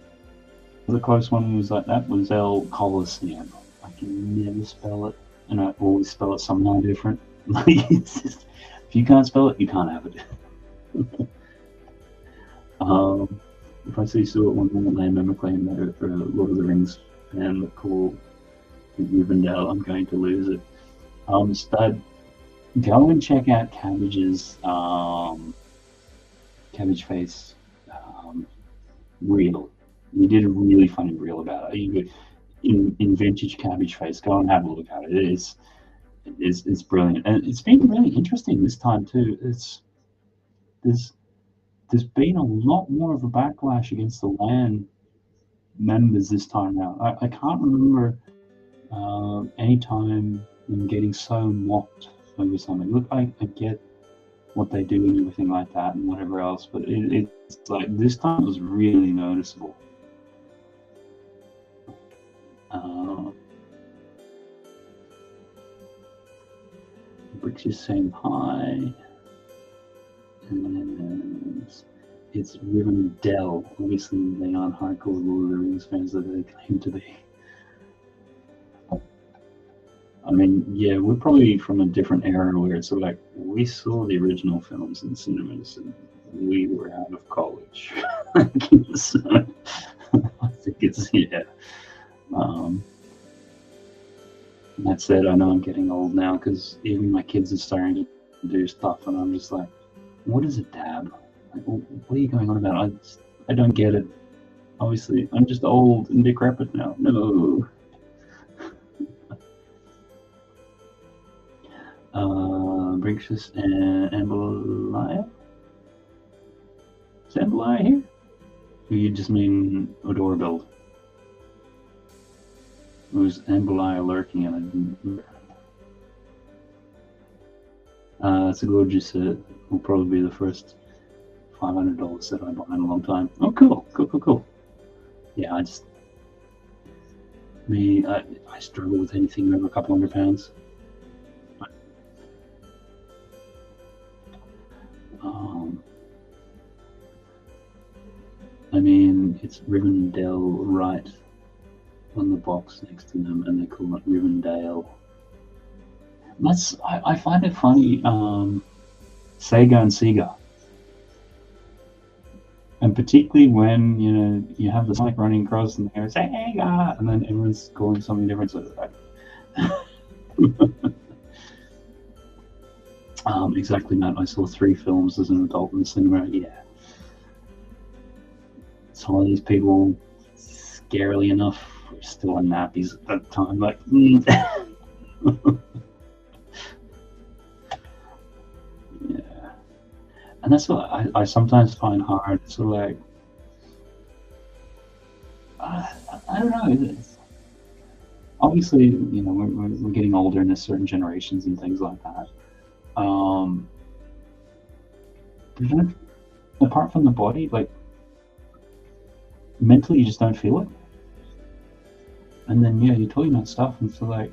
other close one was like that was El Coliseum. I can never spell it, and I always spell it somehow different. Like, it's just, if you can't spell it, you can't have it. If I see Stuart one more name, I'm claiming that for Lord of the Rings fan that call Rivendell, I'm going to lose it. Stud, go and check out Cabbage's Cabbage Face reel. He did a really funny reel about it. In vintage Cabbage Face, go and have a look at it. It's brilliant, and it's been really interesting this time too. There's been a lot more of a backlash against the LAN members this time around. I can't remember any time them getting so mocked over something. Look, I get what they do and everything like that and whatever else, but it's like this time it was really noticeable. Bricks is saying hi. And it's Rivendell. Obviously, they aren't hardcore Lord of the Rings fans that they claim to be. I mean, yeah, we're probably from a different era where it's sort of like we saw the original films in cinemas and we were out of college. So, I think it's, yeah. That said, I know I'm getting old now because even my kids are starting to do stuff, and I'm just like, what is a dab? Like, what are you going on about? I don't get it. Obviously, I'm just old and decrepit now. No. Brinksys and Ambalaya? Is Ambalaya here? Or you just mean Odora build? It was Ambalaya lurking and I didn't remember. It's a gorgeous set. Will probably be the first $500 set I bought in a long time. Oh, cool. Yeah, I struggle with anything over a couple £100. I mean, it's Rivendell right on the box next to them, and they call it Rivendale. I find it funny, Sega and Sega. And particularly when, you have the Sonic running across and they say, Sega, and then everyone's calling something different. So exactly, Matt. I saw 3 films as an adult in the cinema. Yeah. Some of these people, scarily enough, were still in nappies at that time. Like, yeah. And that's what I sometimes find hard. So, like, I don't know. Obviously, we're getting older and there's certain generations and things like that. But apart from the body, like, mentally you just don't feel it. And then, yeah, you're talking about stuff, and so, like,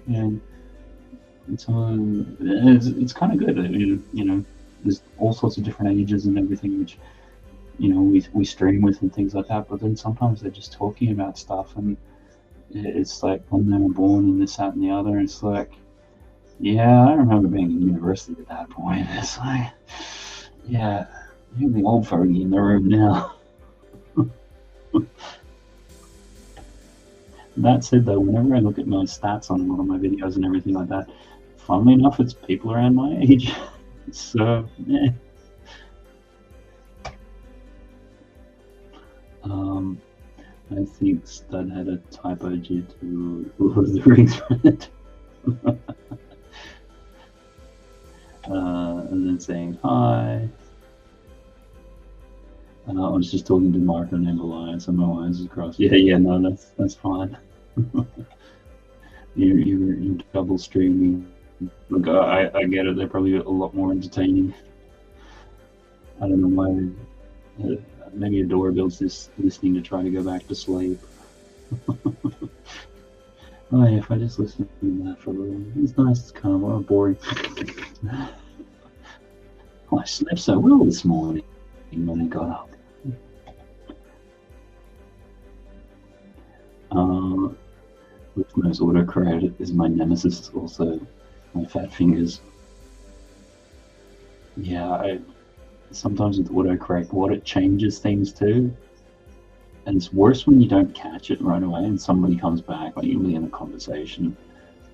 it's kind of good. There's all sorts of different ages and everything, which, we stream with and things like that. But then sometimes they're just talking about stuff, and it's like when they were born and this, that, and the other. It's like, Yeah, I remember being in university at that point. It's like, yeah, you're the old fogey in the room now. That said, though, whenever I look at my stats on a lot of my videos and everything like that, funnily enough, it's people around my age. So, yeah. I think Stud had a typo due to Lord of the Rings. And then saying hi. I was just talking to Mark on Alliance, and my wires across. Yeah, no, that's fine. you're double streaming. Look, I get it. They're probably a lot more entertaining. I don't know why. Maybe a doorbell's just listening to try to go back to sleep. Oh, yeah, if I just listen to that for a little, it's nice. It's kind of boring. Oh, I slept so well this morning when I got up. With most autocorrect is my nemesis, also my fat fingers. Yeah, sometimes with autocorrect, what it changes things to, and it's worse when you don't catch it right away and somebody comes back, like you'll be in a conversation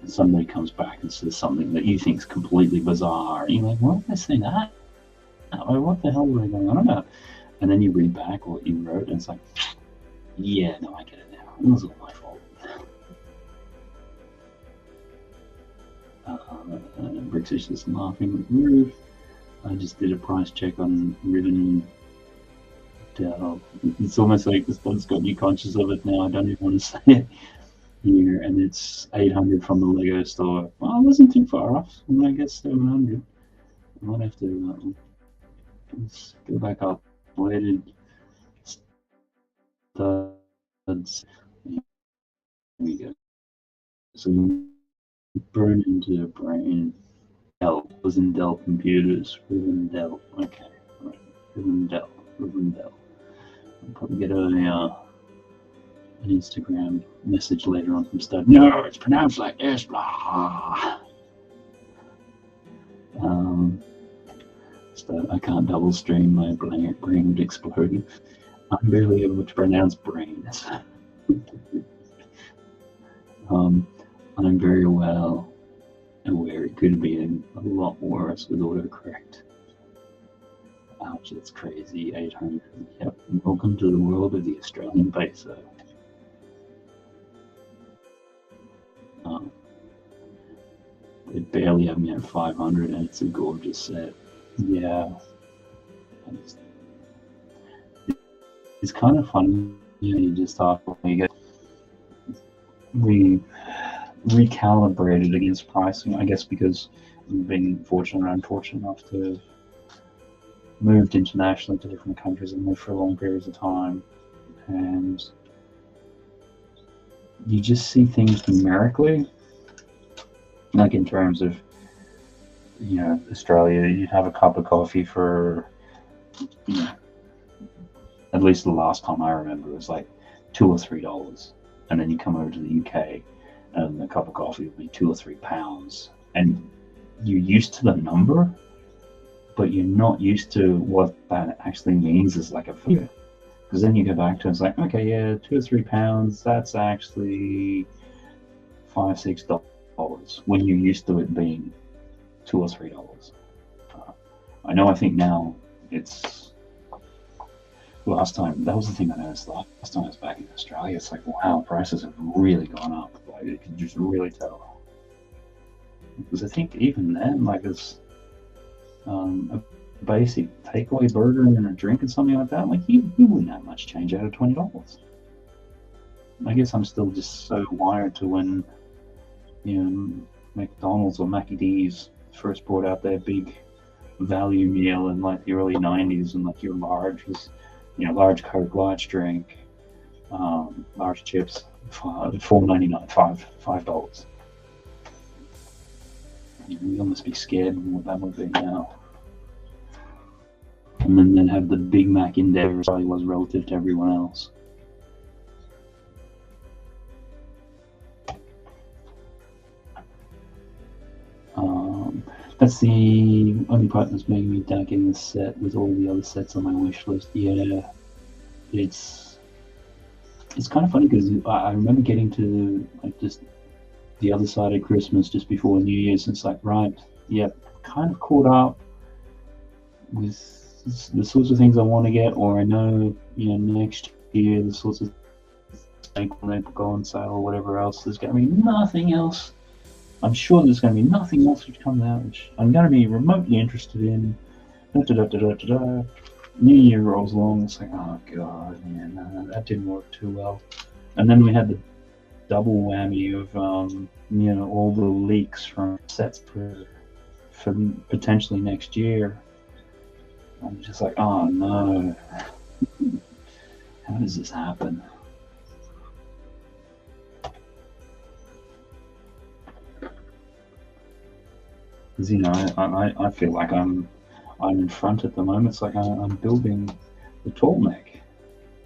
and somebody comes back and says something that you think is completely bizarre, and you're like, why did they say that? Or what the hell were they going on about? And then you read back what you wrote and it's like, yeah, no, I get it now. It was all my fault. British is laughing. Roof. I just did a price check on Ribbon. It's almost like this one's got me conscious of it now. I don't even want to say it here. And it's 800 from the Lego store. Well, I wasn't too far off. I guess 700. I might have to let's go back up. Weighted studs. Here we go. So burn into the brain. Dell was in Dell Computers. Ribbon Dell. Okay, right. Ribbon Dell. I'll probably get an Instagram message later on from Stud. No, it's pronounced like this. Blah. Stud, I can't double stream. My brain would explode. I'm barely able to pronounce brains. I'm very well aware it could be a lot worse with autocorrect. Ouch, that's crazy. 800. Yep. Welcome to the world of the Australian peso. They barely have me at 500, and it's a gorgeous set. Yeah. It's kind of funny. You just thought we recalibrated against pricing, I guess, because we've been fortunate or unfortunate enough to have moved internationally to different countries and lived for long periods of time, and you just see things numerically, like in terms of, Australia, you'd have a cup of coffee for, at least the last time I remember, it was like $2 or $3, and then you come over to the UK and a cup of coffee would be £2 or £3, and you're used to the number, but you're not used to what that actually means as like a figure. Because then you go back to it, it's like, okay, yeah, £2 or £3, that's actually $5, $6 when you're used to it being $2 or $3. I know. I think now it's last time. That was the thing I noticed last time I was back in Australia. It's like, wow, prices have really gone up. Like, you can just really tell. Because I think even then, like, it's a basic takeaway burger and a drink and something like that, like you wouldn't have much change out of $20. I guess I'm still just so wired to when McDonald's or Mackie D's first brought out their big value meal in like the early 90s, and like your large was large Coke, large drink, large chips, $4.99, $5. You almost be scared of what that would be now. And then they'd have the Big Mac in there as he was relative to everyone else. That's the only part that's making me doubt getting this set with all the other sets on my wish list. Yeah, it's kind of funny because I remember getting to like just the other side of Christmas just before New Year's, and it's like, right, yep, kind of caught up with the sorts of things I want to get, or I know, next year the sorts of things when they go on sale or whatever else. There's going to be nothing else. I'm sure there's going to be nothing else which comes out which I'm going to be remotely interested in. New Year rolls along. It's like, oh god, man, no, that didn't work too well. And then we had the double whammy of all the leaks from sets for potentially next year. I'm just like, oh no, how does this happen? Because I feel like I'm in front at the moment. It's like I'm building the Tallneck.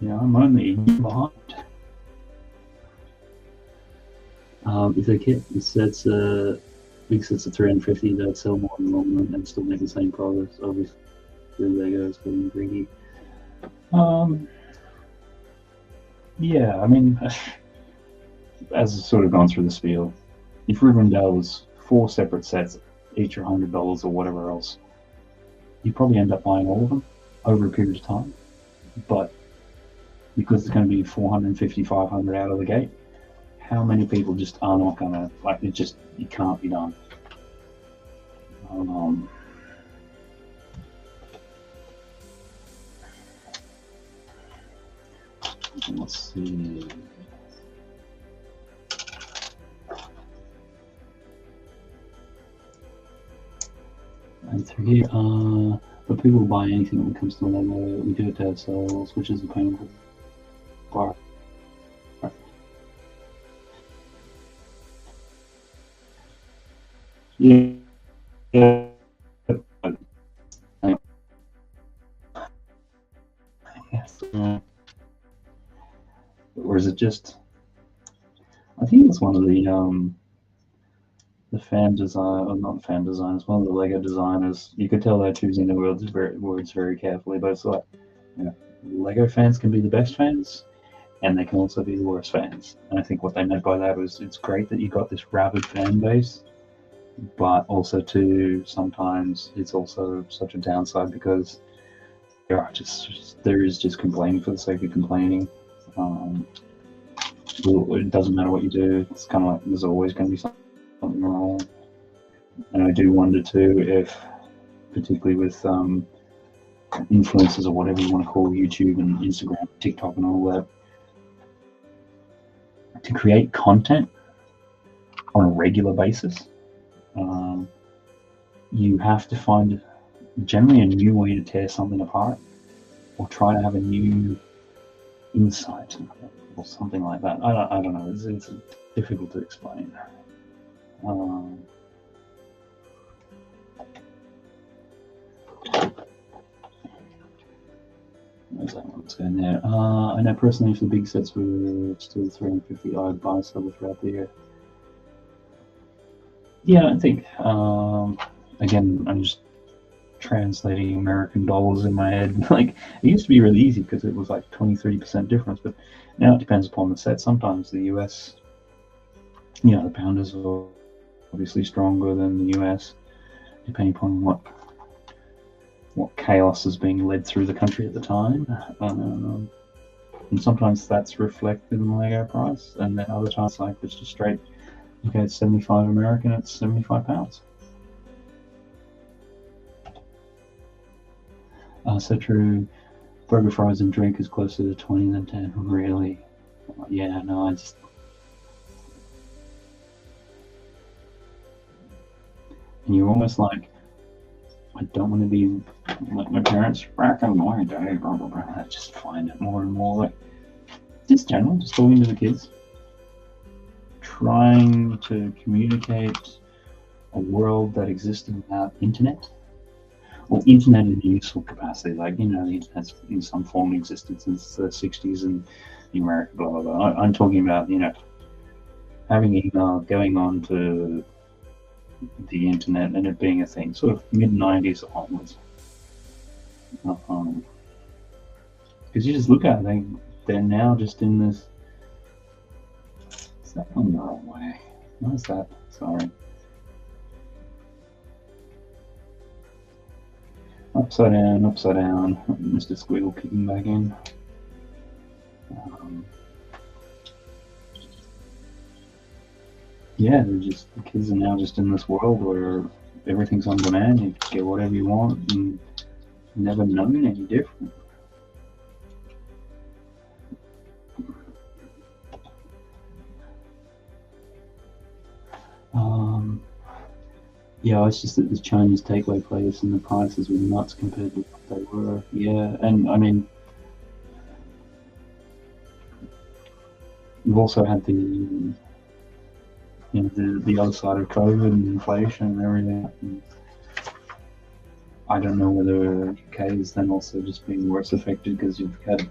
I'm only a year behind. If they kept the sets, big sets of 350, they'd sell more in the long run and still make the same progress. Obviously, Lego's getting greedy. Yeah, I mean, as I've sort of gone through the spiel, if Rivendell was 4 separate sets, each are $100 or whatever else, you probably end up buying all of them over a period of time. But because it's going to be 450, 500 out of the gate, how many people just are not going to, like, it can't be done. Let's see. And through here, but people buy anything when it comes to Lego. We do it to ourselves, which is a painful part. Yeah. Yes. Or is it just? I think it's one of the fan design, or not fan designers, one of the Lego designers. You could tell they're choosing the words very carefully. But it's like, Lego fans can be the best fans, and they can also be the worst fans. And I think what they meant by that was, it's great that you got this rabid fan base, but also too, sometimes it's also such a downside because there is just complaining for the sake of complaining. It doesn't matter what you do. It's kind of like there's always going to be something wrong. And I do wonder too if, particularly with influencers or whatever you want to call YouTube and Instagram, TikTok and all that, to create content on a regular basis, you have to find generally a new way to tear something apart, or try to have a new insight or something like that. I don't know. It's difficult to explain. Where's that one? Let's go in there. I know personally, if the big sets were still 350, I'd buy several throughout the year. Yeah, I think, again, I'm just translating American dollars in my head. Like, it used to be really easy because it was like 20-30% difference, but now it depends upon the set. Sometimes the US, the pound is obviously stronger than the US, depending upon what chaos is being led through the country at the time. And sometimes that's reflected in the Lego price, and then other times, like, it's just straight, okay, it's 75 American, it's 75 pounds. So true. Burger, fries, and drink is closer to 20 than 10. Really? Yeah, no, and you're almost like, I don't want to be like my parents back in my day, blah, blah, blah. I just find it more and more like, just talking to the kids, trying to communicate a world that existed without internet. Well, internet in a useful capacity, like, the internet's in some form existed since the 60s in America, blah, blah, blah. I'm talking about, having email, going on to the internet and it being a thing, sort of mid-90s onwards. Because you just look at it, they're now just in this. Is that one the wrong way? What is that? Sorry. Upside down, upside down. Mr. Squiggle kicking back in. Yeah, the kids are now just in this world where everything's on demand. You get whatever you want and never known any different. Yeah, it's just that this Chinese takeaway place and the prices were nuts compared to what they were. Yeah, and I mean, we've also had the other side of COVID and inflation and everything. And I don't know whether UK is then also just being worse affected because you've had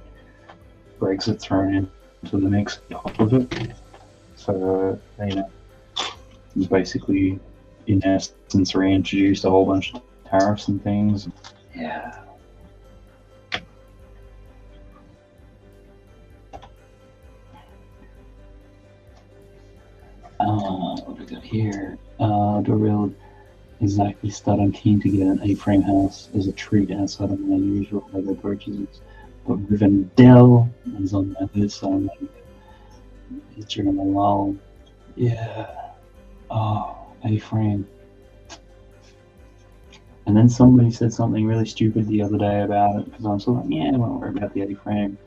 Brexit thrown into the mix on top of it. So, it's basically, in essence, reintroduced a whole bunch of tariffs and things. Yeah. What do we got here? Dorville exactly stud. I'm keen to get an A-frame house as a treat outside of my usual Lego purchases. But Rivendell is on my list, so I'm during the lull. Yeah. Oh, A-frame. And then somebody said something really stupid the other day about it because I'm sort of like, yeah, don't worry about the A-frame.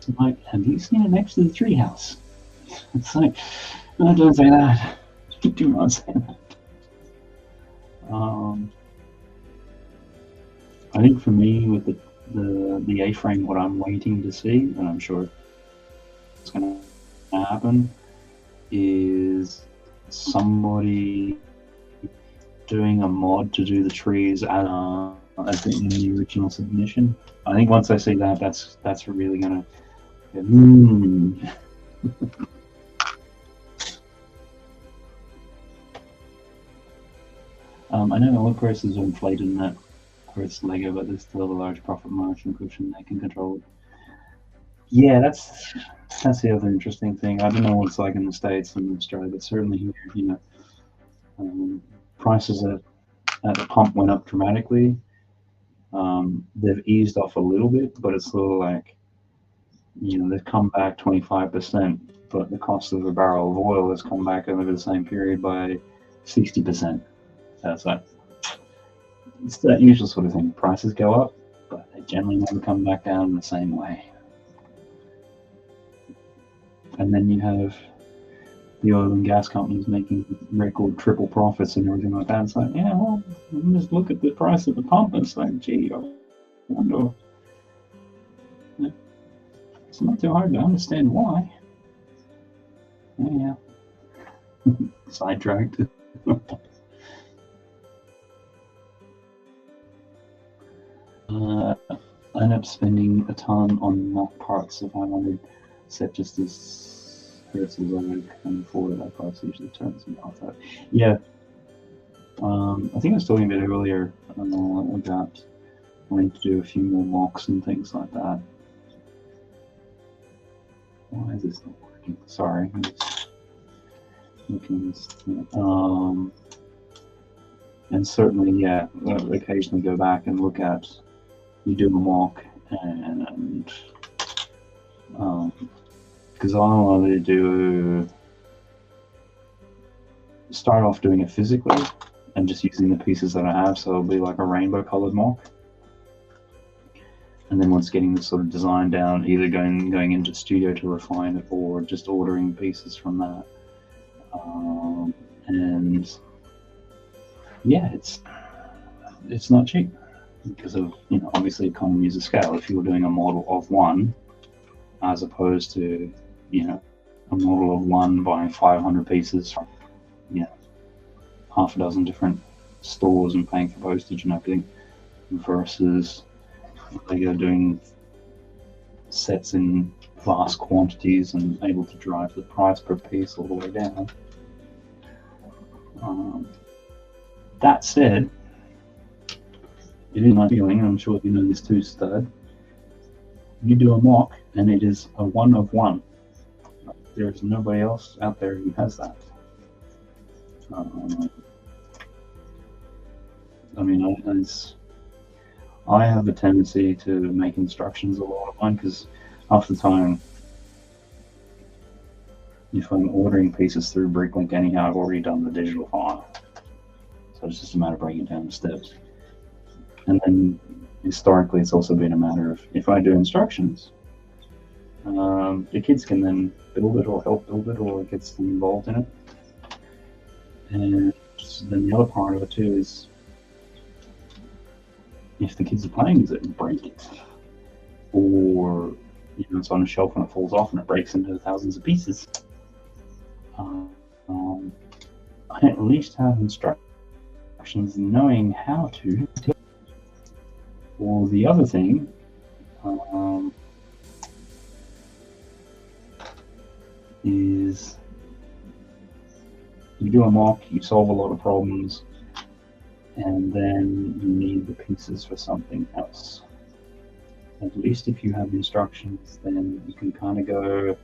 I'm like, have you seen it next to the treehouse? It's like, no, don't say that. Do not say that. I think for me, with the A-frame, what I'm waiting to see, and I'm sure it's going to happen, is somebody doing a mod to do the trees as in the original submission. I think once I see that, that's really going to. I know oil prices are inflated in that for its Lego, but there's still a large profit margin cushion they can control it. Yeah, that's the other interesting thing. I don't know what it's like in the States and Australia, but certainly here, prices at the pump went up dramatically. They've eased off a little bit, but it's sort of like, they've come back 25%, but the cost of a barrel of oil has come back over the same period by 60%. So it's that usual sort of thing. Prices go up, but they generally never come back down in the same way. And then you have the oil and gas companies making record triple profits and everything like that. It's like, yeah, well, just look at the price at the pump and it's like, gee, I wonder. It's not too hard to understand why. Yeah. Sidetracked. I end up spending a ton on mock parts if I wanted set just as Hertz as I can afford it. That price usually turns me off. Yeah. I think I was talking a bit earlier about wanting to do a few more mocks and things like that. Why is this not working? Sorry. I'm just looking at this. And certainly, yeah, I'll occasionally go back and look at, you do a mock, and because I wanted to do, start off doing it physically and just using the pieces that I have, so it'll be like a rainbow colored mock. And then once getting the sort of design down, either going into the studio to refine it or just ordering pieces from that. And yeah, it's not cheap because of, obviously economies of scale. If you were doing a model of one, as opposed to, a model of one buying 500 pieces from, half a dozen different stores and paying for postage and everything, versus Lego doing sets in vast quantities and able to drive the price per piece all the way down. That said, it is my feeling, and I'm sure you know this too, Stud. You do a mock, and it is a 1 of 1. There is nobody else out there who has that. I mean, I have a tendency to make instructions a lot of mine, because half the time, if I'm ordering pieces through Bricklink anyhow, I've already done the digital file. So it's just a matter of bringing it down the steps. And then historically, it's also been a matter of, if I do instructions, the kids can then build it or help build it, or it gets them involved in it. And then the other part of it too is, if the kids are playing with it and break it, or it's on a shelf and it falls off and it breaks into thousands of pieces, I at least have instructions knowing how to. Or the other thing, is you do a mock, you solve a lot of problems, and then you need the pieces for something else. At least if you have instructions, then you can kind of go,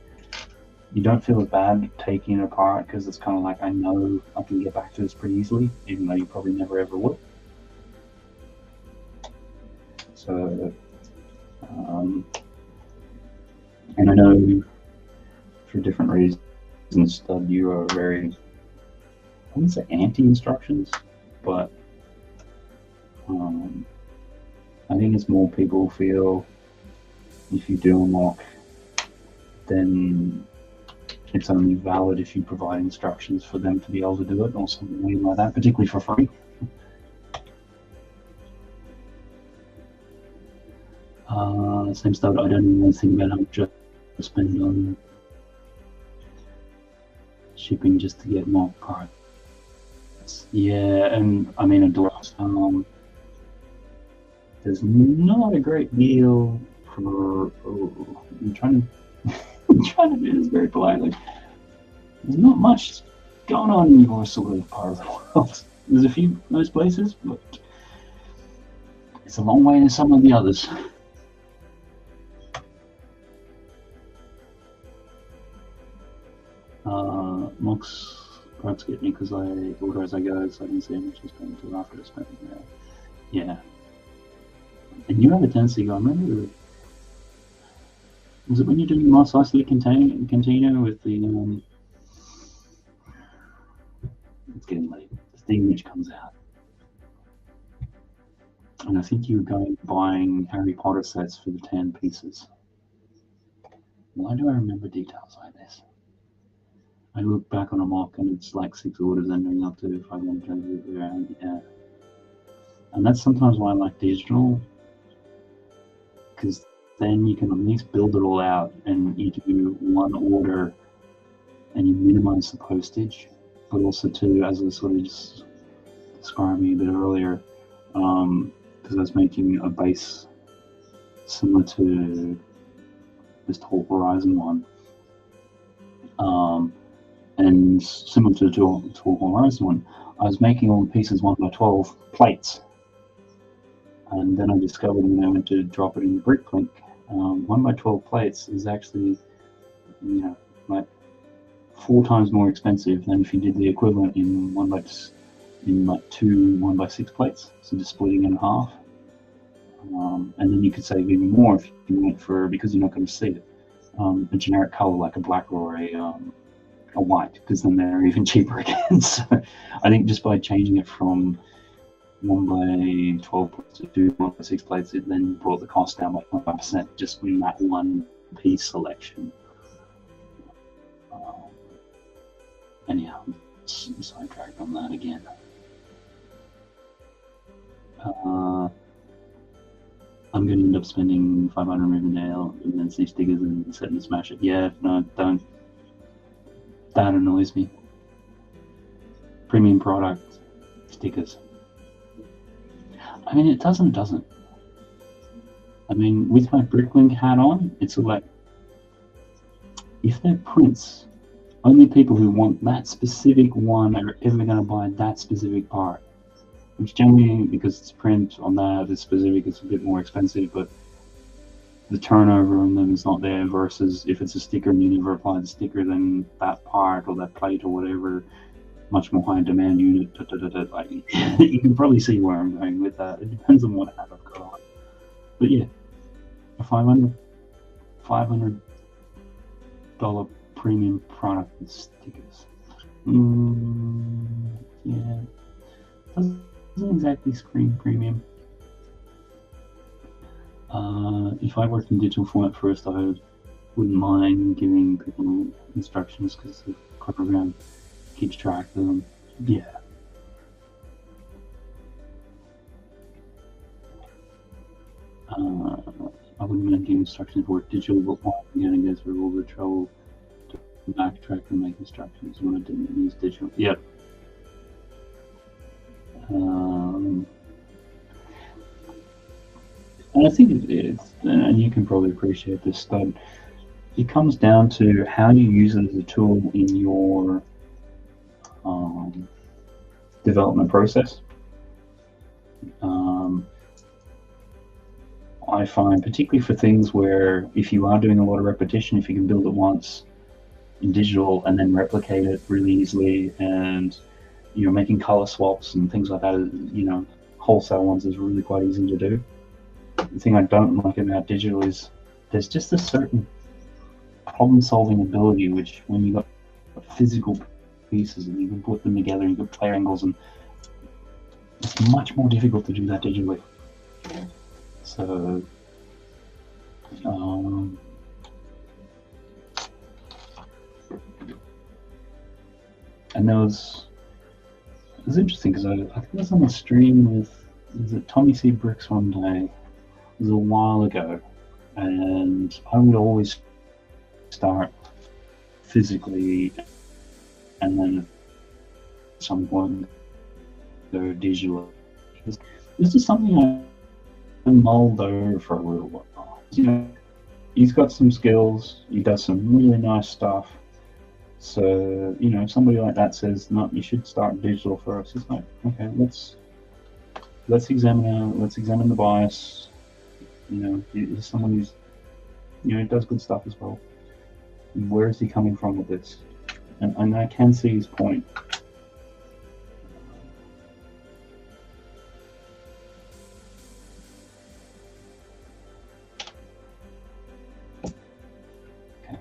you don't feel as bad taking it apart, because it's kind of like, I know I can get back to this pretty easily, even though you probably never ever would. So, and I know for different reasons, Stud, you are very, I wouldn't say anti-instructions, but I think it's more people feel if you do a mock, then it's only valid if you provide instructions for them to be able to do it, or something like that, particularly for free. Same stuff. I don't even think about how much I spend on shipping just to get mock parts. Yeah, and I mean, there's not a great deal for. I'm trying to do this very politely. There's not much going on in your sort of part of the world. There's a few nice places, but it's a long way to some of the others. Mocks parts get me because I order as I go, so I didn't see how much I spent until after I spent it there. Yeah. And you have a tendency to go, I remember, was it when you're doing Mos Eisley container with the, it's getting late, the thing which comes out. And I think you were going buying Harry Potter sets for the 10 pieces. Why do I remember details like this? I look back on a mock and it's like 6 orders ending up to 500 around, yeah. And that's sometimes why I like digital, because then you can at least build it all out and you do one order and you minimize the postage. But also too, as I was sort of just describing a bit earlier, because I was making a base similar to this Tall Horizon one, and similar to the Tall Horizon one, I was making all the pieces 1x12 plates. And then I discovered when I went to drop it in the Bricklink, 1x12 plates is actually, like 4 times more expensive than if you did the equivalent in like 2 1x6 plates. So just splitting it in half, and then you could save even more if you went for, because you're not going to see it, a generic color like a black or a white, because then they're even cheaper again. So I think just by changing it from 1x12 plates to 2 1x6 plates, it then brought the cost down by 25% just in that one piece selection. Anyhow, sidetracked on that again. I'm going to end up spending 500 Rivendell and then see stickers and set and smash it. Yeah, no, don't. That annoys me. Premium product, stickers. I mean, it doesn't. I mean, with my Bricklink hat on, it's like, if they're prints, only people who want that specific one are ever going to buy that specific part. which generally, because it's print on that, is specific, it's a bit more expensive, but the turnover on them is not there, versus if it's a sticker and you never apply the sticker, then that part or that plate or whatever, much more high demand unit. Like, you can probably see where I'm going with that. It depends on what hat I've got on. But yeah, a $500 premium product with stickers. Yeah, doesn't exactly scream premium. If I worked in digital format first, I wouldn't mind giving people instructions, because the program keeps track of them. Yeah. I wouldn't mind giving instructions for digital, but why am I going to go through all the trouble to backtrack and make instructions when I didn't use digital? Yep. And I think it's, and you can probably appreciate this, but it comes down to how you use it as a tool in your development process. I find, particularly for things where if you are doing a lot of repetition, if you can build it once in digital and then replicate it really easily, and making color swaps and things like that, wholesale ones is really quite easy to do. The thing I don't like about digital is there's just a certain problem-solving ability, which when you've got physical pieces and you can put them together, you can play angles, and it's much more difficult to do that digitally. So, and it was interesting, because I think I was on a stream with Tommy C. Bricks one day. It was a while ago, and I would always start physically and then at some point go digitally. This is something I mulled over for a little while. He's got some skills, he does some really nice stuff. So, if somebody like that says, no, you should start digital first, it's like, okay, let's examine the bias. He's someone who's, does good stuff as well. Where is he coming from with this? And I can see his point. Okay.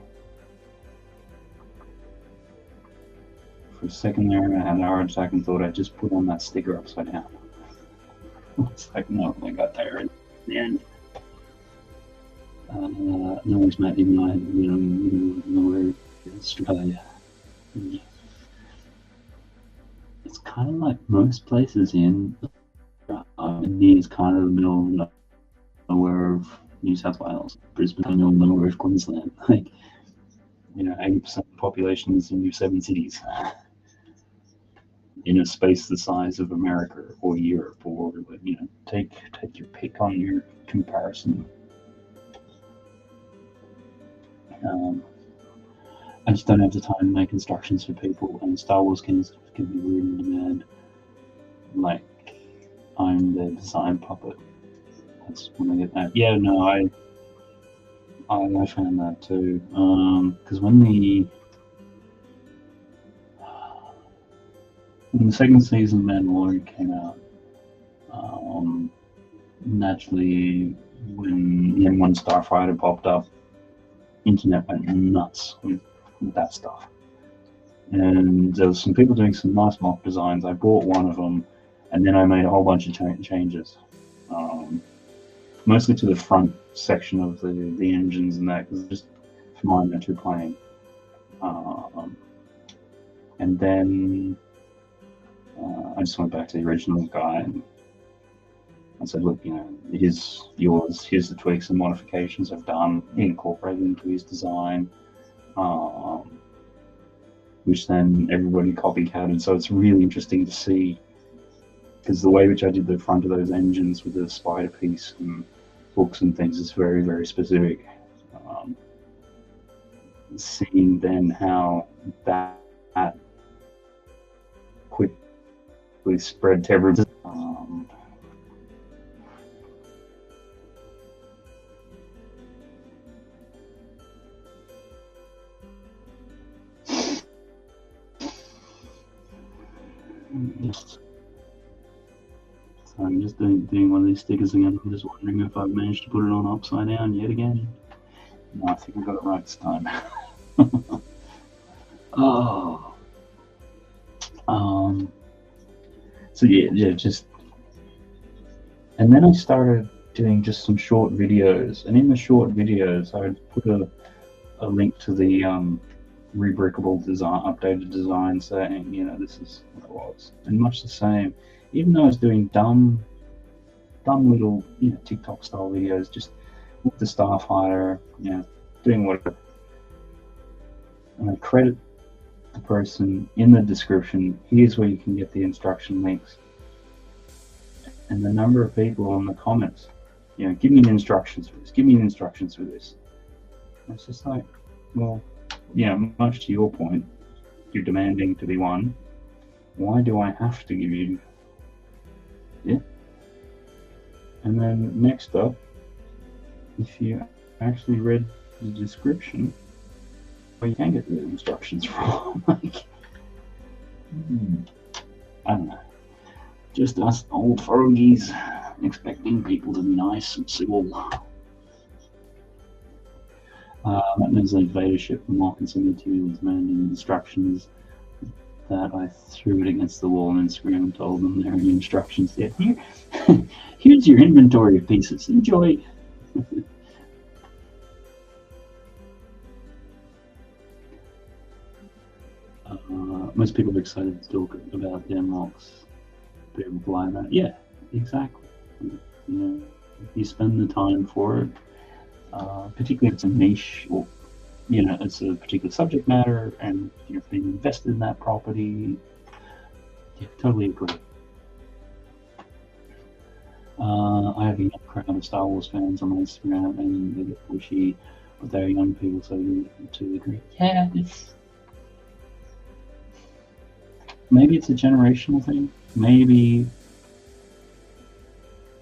For a second there, I had a heart attack and thought I just put on that sticker upside down. It's like, no, I got there in the end. Noise might be mine, nowhere in Australia. It's kind of like most places in near kind of the middle of nowhere of New South Wales, Brisbane, the middle of nowhere of Queensland. Like, 80% of the population is in your 7 cities. In a space the size of America or Europe, or take your pick on your comparison. I just don't have the time to make instructions for people, and Star Wars can be rude and demand. Like, I'm the design puppet. That's when I get that. Yeah, no, I found that too. Because when the second season of Mandalorian came out, naturally, when the M1 Starfighter popped up, internet went nuts with that stuff. And there was some people doing some nice mock designs. I bought one of them, and then I made a whole bunch of changes, mostly to the front section of the engines and that, because just for my metro plane. And then I just went back to the original guy and I said, look, here's yours, here's the tweaks and modifications I've done, incorporated into his design, which then everybody copycatted. So it's really interesting to see, because the way which I did the front of those engines with the spider piece and hooks and things is very, very specific. Seeing then how that quick we spread terribly. So I'm just doing one of these stickers again. I'm just wondering if I've managed to put it on upside down yet again. No, I think I got it right this time. Oh. So yeah, just, and then I started doing just some short videos, and in the short videos I would put a link to the rebrickable design, updated design, saying, you know, this is what it was, and much the same. Even though I was doing dumb little, you know, TikTok style videos, just with the Starfighter, you know, doing whatever, and I credit the person in the description. Here's where you can get the instruction links, and the number of people in the comments, you know, give me the instructions for this, give me the instructions for this. And it's just like, well, you know, much to your point, you're demanding to be one. Why do I have to give you? Yeah. And then next up, if you actually read the description, where you can get the instructions from, like, I don't know, just us old fogies expecting people to be nice and civil. That means like leadership from Mark and Cemetery was demanding instructions that I threw it against the wall on Instagram and told them there are any instructions there. Here's your inventory of pieces. Enjoy. Most people are excited to talk about them rocks. People reply that, yeah, exactly. You know, if you spend the time for it, particularly if it's a niche, or, you know, it's a particular subject matter, and you're being invested in that property, yeah, totally agree. I have a young crowd of Star Wars fans on my Instagram, and they get pushy, but they're young people, so you to agree. Yeah, maybe it's a generational thing. Maybe,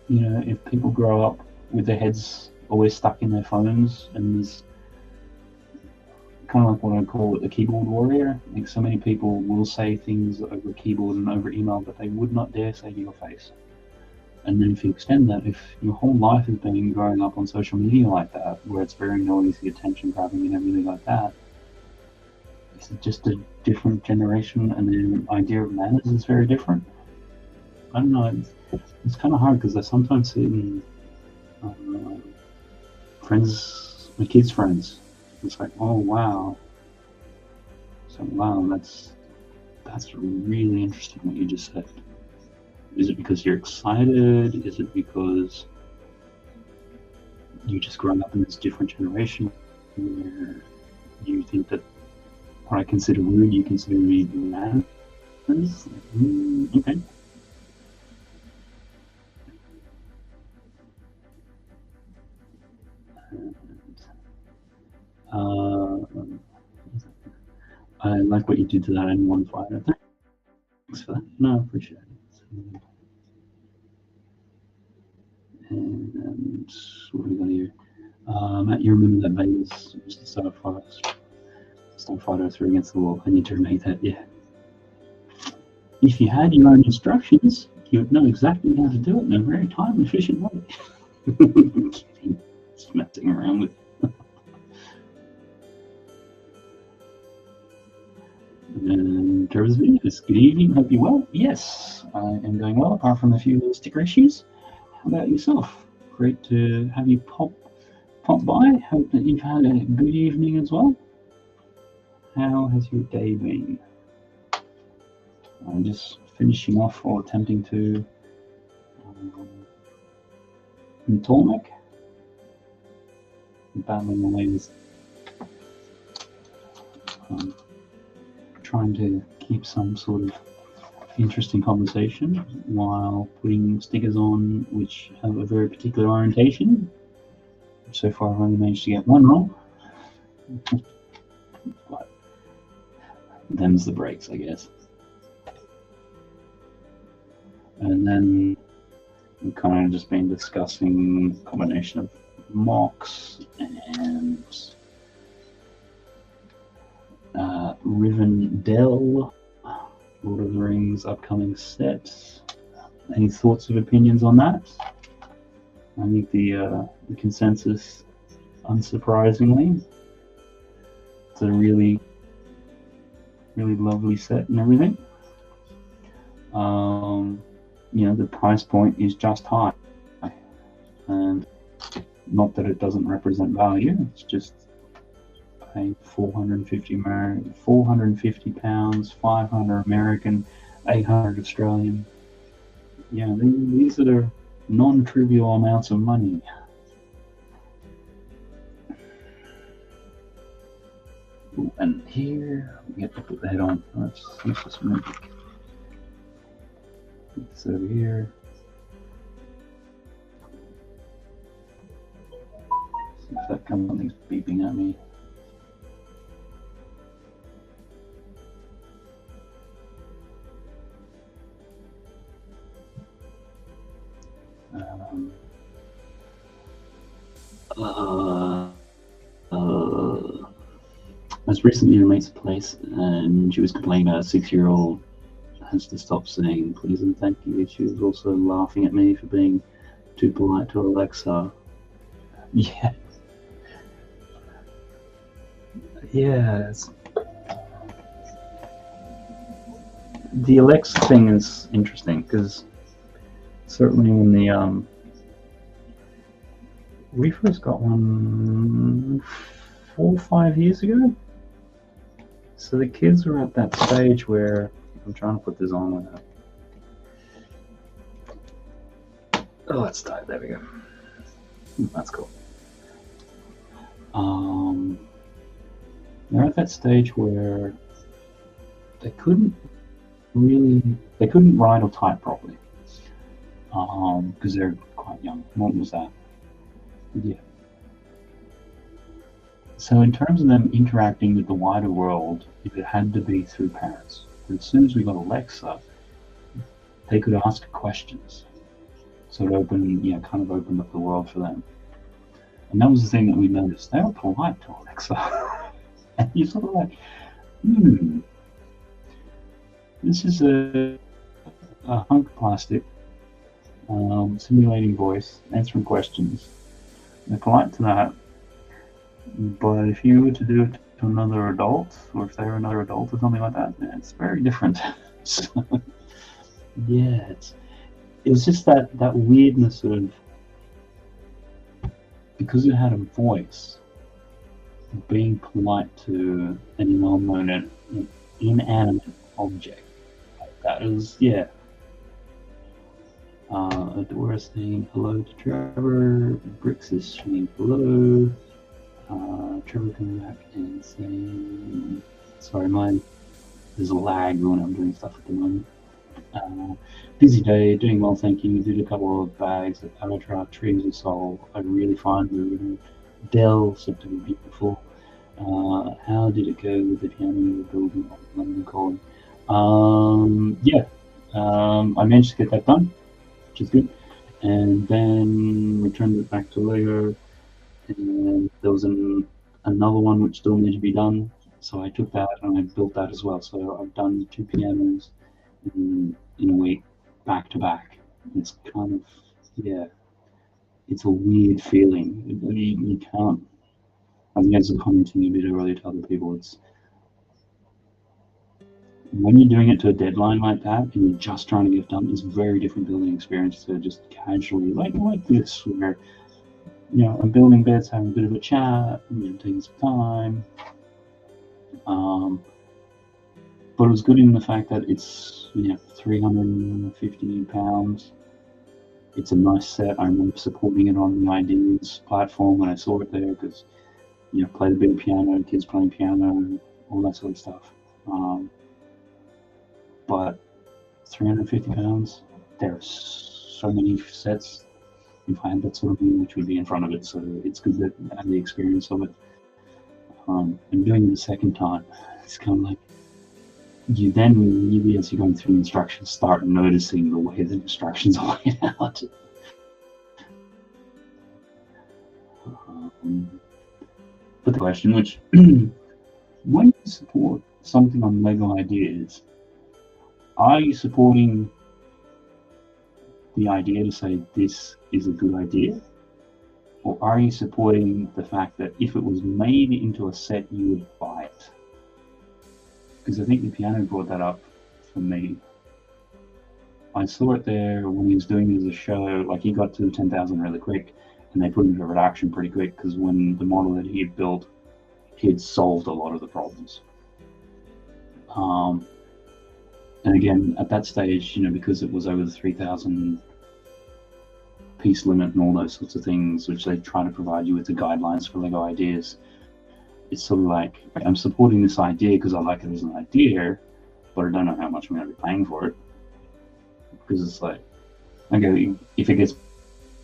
you know, if people grow up with their heads always stuck in their phones, and there's kind of like what I call it, the keyboard warrior. Like, so many people will say things over keyboard and over email that they would not dare say to your face. And then if you extend that, if your whole life has been growing up on social media like that, where it's very noisy, attention grabbing and everything like that, it's just a different generation, and the idea of manners is very different. I don't know, it's kind of hard, because I sometimes see in friends, my kids' friends, it's like, oh wow, so wow, that's really interesting what you just said. Is it because you're excited? Is it because you just grown up in this different generation where you think that what I consider rude, you consider me manners? Okay. I like what you did to that N1 fighter. Thanks for that. No, I appreciate it. And what do we got here? Matt, you remember that Vegas used to Starfighter through against the wall? I need to remake that, yeah. If you had your own instructions, you would know exactly how to do it in a very time efficient way. Just messing around with. And Trevor's videos. Good evening, hope you're well. Yes, I am going well, apart from a few little sticker issues. How about yourself? Great to have you pop by. Hope that you've had a good evening as well. How has your day been? I'm just finishing off or attempting to in Tallneck, battling away with trying to keep some sort of interesting conversation while putting stickers on which have a very particular orientation. So far I've only managed to get one wrong. But them's the breaks, I guess. And then we've kind of just been discussing a combination of mocks and Rivendell, Lord of the Rings upcoming set. Any thoughts or opinions on that? I think the consensus, unsurprisingly, it's a really lovely set and everything. The price point is just high, and not that it doesn't represent value. It's just paying £450, 500 American, 800 Australian. Yeah, these are non-trivial amounts of money. Ooh, and here we get to put the head on. Let's just move this over here. See if that comes, something's beeping at me. I was recently in a mate's place, and she was complaining about a 6-year-old has to stop saying please and thank you. She was also laughing at me for being too polite to Alexa. Yeah. Yes. The Alexa thing is interesting because certainly when we first got one 4 or 5 years ago. So the kids were at that stage where I'm trying to put this on without. Oh, it's tight. There we go. That's cool. They're at that stage where they couldn't write or type properly because they're quite young. What was that? Yeah. So in terms of them interacting with the wider world, it had to be through parents. But as soon as we got Alexa, they could ask questions. So it kind of opened up the world for them. And that was the thing that we noticed. They were polite to Alexa. And you're sort of like, this is a hunk of plastic, simulating voice, answering questions. They're polite to that. But if you were to do it to another adult, or if they were another adult or something like that, it's very different. So, yeah, it was just that weirdness of, because it had a voice, being polite to an inanimate object. That is, yeah. Adora's saying hello to Trevor. Bricks is saying hello. Trevor coming back and saying, sorry, there's a lag when I'm doing stuff at the moment. Busy day, doing well, thank you. Did a couple of bags of Avatar Trees of Soul. I really find the Dell said to be beautiful. How did it go with the piano you were building on London Calling? I managed to get that done, which is good. And then returned it back to Lego. And there was another one which still needed to be done, so I took that and I built that as well. So I've done 2 pianos in a week, back to back. It's kind of, it's a weird feeling. You can't, I think I was commenting a bit earlier to other people, it's when you're doing it to a deadline like that and you're just trying to get it done, it's a very different building experience to just casually like this, where I'm building beds, having a bit of a chat, taking some time. But it was good in the fact that it's £350. It's a nice set. I remember supporting it on the Ideas platform when I saw it there because played a bit of piano, kids playing piano, all that sort of stuff. But £350, there are so many sets. If I had that sort of thing, which would be in front of it, so it's good to have the experience of it. And doing it the second time, it's kind of like, you then really, as you're going through the instructions, start noticing the way the instructions are laid out. But the question, which when you support something on Lego Ideas, are you supporting the idea to say this is a good idea? Or are you supporting the fact that if it was made into a set, you would buy it? Because I think the piano brought that up for me. I saw it there when he was doing it as a show. Like, he got to the 10,000 really quick, and they put him into production pretty quick, because when the model that he had built, he had solved a lot of the problems. And again, at that stage, you know, because it was over the 3,000 piece limit and all those sorts of things, which they try to provide you with the guidelines for Lego Ideas, it's sort of like, I'm supporting this idea because I like it as an idea, but I don't know how much I'm going to be paying for it. Because it's like, okay, if it gets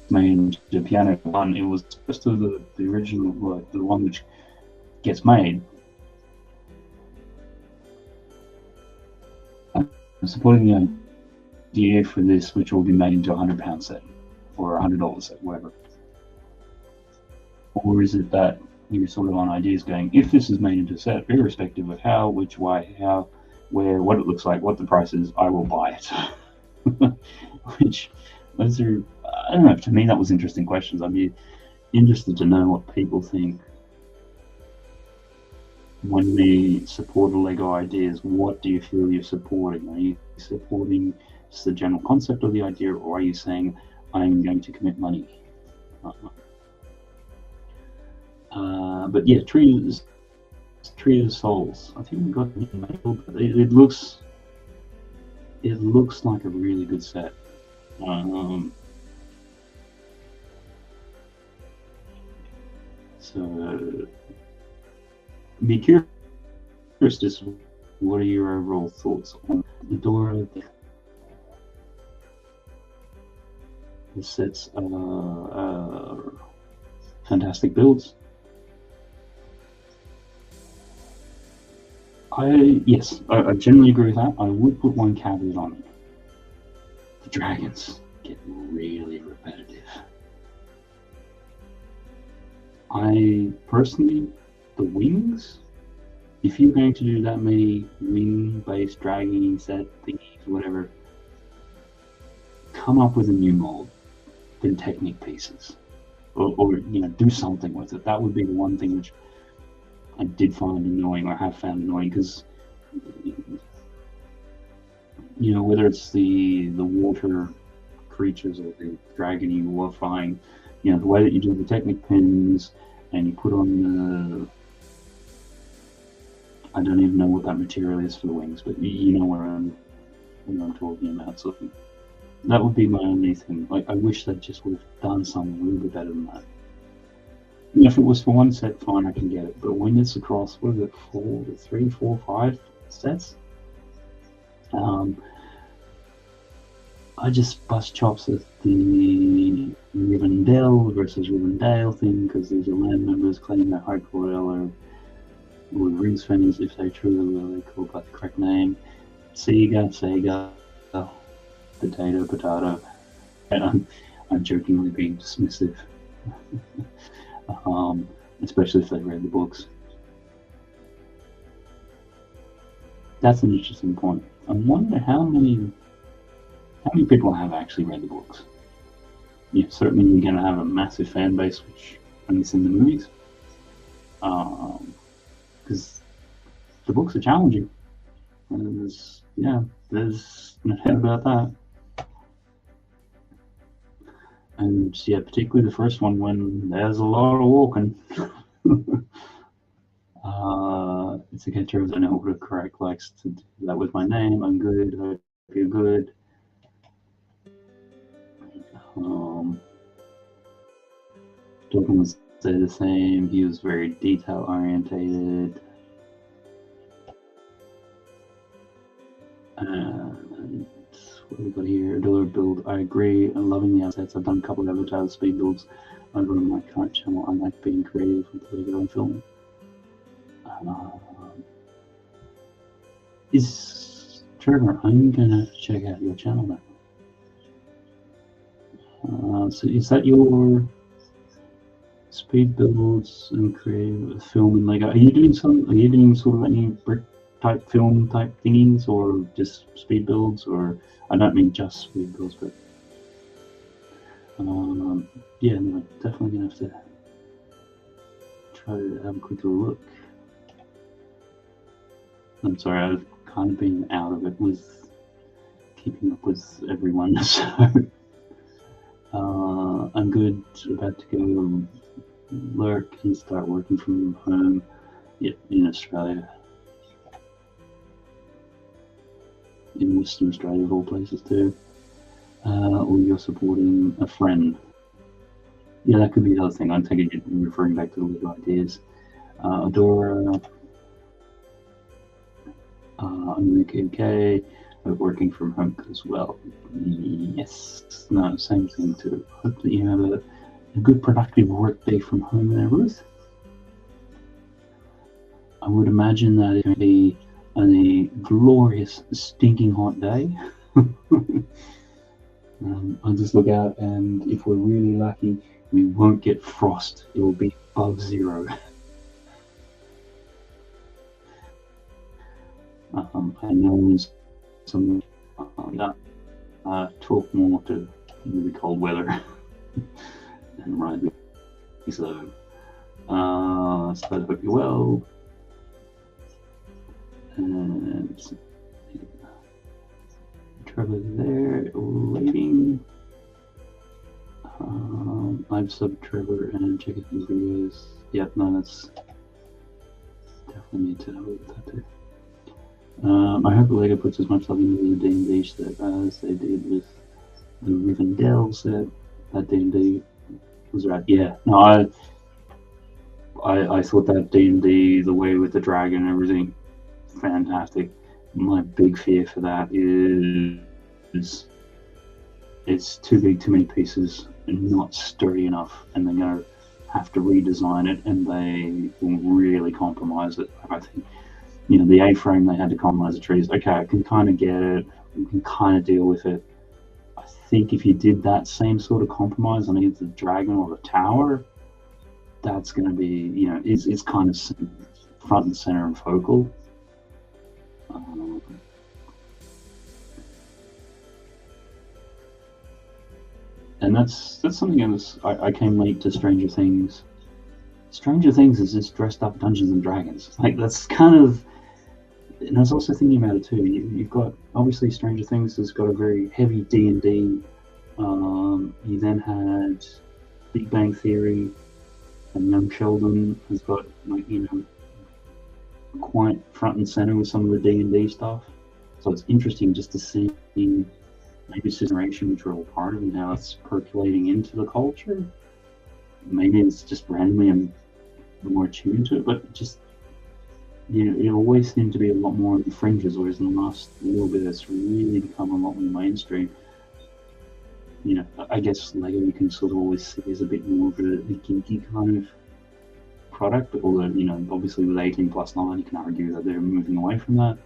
made into piano one, it was just the original, like the one which gets made. I'm supporting the idea for this, which will be made into a £100 set or a $100 set, whatever. Or is it that you're sort of on ideas going, if this is made into a set, irrespective of how, which way, how, where, what it looks like, what the price is, I will buy it. Which, those are, I don't know, to me that was interesting questions. I'd be interested to know what people think when they support a Lego Ideas. What do you feel you're supporting? Are you supporting just the general concept of the idea, or are you saying, I'm going to commit money? But yeah, Tree of Souls. I think we got it mailed. It looks like a really good set. So be curious, just what are your overall thoughts on the door? The sets are fantastic builds. Yes, I generally agree with that. I would put one caveat on it. The dragons get really repetitive. I personally, the wings, if you're going to do that many wing-based dragging set thingies, whatever, come up with a new mold than Technic pieces, or you know, do something with it. That would be the one thing which I did find annoying, or have found annoying, because you know, whether it's the water creatures or the dragony warflying, you know, the way that you do the Technic pins and you put on the, I don't even know what that material is for the wings, but you know what I'm talking about. So that would be my only thing. Like, I wish they just would have done something a little bit better than that. You know, if it was for one set, fine, I can get it. But when it's across, what is it, 3, 4, 5 sets? I just bust chops at the Rivendell versus Rivendale thing, because these are land members claiming they're High Royal or Ringsfans, if they truly were called by the correct name. Sega, potato, and I'm jokingly being dismissive, especially if they read the books. That's an interesting point. I wonder how many people have actually read the books. Yeah, certainly you're going to have a massive fan base which only seen the movies, because the books are challenging. There's no doubt about that. And yeah, particularly the first one, when there's a lot of walking. It's a character of an autocorrect likes to do that with my name. I'm good. I hope you're good. Dogan would say the same. He was very detail orientated. And what have we got here? Dollar build. I agree. I'm loving the assets. I've done a couple of Avatar speed builds over on my current channel. I like being creative with Lego and filming. Trevor, I'm gonna check out your channel now. So is that your speed builds and creative film and Lego? Are you doing sort of any brick type film type thingies, or just speed builds? Or I don't mean just speed builds, but yeah, no, definitely gonna have to try to have a quick look. I'm sorry, I've kind of been out of it with keeping up with everyone, so I'm good. About to go lurk and start working from home. Yep, in Australia, in Western Australia of all places too. Or you're supporting a friend. Yeah, that could be the other thing. I'm taking it referring back to the Lego ideas. Adora, I'm okay. Working from home as well. Yes, no, same thing too. Hope that you have a good productive work day from home there, Ruth. I would imagine that it would be a glorious, stinking hot day. I'll just look out, and if we're really lucky, we won't get frost. It will be above zero. I know some talk more to really cold weather and rightly so. So I hope you're well. And Trevor there waiting. I've subbed Trevor and check out his videos. Yep, no, that's definitely need to know that too. I hope Lego puts as much love into the D&D set as they did with the Rivendell set. That D&D was right. Yeah, no, I thought that D&D, the way with the dragon and everything, fantastic. My big fear for that is it's too big, too many pieces, and not sturdy enough, and they're going to have to redesign it, and they will really compromise it. I think, you know, the A-frame, they had to compromise the trees. Okay, I can kind of get it. We can kind of deal with it. I think if you did that same sort of compromise on either the dragon or the tower, that's going to be, you know, it's kind of front and center and focal. And that's something else. I came late to Stranger Things. Stranger Things is just dressed up Dungeons and Dragons. Like, that's kind of, and I was also thinking about it too. You've got, obviously, Stranger Things has got a very heavy D&D. You then had Big Bang Theory, and Young Sheldon has got, like, you know, quite front and center with some of the D&D stuff. So it's interesting just to see maybe this generation, which we're all part of, and how it's percolating into the culture. Maybe it's just randomly I'm more attuned to it, but just, you know, it always seemed to be a lot more on the fringes, whereas in the last little bit it's really become a lot more mainstream. You know, I guess Lego you can sort of always see as a bit more of a geeky kind of product, but although, you know, obviously with 18+9 you can argue that they're moving away from that.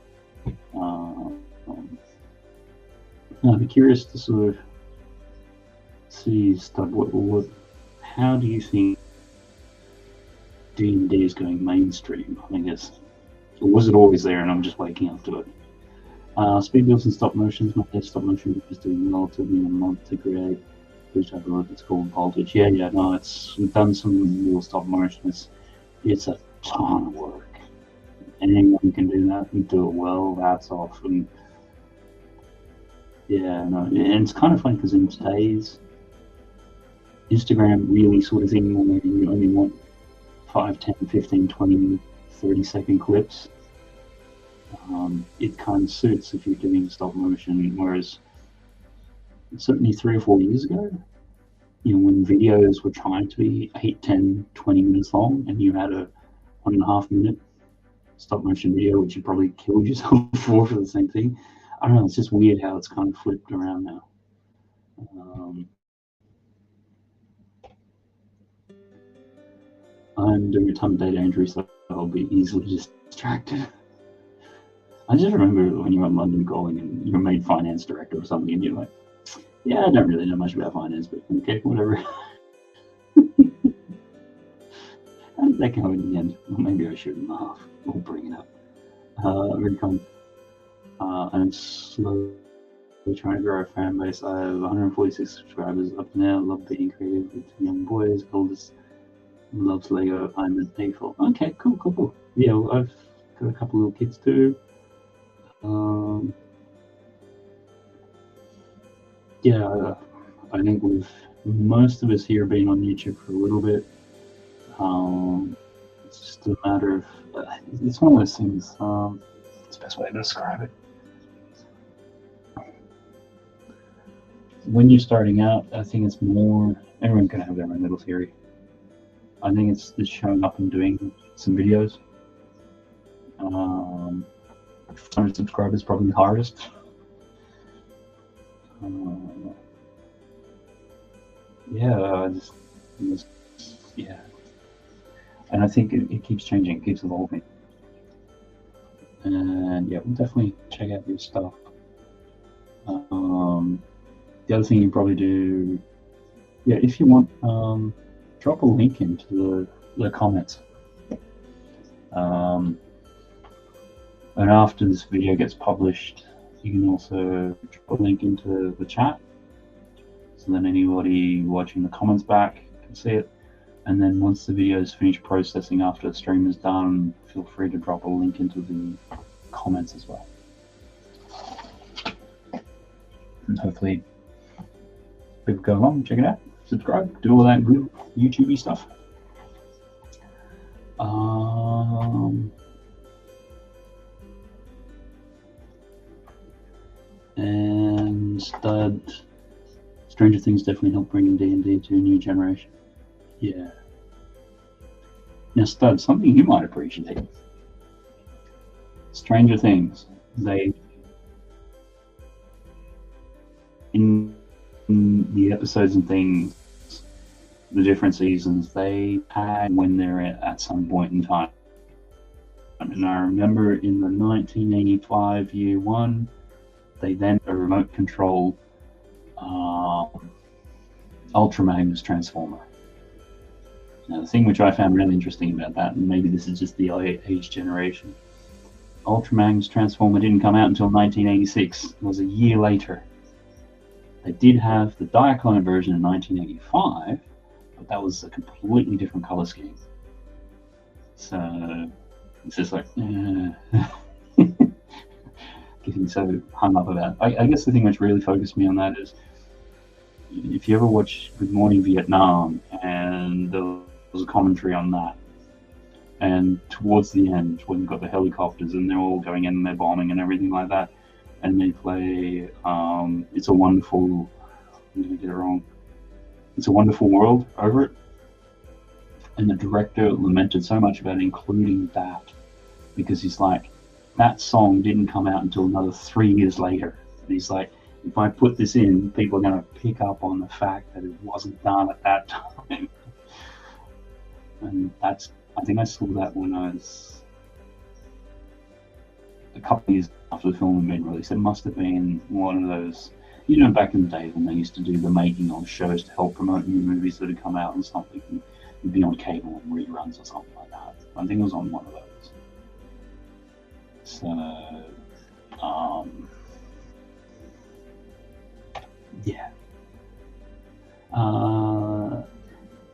I'd be curious to sort of see, Stub, how do you think D&D is going mainstream, I guess? Or was it always there and I'm just waking up to it? Speed builds and stop motions. My head stop motion is doing well. It took me a month to create. Please have a look. It's called Voltage. Yeah, no, we've done some real stop motion. It's a ton of work. Anyone who can do that and do it well, that's off. And yeah, no, and it's kind of funny because in today's Instagram really sort of thing where you only want 5, 10, 15, 20, 30-second clips. It kind of suits if you're doing stop motion, whereas certainly 3 or 4 years ago, you know, when videos were trying to be 8, 10, 20 minutes long and you had a 1.5 minute stop motion video, which you probably killed yourself for the same thing. I don't know, it's just weird how it's kind of flipped around now. I'm doing a ton of data entry, so I'll be easily distracted. I just remember when you were in London Calling and you were made finance director or something, and you're like, yeah, I don't really know much about finance, but okay, whatever. How did that go in the end? Well, maybe I shouldn't laugh or bring it up. Very kind. I'm slowly trying to grow a fan base. I have 146 subscribers up now. Love being creative with young boys. Oldest loves Lego. I'm an AFOL. Okay, cool. Yeah, well, I've got a couple little kids too. Yeah, I think with most of us here being on YouTube for a little bit, it's just a matter of, it's one of those things, it's the best way to describe it. When you're starting out, I think it's more, everyone's going to have their own little theory. I think it's just showing up and doing some videos. 100 subscribers probably the hardest. Yeah, and I think it keeps changing, it keeps evolving. And yeah, we'll definitely check out your stuff. The other thing you probably do, yeah, if you want, drop a link into the comments. And after this video gets published, you can also drop a link into the chat, so then anybody watching the comments back can see it. And then once the video is finished processing after the stream is done, feel free to drop a link into the comments as well. And hopefully people go along, check it out, subscribe, do all that good YouTube-y stuff. And Stud, Stranger Things definitely helped bring D&D to a new generation. Yeah. Now, Stud, something you might appreciate. Stranger Things, they, in the episodes and things, the different seasons, they had when they're at some point in time. And I remember in the 1985 year one, they then a remote control Ultra Magnus Transformer. Now, the thing which I found really interesting about that, and maybe this is just the age generation, Ultra Magnus Transformer didn't come out until 1986. It was a year later. They did have the Diaclone version in 1985, but that was a completely different color scheme. So it's just like, getting so hung up about. I guess the thing which really focused me on that is, if you ever watch Good Morning Vietnam, and there was a commentary on that, and towards the end, when you've got the helicopters and they're all going in and they're bombing and everything like that, and they play It's a Wonderful, I'm going to get it wrong, It's a Wonderful World over it, and the director lamented so much about including that, because he's like, that song didn't come out until another 3 years later. And he's like, if I put this in, people are going to pick up on the fact that it wasn't done at that time. And that's, I think I saw that when I was a couple of years after the film had been released. It must have been one of those, you know, back in the day when they used to do the making of shows to help promote new movies that had come out and something, and it'd be on cable and reruns or something like that. I think it was on one of those. So, yeah.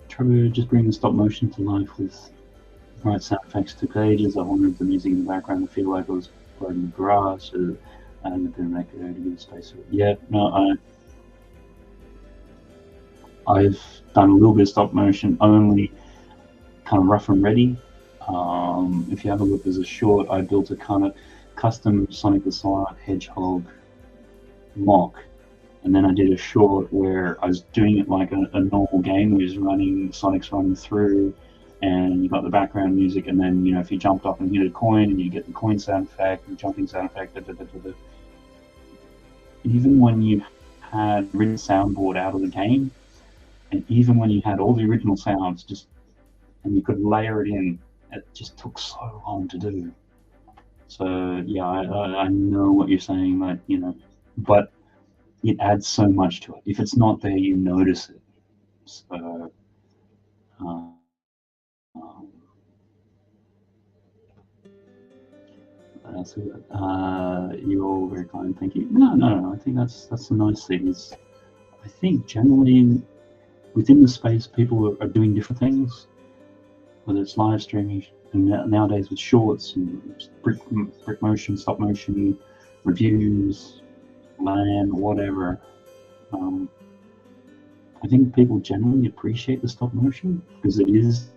Try to just bring the stop motion to life with right sound effects to pages. I wanted the music in the background to feel like it was part of the garage, and a bit of echo to give space for it. Yeah, no, I've done a little bit of stop motion, only kind of rough and ready. If you have a look, there's a short, I built a kind of custom Sonic the Hedgehog mock, and then I did a short where I was doing it like a normal game, where Sonic's running through, and you got the background music, and then, you know, if you jumped up and hit a coin, and you get the coin sound effect, the jumping sound effect, Even when you had written soundboard out of the game, and even when you had all the original sounds, and you could layer it in, it just took so long to do. So yeah, I know what you're saying, like, you know, but it adds so much to it. If it's not there, you notice it. So um, you're all very kind, thank you. No, I think that's a nice thing. Is I think generally within the space, people are doing different things, whether it's live streaming, and nowadays with shorts and brick motion, stop motion, reviews, land, whatever. I think people generally appreciate the stop motion because it is,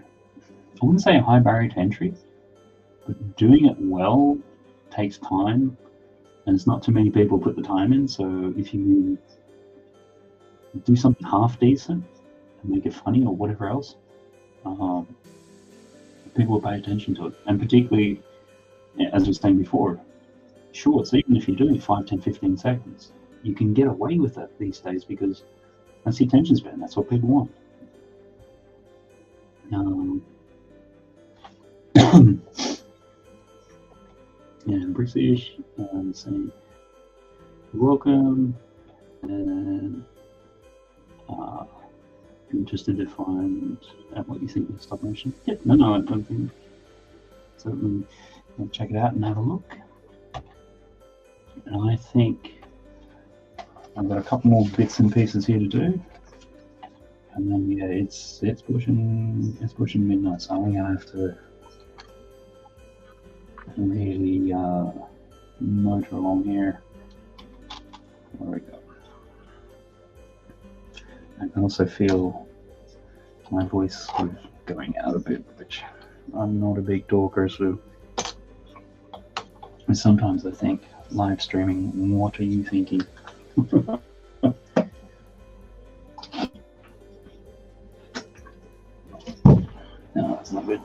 I wouldn't say a high barrier to entry, but doing it well takes time, and it's not too many people put the time in. So if you do something half decent and make it funny or whatever else, people will pay attention to it. And particularly, as we were saying before, shorts, even if you do 5, 10, 15 seconds, you can get away with it these days because that's the attention span. That's what people want. Yeah, British, saying welcome, and interested to find out what you think of stop motion. Yep, no, I don't think. Certainly, check it out and have a look. And I think I've got a couple more bits and pieces here to do, and then yeah, it's pushing midnight, so I'm gonna have to really motor along here. There we go. I can also feel my voice sort of going out a bit, which I'm not a big talker, so sometimes I think live streaming, what are you thinking? No, that's not good.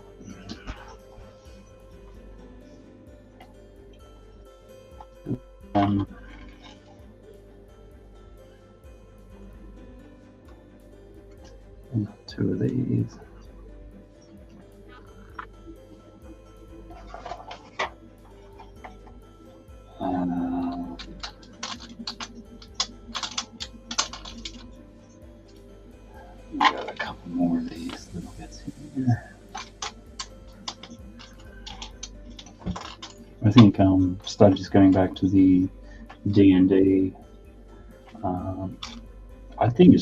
Two of these. Got a couple more of these little bits here. I think Stud just going back to the D&D. I think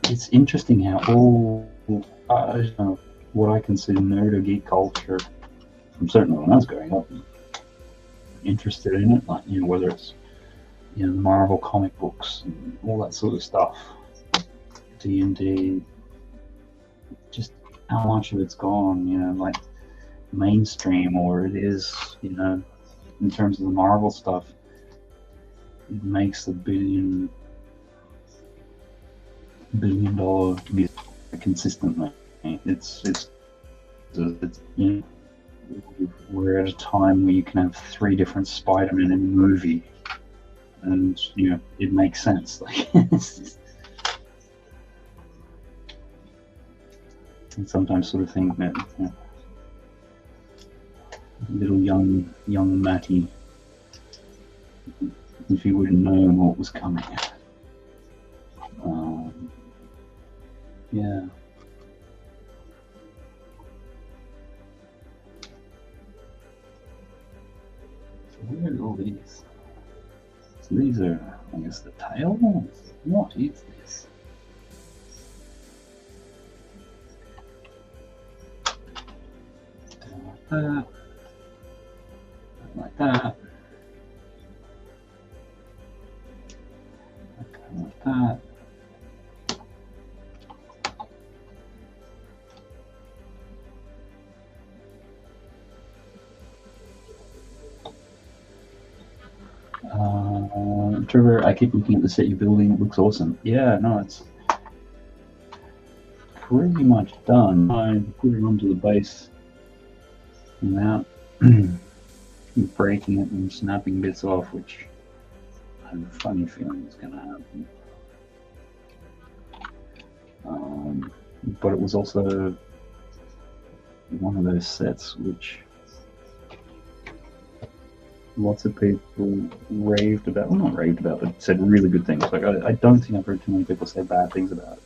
it's interesting how all what I consider nerd or geek culture, from certainly when I was growing up, interested in it, like, you know, whether it's, you know, Marvel comic books and all that sort of stuff, D&D, just how much of it's gone, you know, like mainstream, or it is, you know, in terms of the Marvel stuff, it makes the $1 billion be consistently. It's you know, we're at a time where you can have 3 different Spider-Men in a movie, and you know, it makes sense. Like, and sometimes sort of think that, you know, little young Matty, if he would have known what was coming. Yeah. So where are all these? So these are, I guess, the tails? What is this? Like that. Like that. Like that. Trevor, I keep looking at the set you're building. It looks awesome. Yeah, no, it's pretty much done. I put it onto the base without breaking it and snapping bits off, which I have a funny feeling is going to happen. But it was also one of those sets which lots of people raved about. Well, not raved about, but said really good things. Like I don't think I've heard too many people say bad things about it.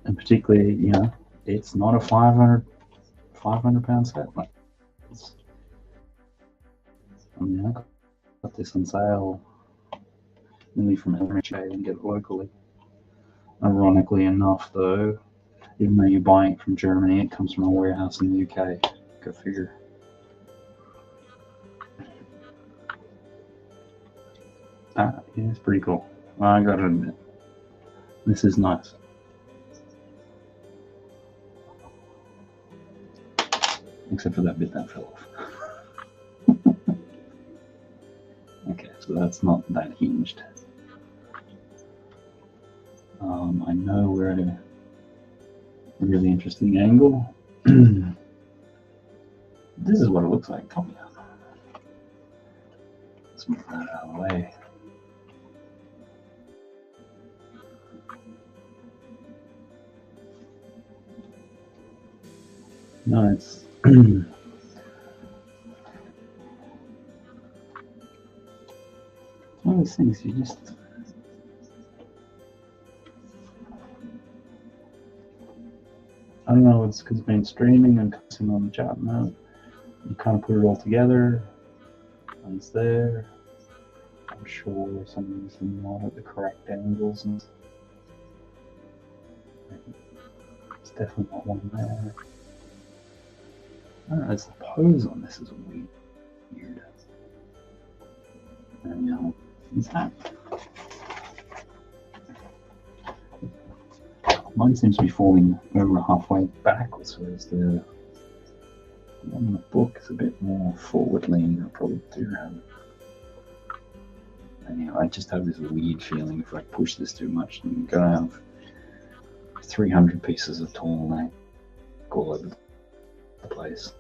And particularly, you know, it's not a 500 pound set. Like, I mean, I got this on sale nearly from Airbnb and get it locally. Ironically enough, though, even though you're buying it from Germany, it comes from a warehouse in the UK. Go figure. Yeah, it's pretty cool. I gotta admit, this is nice. Except for that bit that fell off. Okay, so that's not that hinged. I know we're at a really interesting angle. This is what it looks like. Come on. Let's move that out of the way. No, it's one of those things you just I don't know, it's because it's been streaming and cussing on the chat now. You kind of put it all together, and it's there. I'm sure some of these are not at the correct angles, and it's definitely not one there. I don't know, it's the pose on this is weird. And you know, it's that. Mine seems to be falling over halfway backwards, whereas the one in the book is a bit more forward leaning. I probably do have. And, you know, I just have this weird feeling if I push this too much, I'm gonna have 300 pieces of Tallneck all over the place.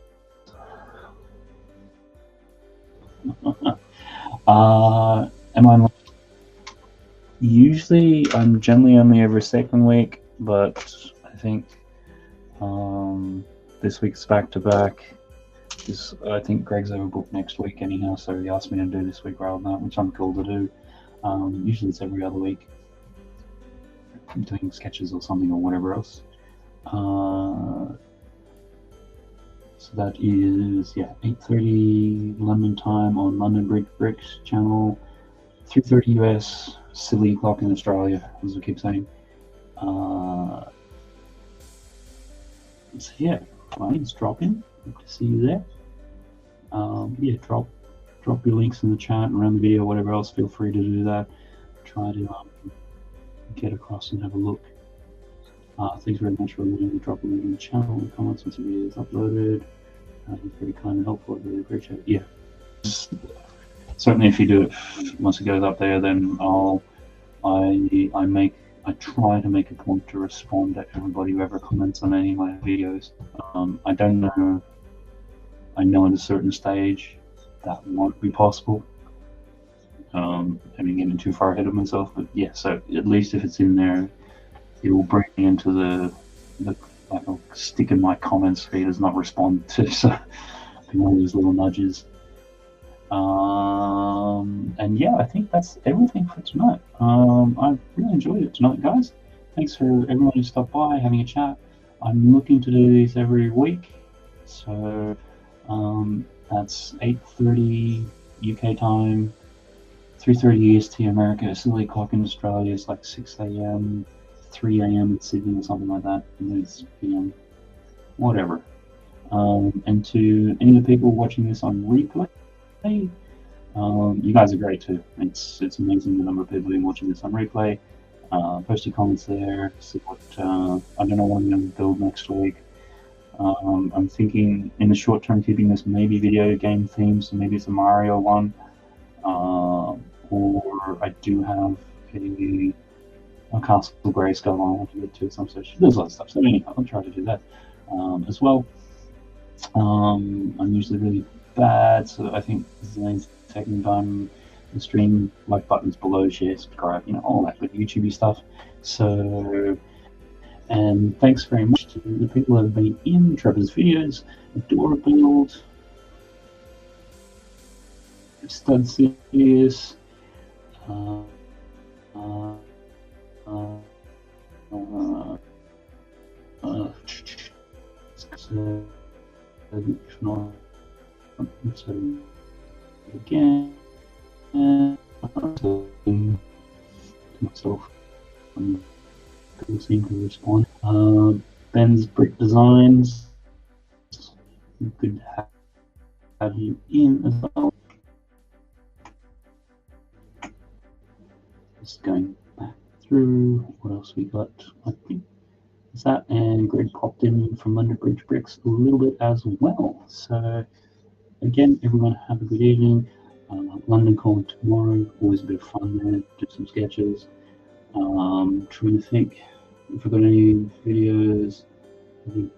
Am I? Usually, I'm generally only every second week. But I think this week's back to back. I think Greg's overbooked next week anyhow, so he asked me to do this week rather than that, which I'm cool to do. Usually it's every other week. I'm doing sketches or something or whatever else. So that is 8:30 London time on London Bridge Bricks channel, 3:30 US, silly clock in Australia, as I keep saying. So yeah, please drop in. Good to see you there. Drop your links in the chat around the video, whatever else. Feel free to do that. Try to get across and have a look. Thanks very much for letting me drop a link in the channel and comments once the video is uploaded. It's very kind and helpful. I really appreciate it. Yeah, certainly if you do it once it goes up there, then I try to make a point to respond to everybody who ever comments on any of my videos. I don't know. I know at a certain stage that won't be possible. I'm getting too far ahead of myself, but yeah. So at least if it's in there, it will bring me into the like I'll stick in my comments feed as not responded to. So all these little nudges. And yeah, I think that's everything for tonight. I really enjoyed it tonight, guys. Thanks for everyone who stopped by, having a chat. I'm looking to do these every week, so that's 8:30 UK time, 3:30 EST America, silly clock in Australia. It's like 6 a.m., 3 a.m. in Sydney or something like that. And it's whatever. And to any of the people watching this on replay, you guys are great too. It's amazing the number of people who are watching this on replay. Post your comments there. See what I don't know what I'm going to build next week. I'm thinking in the short term keeping this maybe video game themed, so maybe it's a Mario one. Or I do have a Castle Grayskull I want to get to at some stage. There's a lot of stuff. So anyhow, I'll try to do that as well. I'm usually really bad, so I think this is the second time the stream, like buttons below, share, subscribe, all that good YouTubey stuff. So And thanks very much to the people who have been in Trevor's videos. Door build, stud series, so again, to myself, people seem to respond. Ben's Brick Designs, good to have you in as well. Just going back through, what else we got? I think is that, and Greg popped in from Under Bridge Bricks a little bit as well. So again, everyone have a good evening. London calling tomorrow, always a bit of fun there, do some sketches. Trying to think if I've got any videos. I think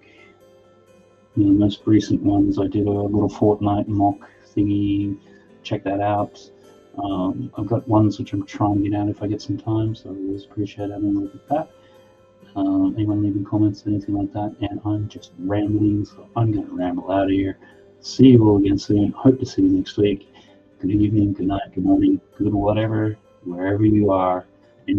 the most recent ones, I did a little Fortnite mock thingy, check that out. I've got ones which I'm trying to get out if I get some time, so I always appreciate having a look at that. Anyone leaving comments, anything like that, and I'm just rambling, so I'm going to ramble out of here. See you all again soon. Hope to see you next week. Good evening, good night, good morning, good whatever, wherever you are.